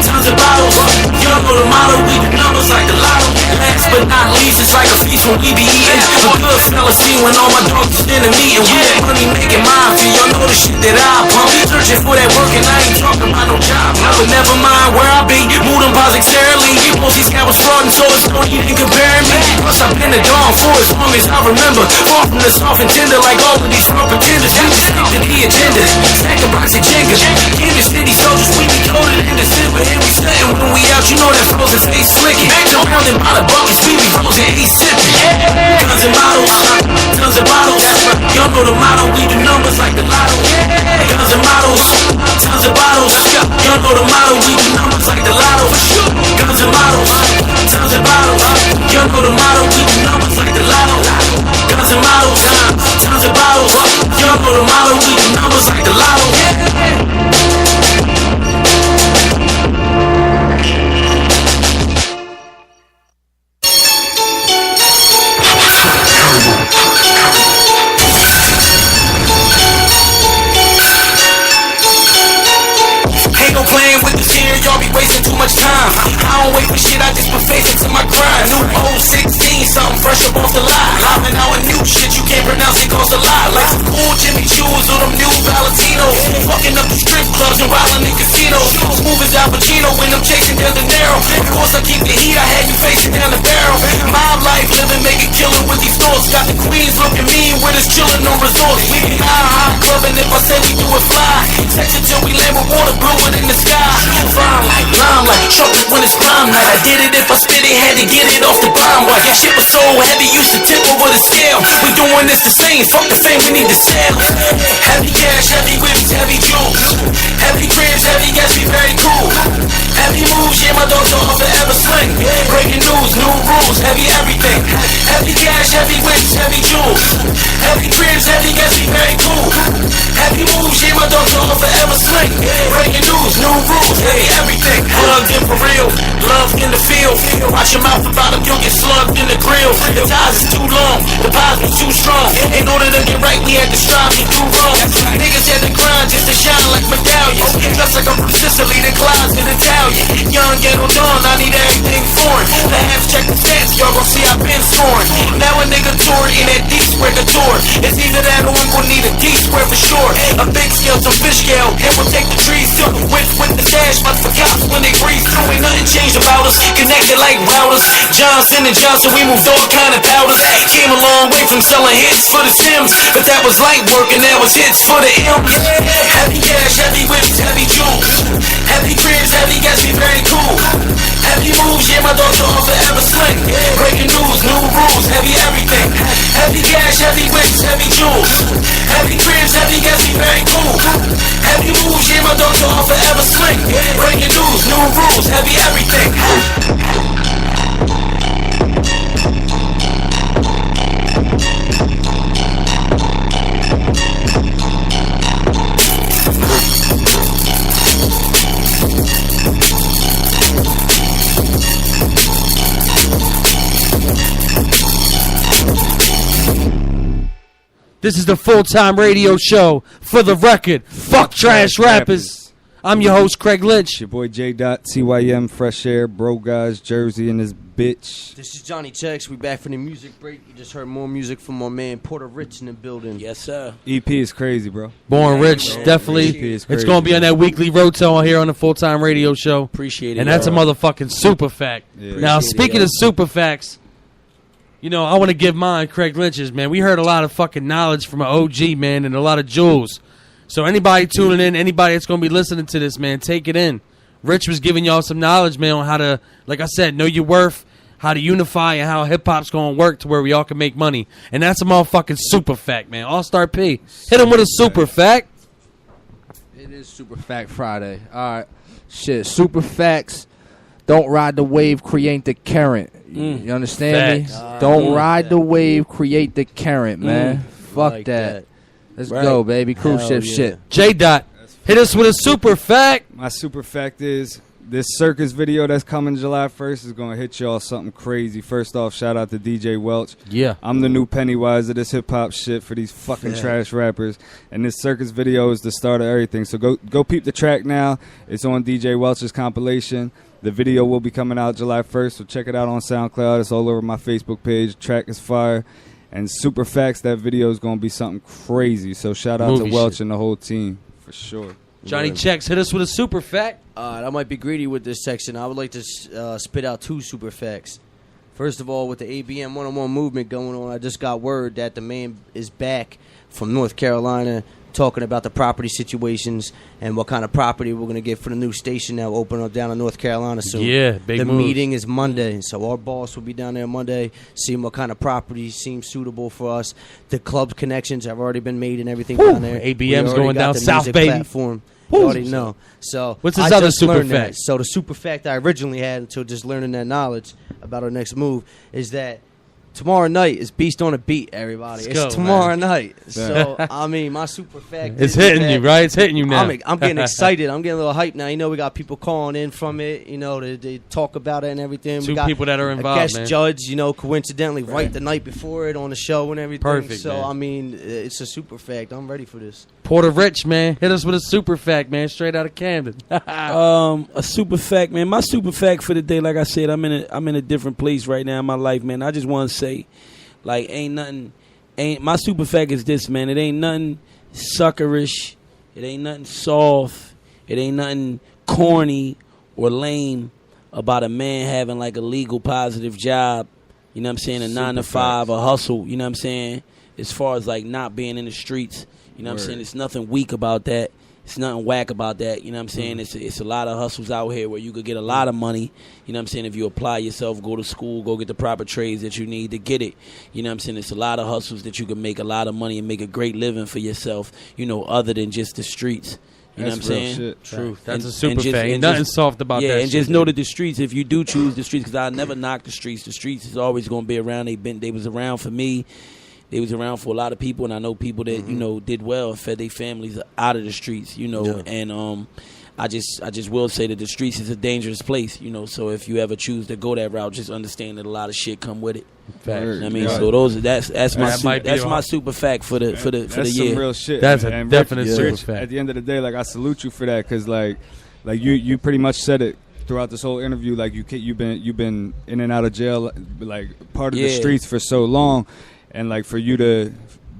tons of bottles. Y'all know the motto, we do numbers like the lotto. Last but not least, it's like a feast when we be eating. A good fella see when all my dogs is in the meeting. We that money making mine for y'all know the shit that I pump. Searching for that work and I ain't talking about no job. No. but never mind where I be. Move them positarily. Most these guys was frauding, so it's no need in comparing me. Plus I've been a dawn for as long as I remember. Far from the soft and tender like all of these front pretenders. We just stick to the agenda. Stack a box of Jenga. Canvas city soldiers, we be coded in December. And we stuntin' when we out, you know that frozen face slicking. Surrounded by the buckets, we be frozen, ain't sipping. Tons of models, tons of bottles. Y'all know the motto, we do numbers like the lotto. Tons of models, tons of bottles. Y'all know the motto, we do numbers like the lotto. Guns and models, tons of bottles. Y'all know the motto, we do numbers like the lotto. Guns and models, tons of bottles. Y'all know the motto, we do numbers like the lotto. Ain't no playing with this here, y'all be wasting too much time. I don't wait for shit, I just put face into my grind. New old 16, something fresh up off the line. Living out a new shit, you can't pronounce it, cause a lie. Like some cool Jimmy Choo's or them new Valentinos. Fucking up the strip clubs and wildin' in casinos. Smooth as Al Pacino when I'm chasing down the narrow. Of course I keep the heat, I had you facing down the barrel. My life living, make it killin' with these thoughts. Got the queens looking mean with us chillin' on resorts. We get high clubbing if I say we do it fly. Sex it till we land with water blowing in the sky. Fine like limelight, chocolate when it's prime night. I did it if I spit it, had to get it off the bomb. Why your shit was so heavy, used to tip over the scale. We doing this the same, fuck the fame, we need to sell. Heavy cash, heavy whips, heavy jewels. Heavy cribs, heavy gas, be very cool. Heavy moves, yeah, my dogs don't forever sling. Breaking news, new rules, heavy everything. Heavy cash, heavy whips, heavy jewels. Heavy cribs, heavy gas, be very cool. Heavy moves, yeah, my dogs don't forever sling. Breaking news, new rules, heavy everything. Plugged in for real, love in the field. Watch your mouth about them, you'll get slugged in the grill. The ties is too long, the pies was too strong. In order to get right, we had to strive to do wrong. Niggas had to grind just to shine like medallions. Just like I'm from Sicily, the Clyde's an Italian. Young ghetto dawn, I need everything foreign. The halves check the stats, y'all gon' see I've been scoring. Now a nigga tour in that D-square couture. It's either that or I'm gon' need a D-square for sure. A big scale, some fish scale, and we'll take the trees too. With the stash, but for cops when they breeze through. Ain't nothing changed about us, connected like routers. Johnson and Johnson, we moved all kind of powders. Came a long way from selling hits for the Sims, but that was light work and that was hits for the M's. Heavy cash, heavy whips, heavy jewels. Heavy cribs, heavy gas, be very cool. Heavy moves, yeah, my dogs don't forever sling. Breaking news, new rules, heavy everything. Heavy cash, heavy whips, heavy jewels. Heavy cribs, heavy gas, be very cool. Heavy moves, yeah, my dogs don't forever sling. Breaking news, new rules, heavy everything. This is the full-time radio show. For the record, fuck trash rappers. I'm your host, Craig Lynch. Your boy J. TYM, Fresh Air, Bro Guys, Jersey, and this bitch. This is Johnny Checks. We back from the music break. You just heard more music from my man Porta Rich in the building. Yes, sir. EP is crazy, bro. Born Rich, bro. definitely. EP is crazy, it's going to be on that weekly roto here on the full-time radio show. Appreciate it. And that's a motherfucking super fact. Yeah. Now, speaking of super facts, you know, I want to give mine, Craig Lynch's, man. We heard a lot of fucking knowledge from an OG, man, and a lot of jewels. So anybody tuning in, anybody that's going to be listening to this, man, take it in. Rich was giving y'all some knowledge, man, on how to, like I said, know your worth, how to unify, and how hip-hop's going to work to where we all can make money. And that's a motherfucking super fact, man. All-Star P. Hit him with a super fact. It is Super Fact Friday. All right. Shit, super facts. Don't ride the wave, create the current. You understand me? Don't ride the wave, create the current, man. Fuck like that. Let's go, baby. Cruise ship shit. J. Dot, hit us with a super fact. My super fact is this circus video that's coming July 1st is going to hit y'all something crazy. First off, shout out to DJ Welch. Yeah. I'm the new Pennywise of this hip-hop shit for these fucking trash rappers. And this circus video is the start of everything. So go peep the track now. It's on DJ Welch's compilation. The video will be coming out July 1st, so check it out on SoundCloud. It's all over my Facebook page. Track is fire. And super facts, that video is going to be something crazy. So shout out to Welch and the whole team, for sure. Johnny Checks, hit us with a super fact. I might be greedy with this section. I would like to spit out 2 super facts. First of all, with the ABM one-on-one movement going on, I just got word that the man is back from North Carolina talking about the property situations and what kind of property we're going to get for the new station that will open up down in North Carolina soon. Yeah, big The moves. meeting is Monday, so our boss will be down there Monday, seeing what kind of property seems suitable for us. The club connections have already been made and everything down there. ABM's We already going got down the south, music baby. Platform. Woo. You already know. So What's his I other just super learned that. fact? So the super fact I originally had until just learning that knowledge about our next move is that tomorrow night is Beast on a Beat, everybody. Let's It's go, tomorrow man. night. So, I mean, my super fact It's is hitting that you, right? It's hitting you now. I'm getting excited. I'm getting a little hyped now. You know, we got people calling in from it, you know, they talk about it and everything. 2 we got people that are involved, a guest man. judge, you know, coincidentally right the night before it on the show and everything. Perfect, So, man. I mean, it's a super fact. I'm ready for this. Porter Rich, man, hit us with a super fact, man, straight out of Camden. A super fact, man. My super fact for the day, like I said, I'm in a different place right now in my life, man. I just want to say, like, my super fact is this, man. It ain't nothing suckerish. It ain't nothing soft. It ain't nothing corny or lame about a man having like a legal positive job. You know what I'm saying? A 9 to 5, a hustle. You know what I'm saying? As far as like not being in the streets. You know what I'm saying? It's nothing weak about that. It's nothing whack about that. You know what I'm saying? It's a lot of hustles out here where you could get a lot of money. You know what I'm saying? If you apply yourself, go to school, go get the proper trades that you need to get it. You know what I'm saying? It's a lot of hustles that you can make a lot of money and make a great living for yourself, you know, other than just the streets. You know what I'm saying? Shit. True. That's a super fact. Ain't nothing soft about that. Yeah, and shit, just dude. know that the streets, if you do choose the streets, because I never knock the streets. The streets is always going to be around. They was around for me. They was around for a lot of people, and I know people that you know did well and fed their families out of the streets. You know, and I just will say that the streets is a dangerous place. You know, so if you ever choose to go that route, just understand that a lot of shit come with it. Fact. I mean, Yeah. so that's my That my super fact for the That's year. some real shit. That's man. a And definite Rich, super Rich, fact. At the end of the day, like, I salute you for that, because like you pretty much said it throughout this whole interview. Like, you've been in and out of jail, like part of the streets for so long, and like for you to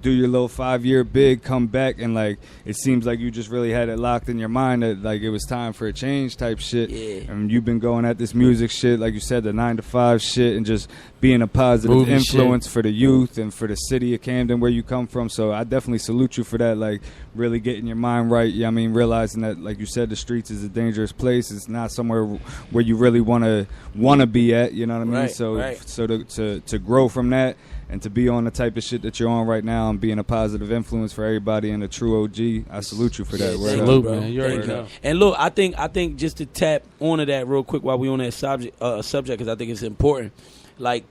do your little 5-year big, come back, and like it seems like you just really had it locked in your mind that like it was time for a change type shit. Yeah. And you've been going at this music shit, like you said, the 9 to 5 shit, and just being a positive Movie influence for the youth and for the city of Camden where you come from. So I definitely salute you for that, like really getting your mind right. Yeah, I mean, realizing that, like you said, the streets is a dangerous place. It's not somewhere where you really want to be at, you know what I mean? Right, So right. so to grow from that and to be on the type of shit that you're on right now and being a positive influence for everybody and a true OG, I salute you for that. Word Thank up. Salute, bro. man. You already Thank know. And look, I think just to tap onto that real quick while we on that subject, because I think it's important. Like,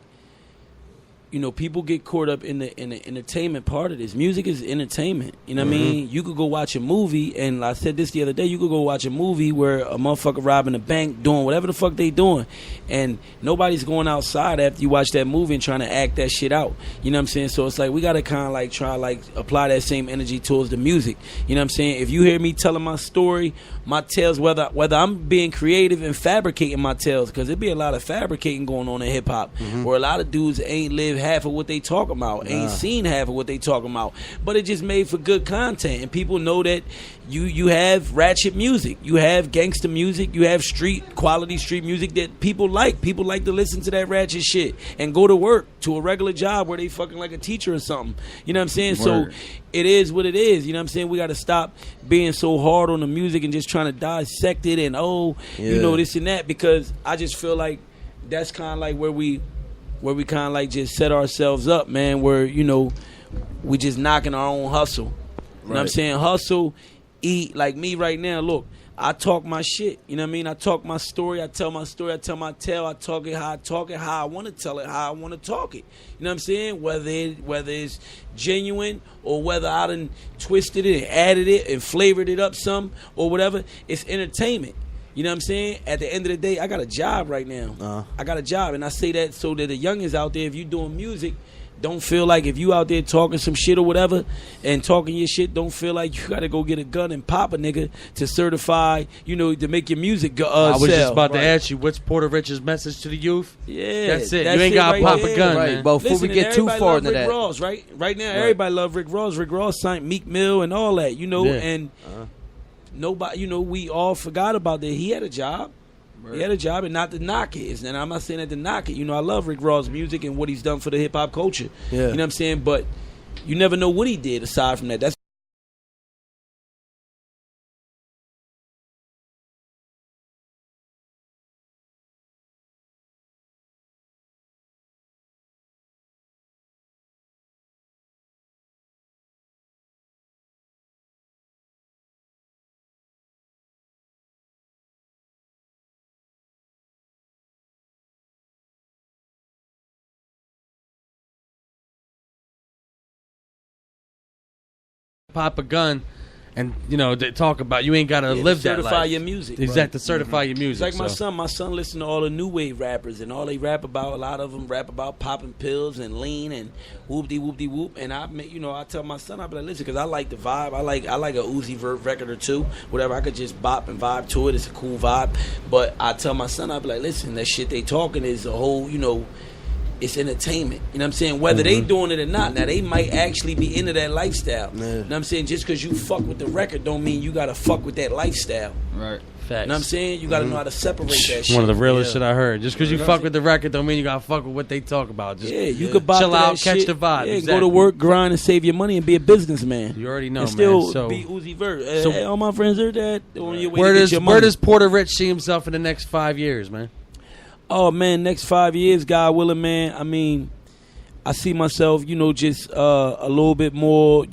you know, people get caught up in the entertainment part of this. Music is entertainment. You know what I mean? You could go watch a movie, and I said this the other day, you could go watch a movie where a motherfucker robbing a bank, doing whatever the fuck they doing, and nobody's going outside after you watch that movie and trying to act that shit out. You know what I'm saying? So it's like we got to kind of like try like apply that same energy towards the music. You know what I'm saying? If you hear me telling my story, my tales, whether I'm being creative and fabricating my tales, because there'd be a lot of fabricating going on in hip hop, where a lot of dudes ain't lived half of what they talking about, ain't seen half of what they talking about, but it just made for good content, and people know that you have ratchet music, you have gangster music, you have quality street music that people like to listen to that ratchet shit and go to work to a regular job where they fucking like a teacher or something. You know what I'm saying? Word. So it is what it is. You know what I'm saying? We got to stop being so hard on the music and just trying to dissect it and you know, this and that, because I just feel like that's kind of like where we kind of like just set ourselves up, man, where, you know, we just knocking our own hustle. You know what I'm saying? Hustle, eat. Like me right now, look, I talk my shit. You know what I mean? I talk my story. I tell my story. I tell my tale. I talk it, how I want to tell it, how I want to talk it. You know what I'm saying? Whether it's genuine or whether I done twisted it and added it and flavored it up some or whatever, it's entertainment. You know what I'm saying? At the end of the day, I got a job right now. I got a job, and I say that so that the youngins out there, if you doing music, don't feel like if you out there talking some shit or whatever and talking your shit, don't feel like you got to go get a gun and pop a nigga to certify, you know, to make your music go I was sell. just about to ask you, what's Porter Rich's message to the youth? Yeah, That's it. You ain't got to right pop there. a gun, Right, man. but before Listen, we get too everybody far love into Rick that, Ross, right now, everybody love Rick Ross. Rick Ross signed Meek Mill and all that, you know, Yeah. and nobody, we all forgot about that. He had a job. Right. He had a job, and not to knock it. And I'm not saying that to knock it. I love Rick Ross' music and what he's done for the hip hop culture. Yeah. You know what I'm saying? But you never know what he did aside from that. That's pop a gun, and they talk about you ain't gotta live that life. certify your music. Exactly, to certify your music. It's like my son. My son listen to all the new wave rappers, and all they rap about. A lot of them rap about popping pills and lean and whoop de whoop de whoop. And I tell my son, I be like, listen, because I like the vibe. I like a Uzi Vert record or two, whatever. I could just bop and vibe to it. It's a cool vibe. But I tell my son, I be like, listen, that shit they talking is a whole, it's entertainment. You know what I'm saying? Whether they doing it or not. Now, they might actually be into that lifestyle. You know what I'm saying? Just because you fuck with the record don't mean you got to fuck with that lifestyle. Right. Facts. You know what I'm saying? You got to know how to separate that shit. One of the realest shit I heard. Just because you fuck with the record don't mean you got to fuck with what they talk about. Just you could bop chill to out, that catch shit. the vibe. Yeah, exactly. Go to work, grind, and save your money and be a businessman. You already know, and still man. So, be Uzi Vert. Hey, all my friends heard that. On your way where to does get your money. where does Porter Rich see himself in the next 5 years, man? Oh, man, next 5 years, God willing, man. I mean, I see myself, just a little bit more,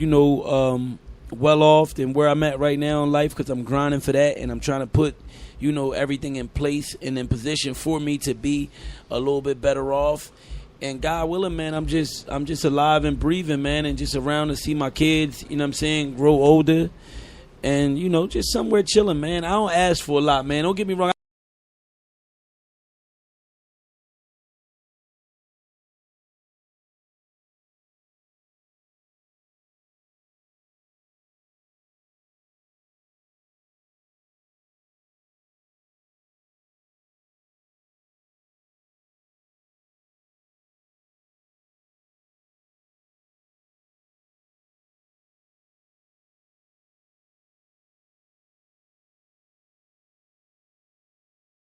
well off than where I'm at right now in life, because I'm grinding for that, and I'm trying to put, everything in place and in position for me to be a little bit better off. And God willing, man, I'm just alive and breathing, man, and just around to see my kids, grow older, and just somewhere chilling, man. I don't ask for a lot, man. Don't get me wrong.